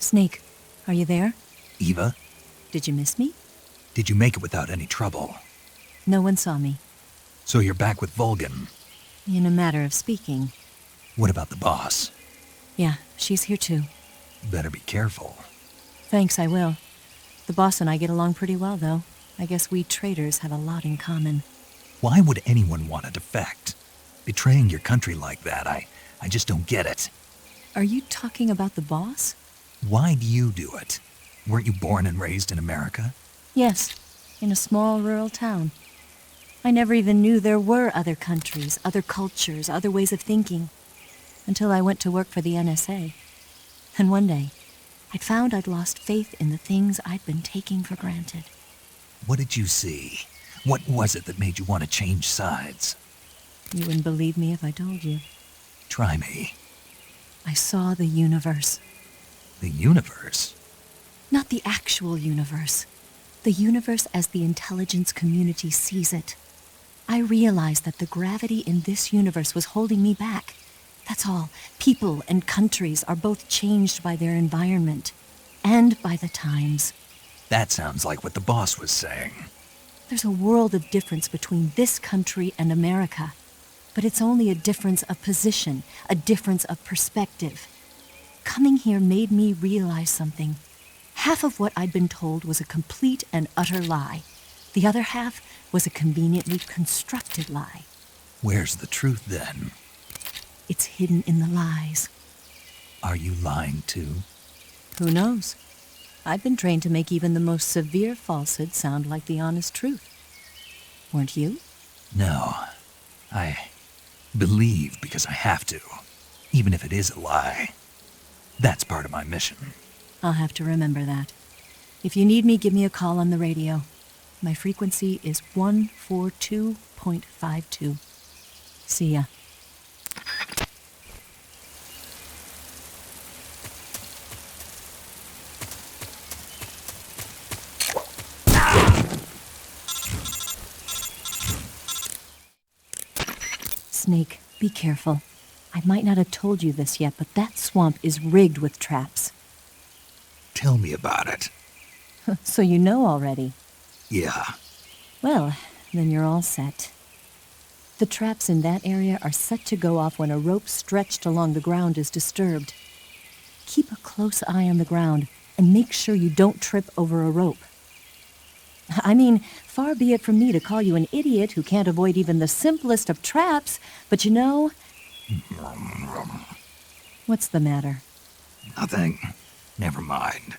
Snake, are you there? Eva, Did you miss me? did you make it without any trouble? No one saw me. So you're back with Volgin. In a matter of speaking. What about the boss? Yeah, she's here too. Better be careful. Thanks, I will. The boss and I get along pretty well, though. I guess we traitors have a lot in common. Why would anyone want to defect? Betraying your country like that, I just don't get it. Are you talking about the boss? Why do you do it? Weren't you born and raised in America? Yes, in a small rural town. I never even knew there were other countries, other cultures, other ways of thinking, until I went to work for the NSA. And one day, I'd found I'd lost faith in the things I'd been taking for granted. What did you see? What was it that made you want to change sides? You wouldn't believe me if I told you. Try me. I saw the universe. The universe? Not the actual universe. The universe as the intelligence community sees it. I realized that the gravity in this universe was holding me back. That's all. People and countries are both changed by their environment and by the times. That sounds like what the boss was saying. There's a world of difference between this country and America. But it's only a difference of position, a difference of perspective. Coming here made me realize something. Half of what I'd been told was a complete and utter lie. The other half was a conveniently constructed lie. Where's the truth then? It's hidden in the lies. Are you lying too? Who knows? I've been trained to make even the most severe falsehood sound like the honest truth. Weren't you? No. I believe because I have to, even if it is a lie. That's part of my mission. I'll have to remember that. If you need me, give me a call on the radio. My frequency is 142.52. See ya. Snake, be careful. I might not have told you this yet, but that swamp is rigged with traps. Tell me about it. So you know already. Yeah. Well, then you're all set. The traps in that area are set to go off when a rope stretched along the ground is disturbed. Keep a close eye on the ground and make sure you don't trip over a rope. I mean, far be it from me to call you an idiot who can't avoid even the simplest of traps, but you know... What's the matter? Nothing. Never mind.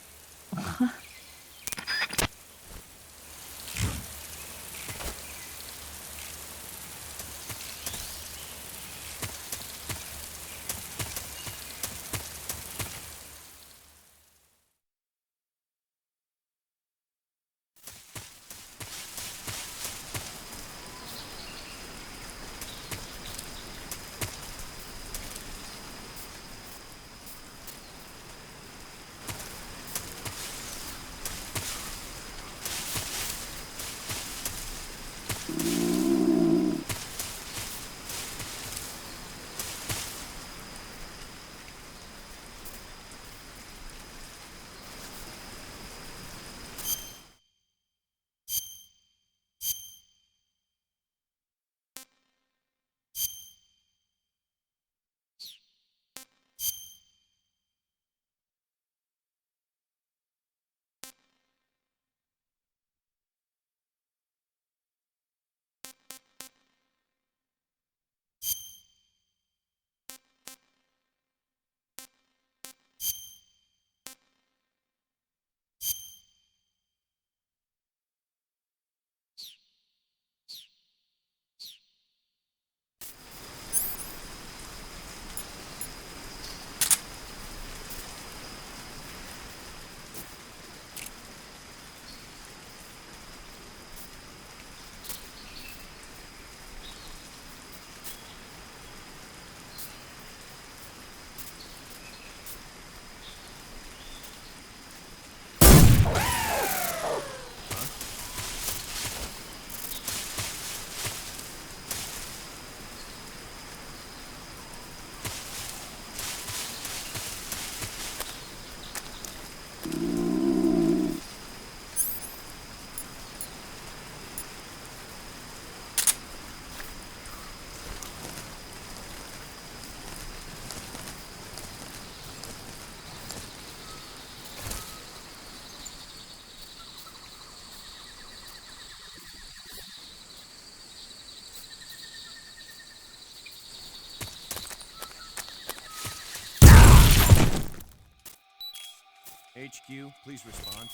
HQ, please respond.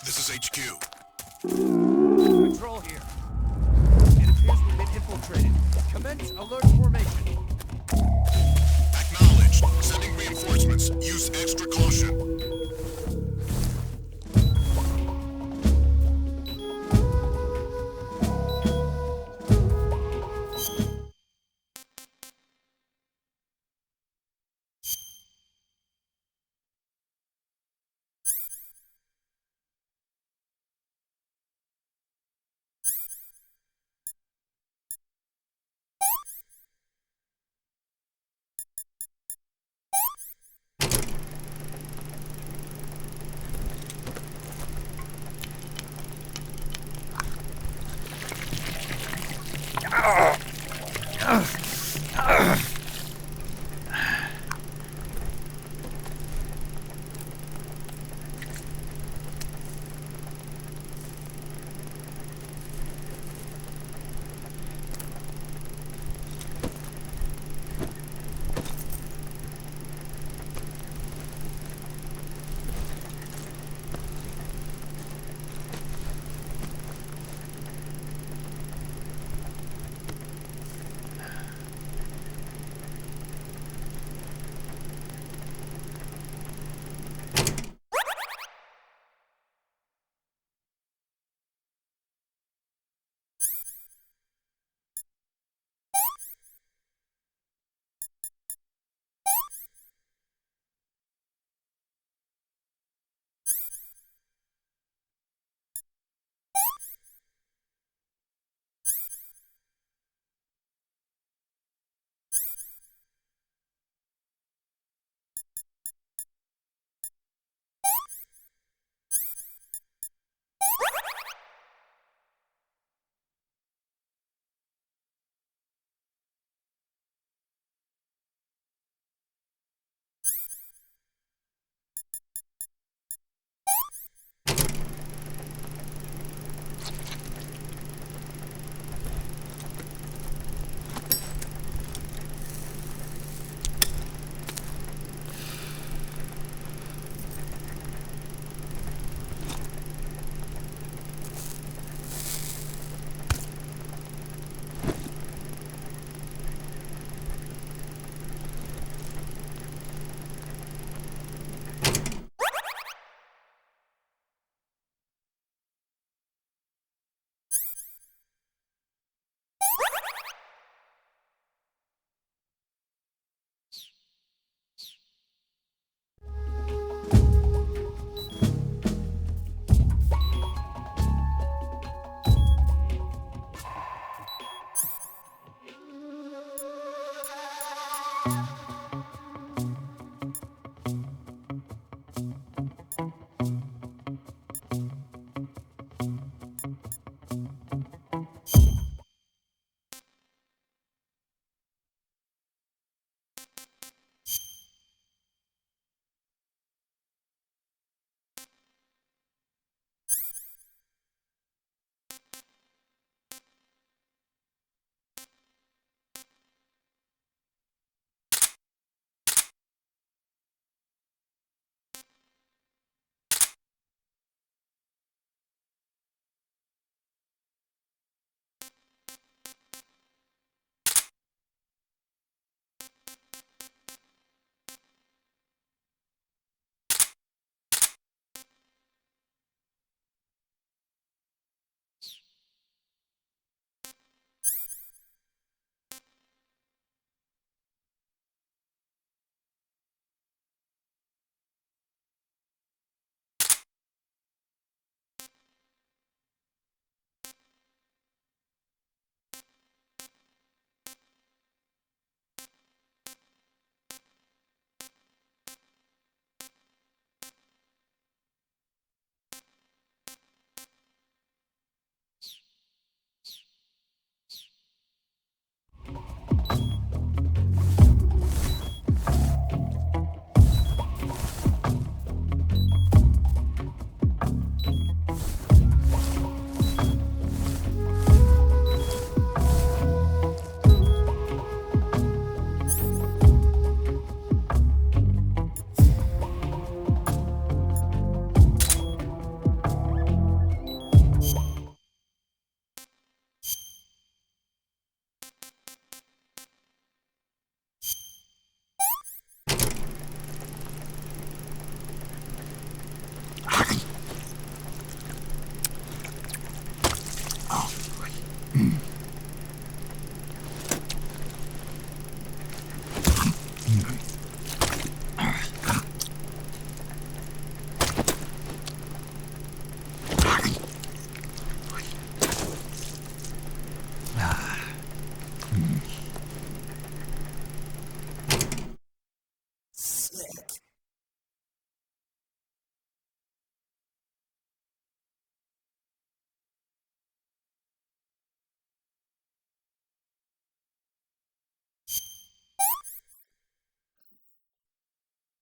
This is HQ. Control here. It appears we've been infiltrated. Commence alert formation. Acknowledged. Sending reinforcements. Use extra caution.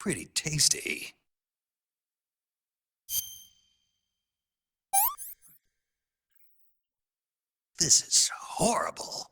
pretty tasty. This is horrible.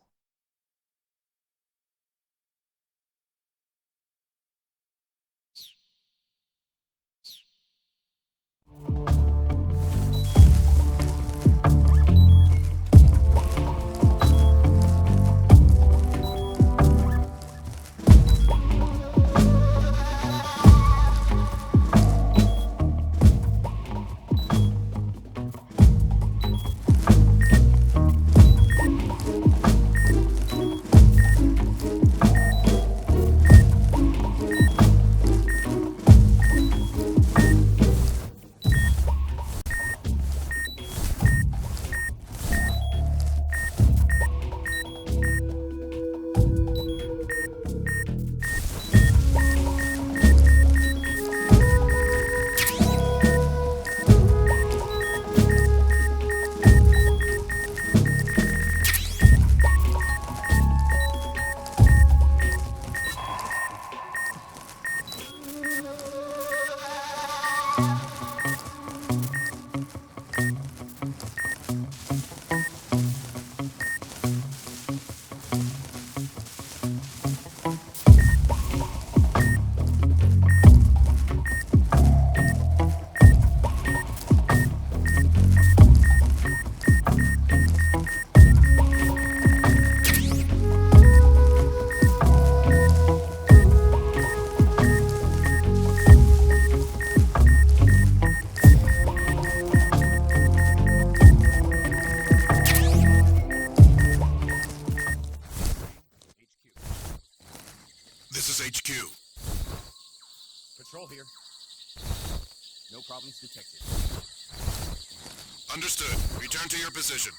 This is HQ. Patrol here. No problems detected. Understood. Return to your position.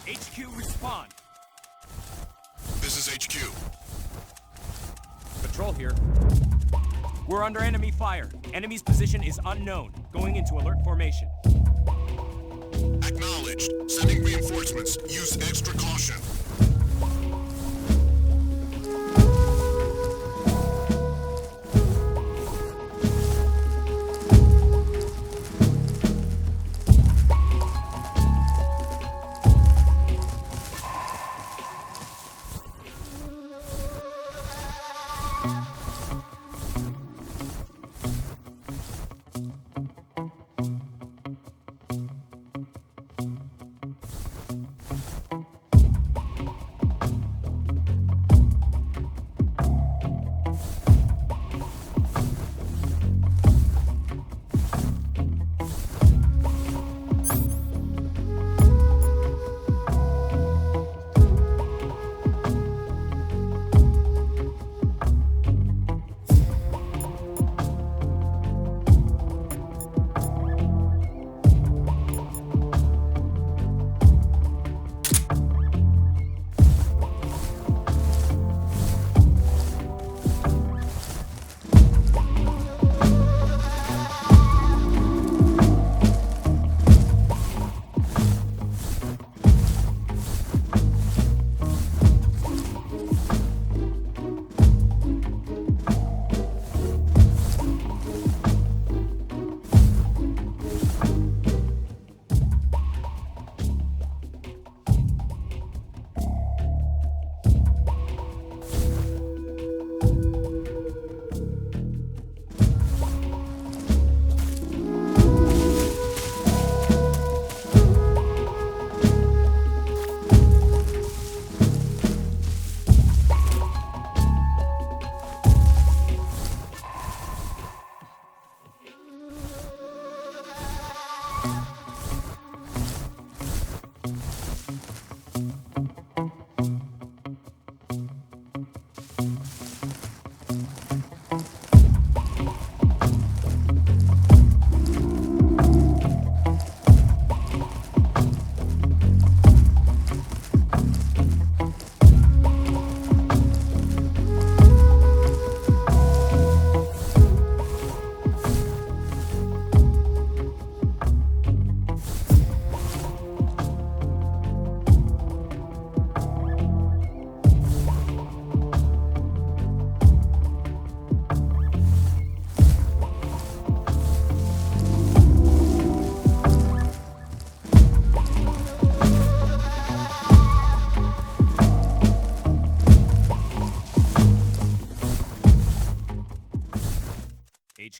HQ, respond. This is HQ. Patrol here. We're under enemy fire. Enemy's position is unknown. Going into alert formation. Acknowledged. Sending reinforcements. Use extra caution.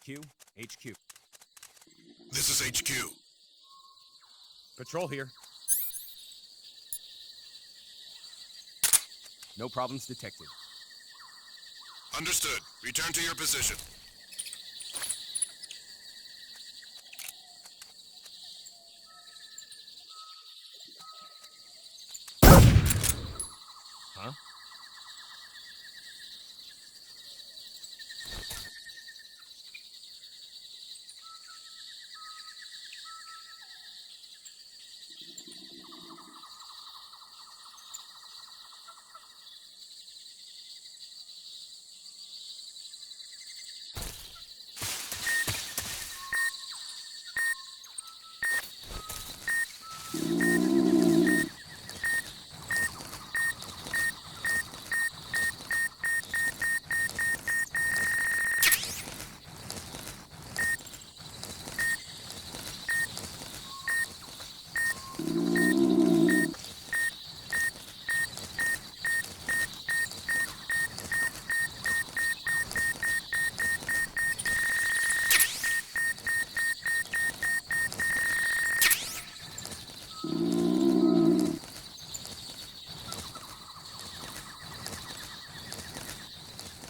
HQ. HQ. This is HQ. Patrol here. No problems detected. Understood. Return to your position. Huh?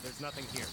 There's nothing here.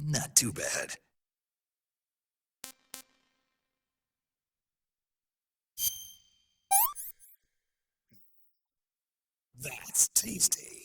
Not too bad. That's tasty.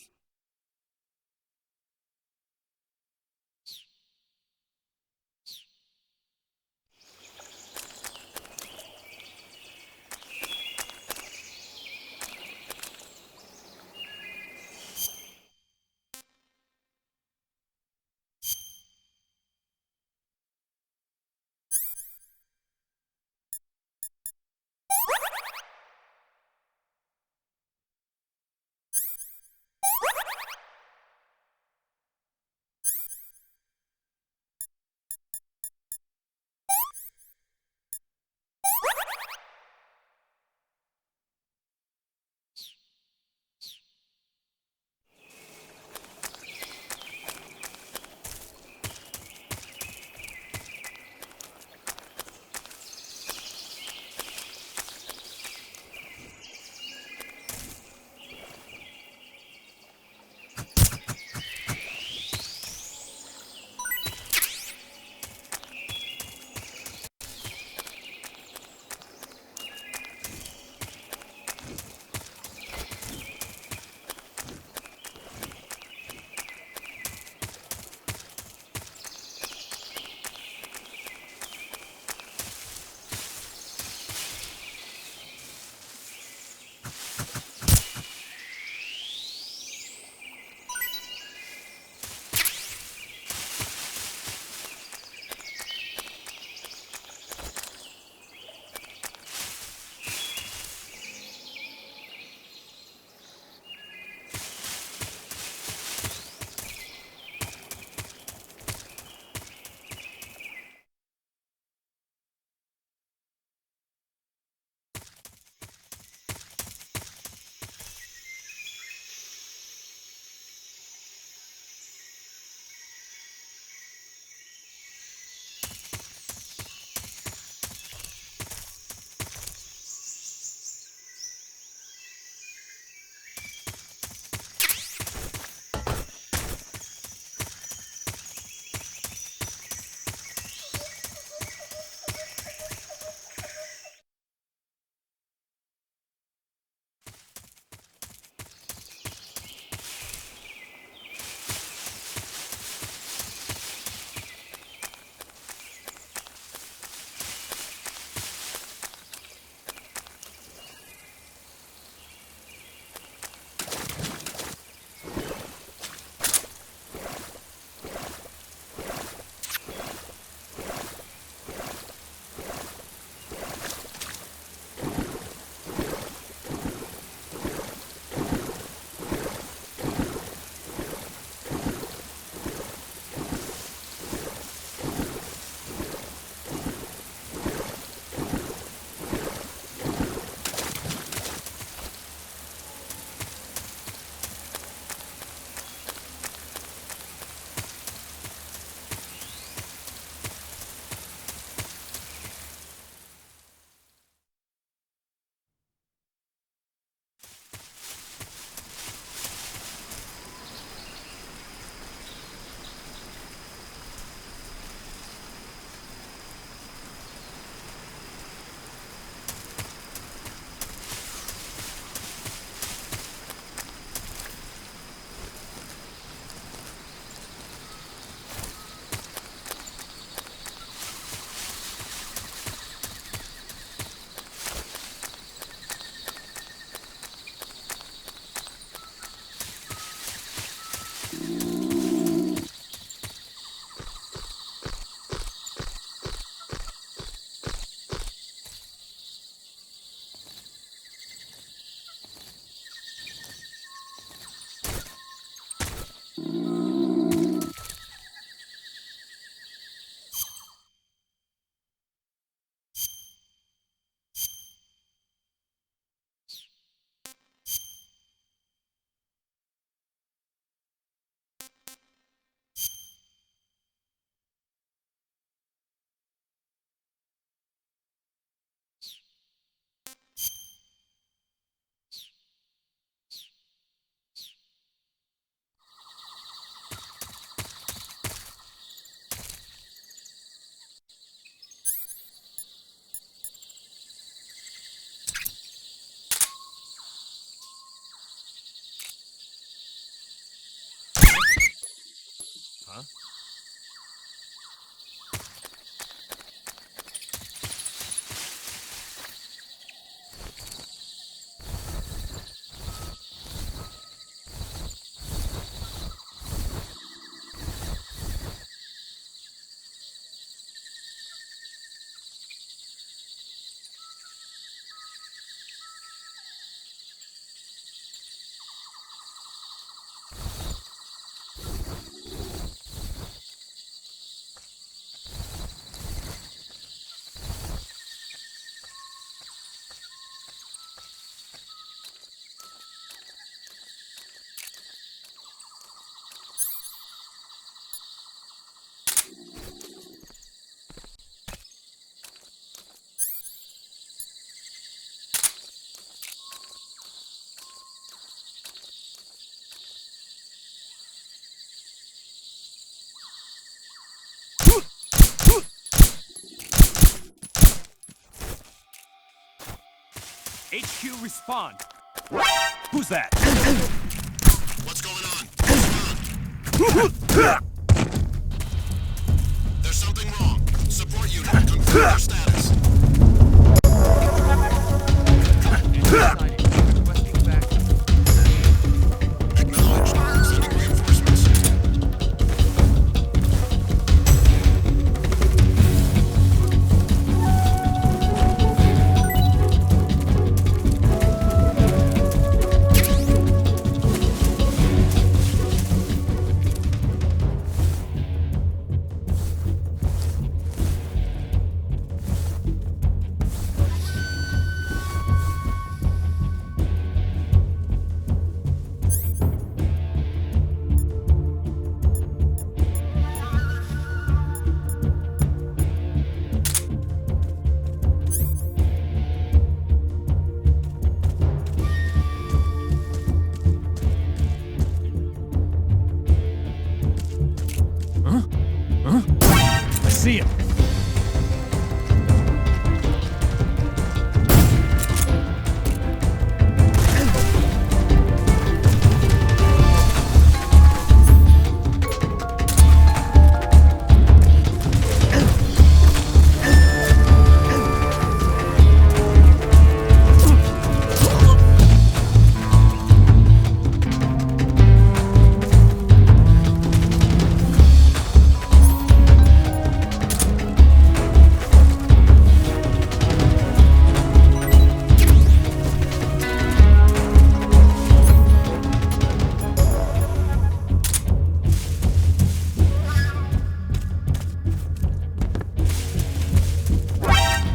huh? HQ, respond. Who's that? What's going on? Respond. There's something wrong. Support unit, confirm your status. Acknowledged. Sending reinforcements. I see him.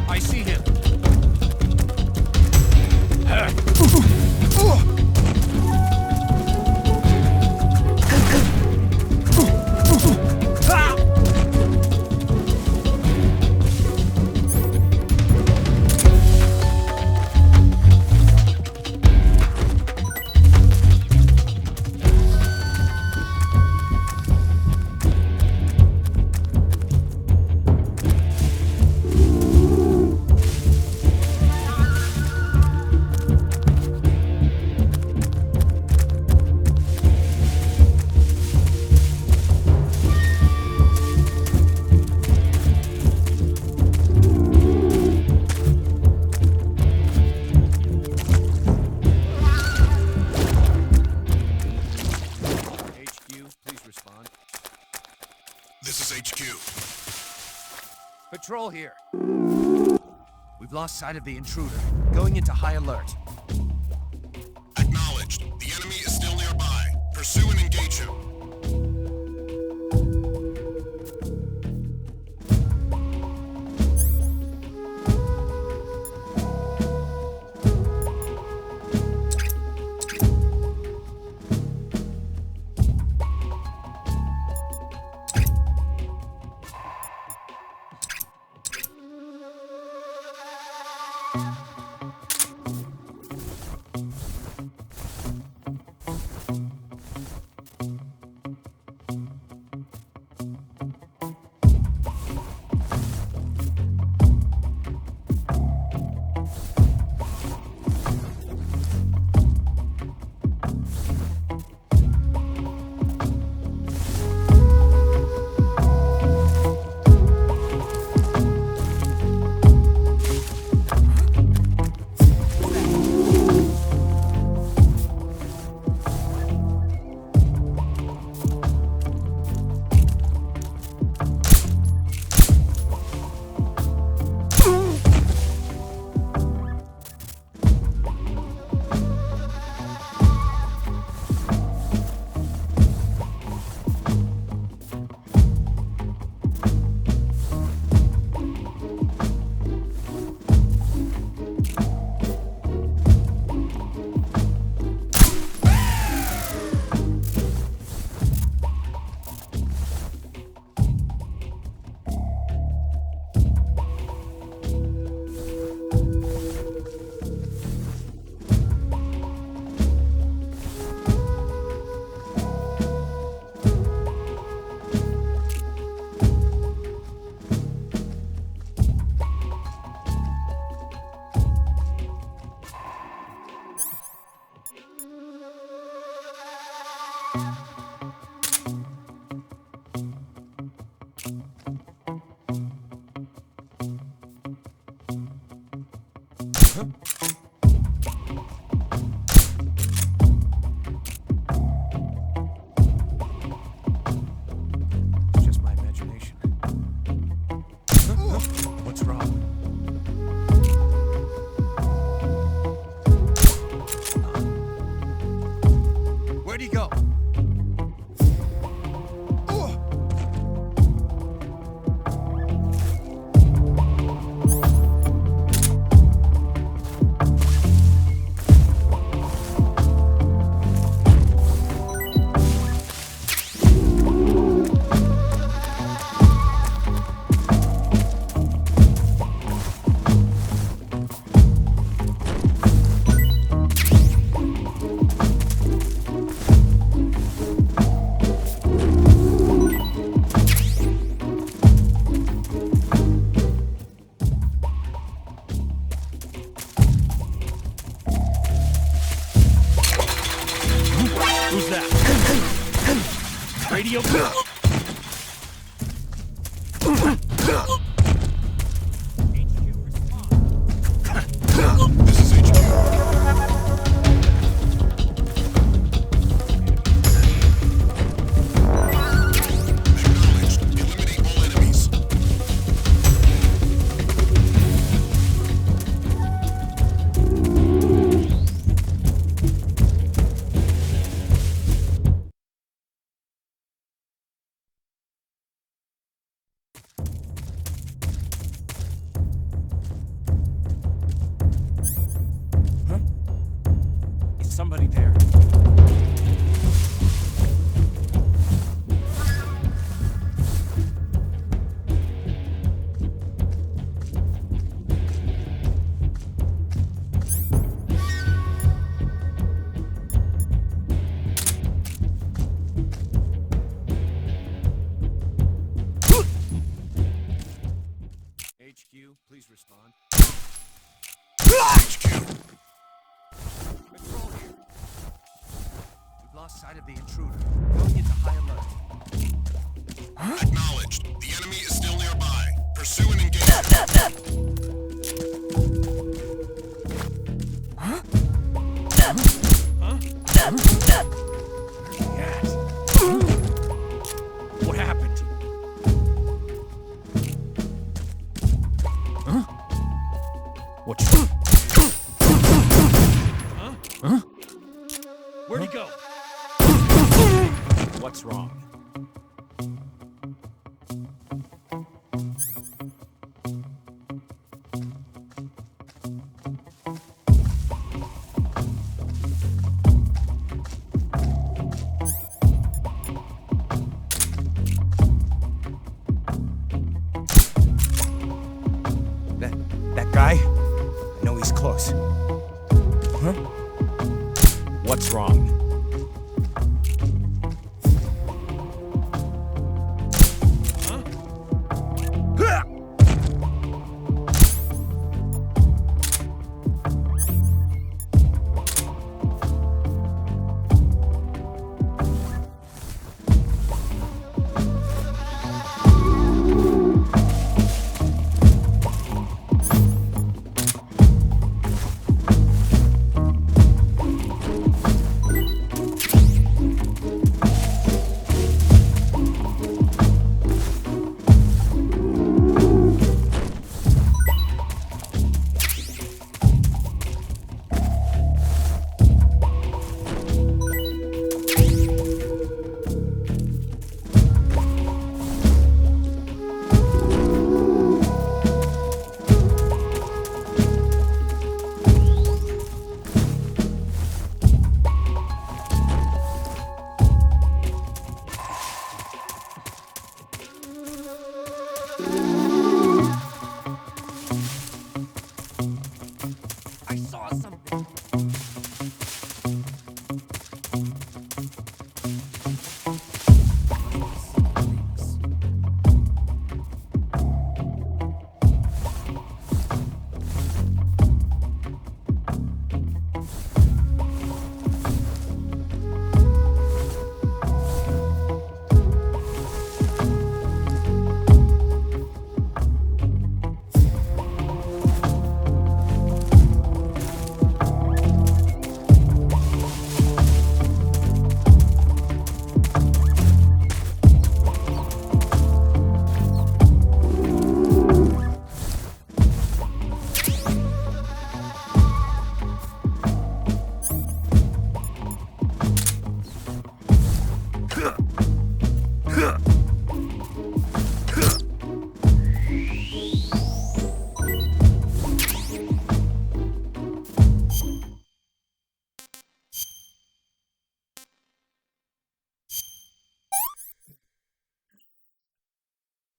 I see him. This is HQ. Patrol here. We've lost sight of the intruder. Going into high alert. Acknowledged. The enemy is still nearby. Pursue and engage him. Where'd he go? Who's that? Radio. This is HQ. Acknowledged. Eliminate all enemies. Is somebody there? HQ, please respond. HQ. Patrol here. We've lost sight of the intruder. Going into high alert. Acknowledged. The enemy is still nearby. Pursue and engage. Yes. What happened? Huh? What's Huh? Where'd he go? What's wrong? That guy? I know he's close. Huh? What's wrong?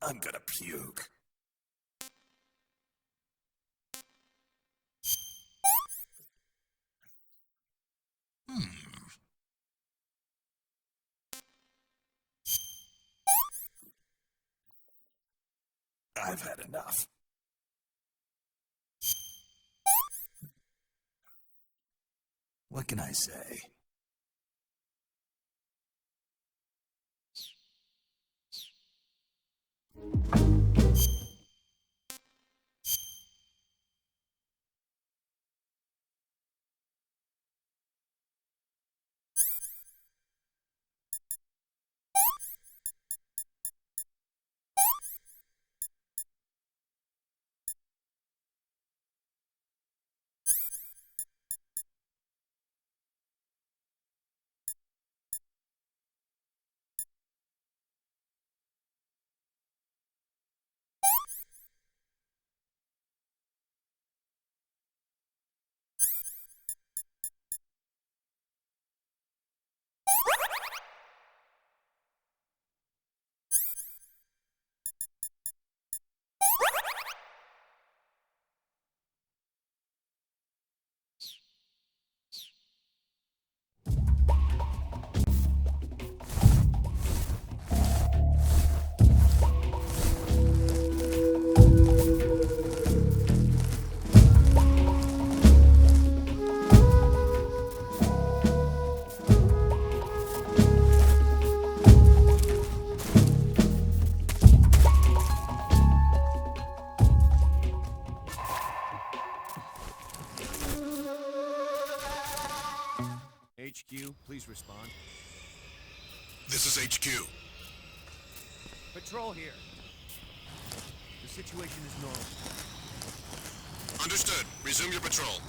I'm gonna puke. I've had enough. What can I say? HQ, please respond. This is HQ. Patrol here. The situation is normal. Understood. Resume your patrol.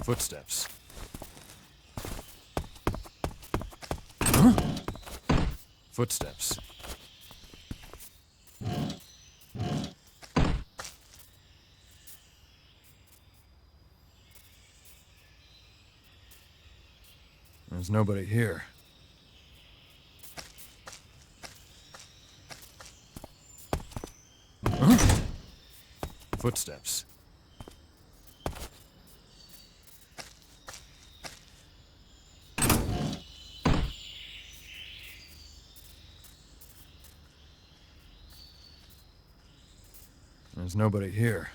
Footsteps. Footsteps. There's nobody here. Footsteps. There's nobody here.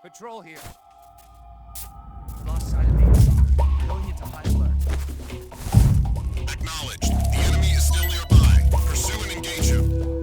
Patrol here. Lost sight of me. Going into high alert. Acknowledged. The enemy is still nearby. Pursue and engage him.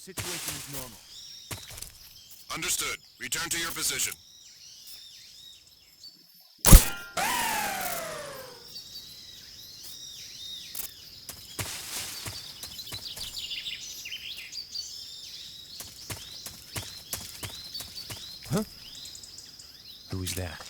situation is normal. Understood. Return to your position. Huh? Who's that?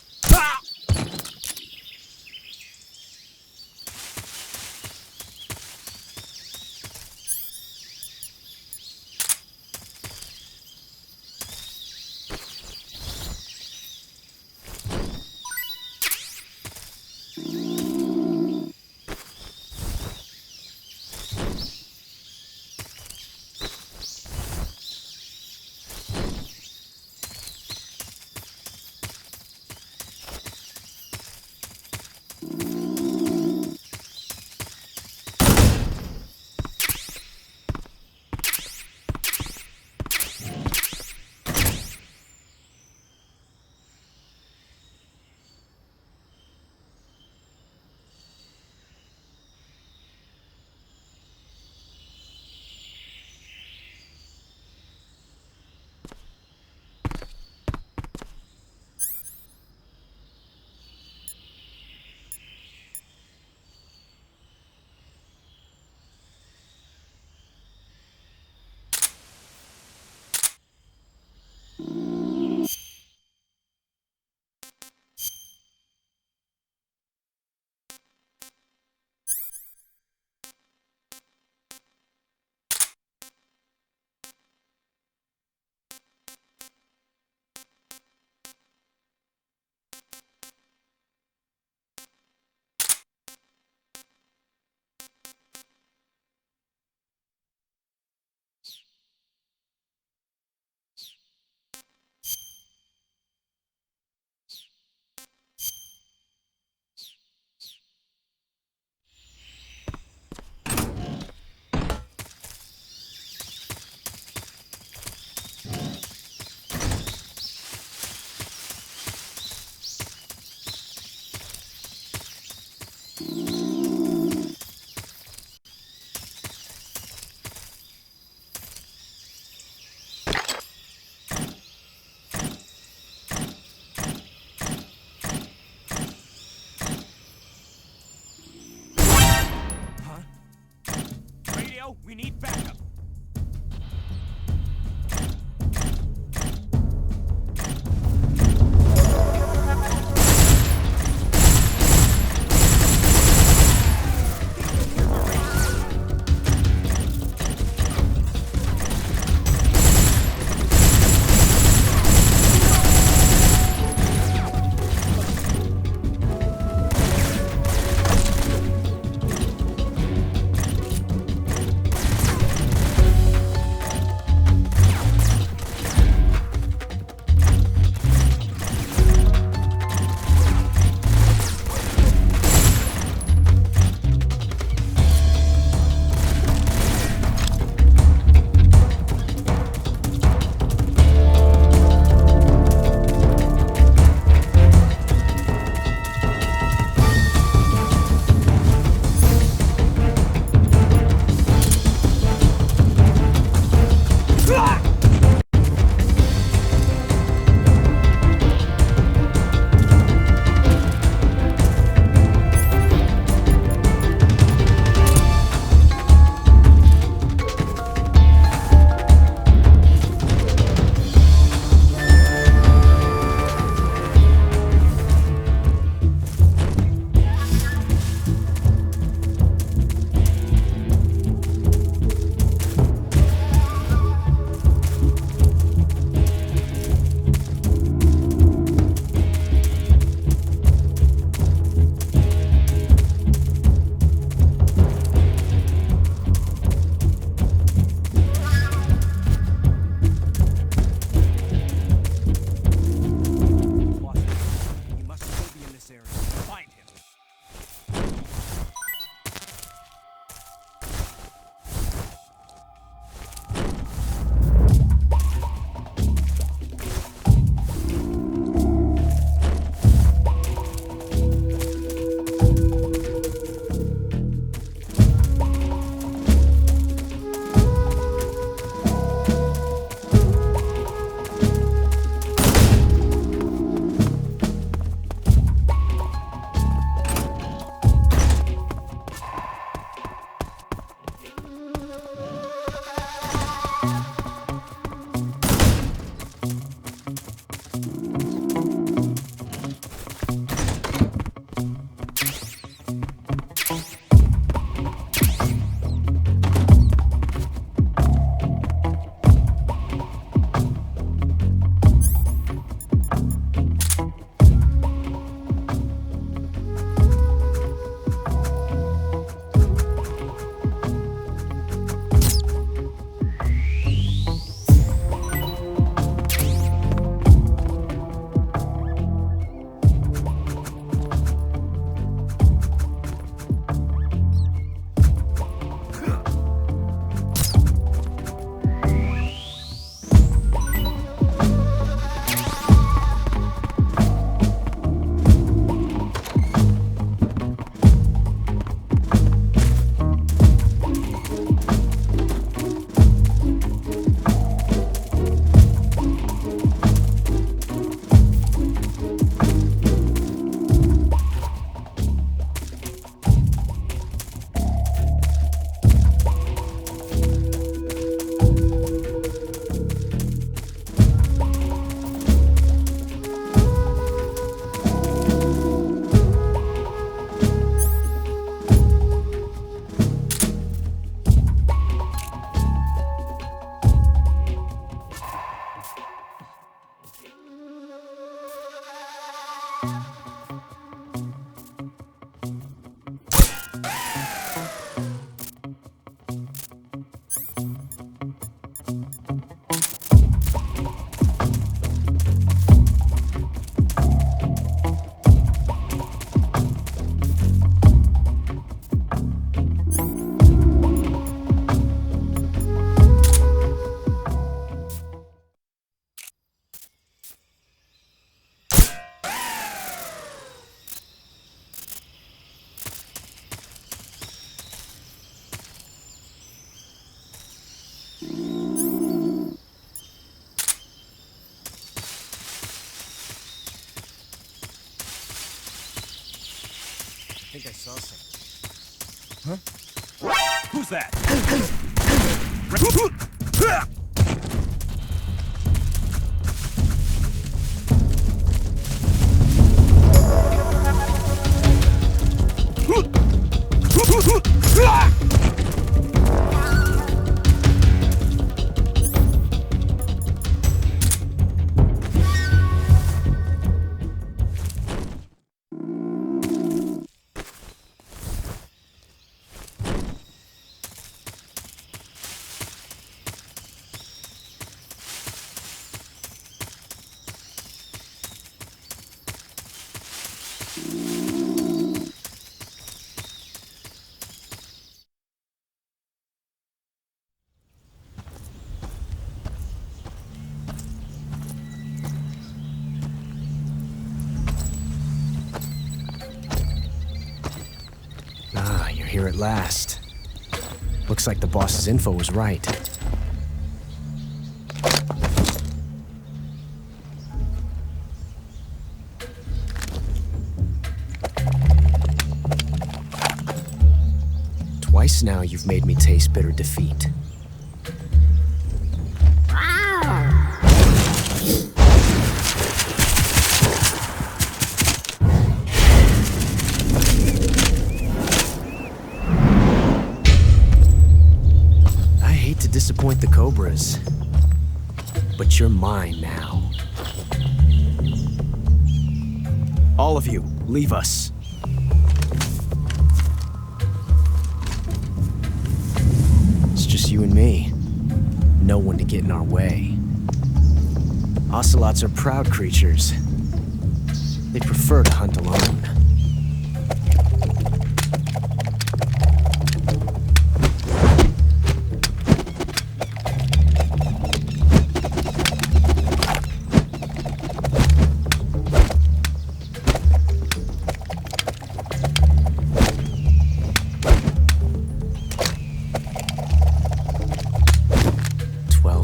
We need backup. think I saw something. Huh? Who's that? Ah, you're here at last. Looks like the boss's info was right. Twice now you've made me taste bitter defeat. Disappoint the Cobras, but you're mine now. All of you, leave us. It's just you and me. No one to get in our way. Ocelots are proud creatures. They prefer to hunt alone.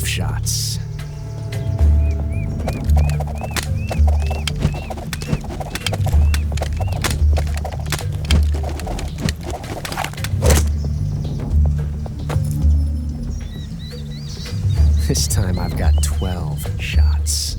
Shots. This time I've got 12 shots.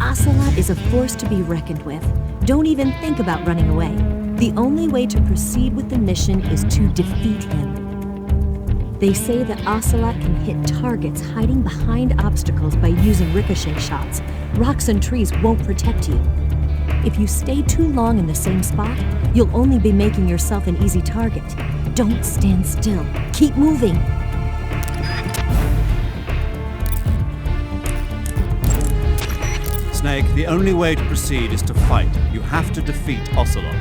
Ocelot is a force to be reckoned with. Don't even think about running away. The only way to proceed with the mission is to defeat him. They say that Ocelot can hit targets hiding behind obstacles by using ricochet shots. Rocks and trees won't protect you. If you stay too long in the same spot, you'll only be making yourself an easy target. Don't stand still. Keep moving. Snake, the only way to proceed is to fight. You have to defeat Ocelot.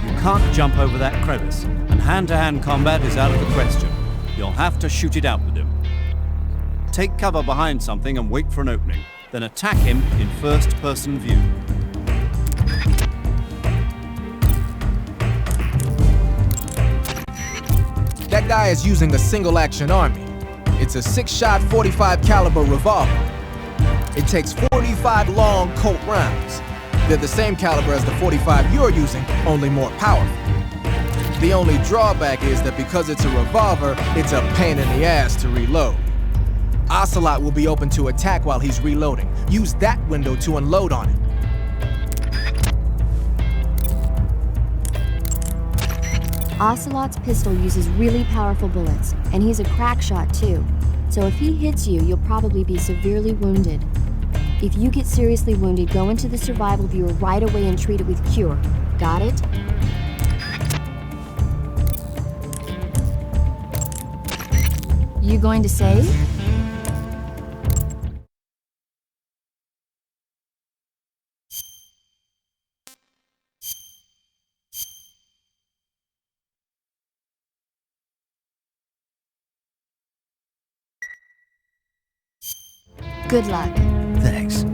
You can't jump over that crevice, and hand-to-hand combat is out of the question. You'll have to shoot it out with him. Take cover behind something and wait for an opening, then attack him in first-person view. That guy is using a single-action army. It's a 6-shot 45 caliber revolver. It takes 45 long Colt rounds. They're the same caliber as the 45 you're using, only more powerful. The only drawback is that because it's a revolver, it's a pain in the ass to reload. Ocelot will be open to attack while he's reloading. Use that window to unload on him. Ocelot's pistol uses really powerful bullets, and he's a crack shot too. So if he hits you, you'll probably be severely wounded. If you get seriously wounded, go into the survival viewer right away and treat it with cure. Got it? You going to save? Good luck. Thanks.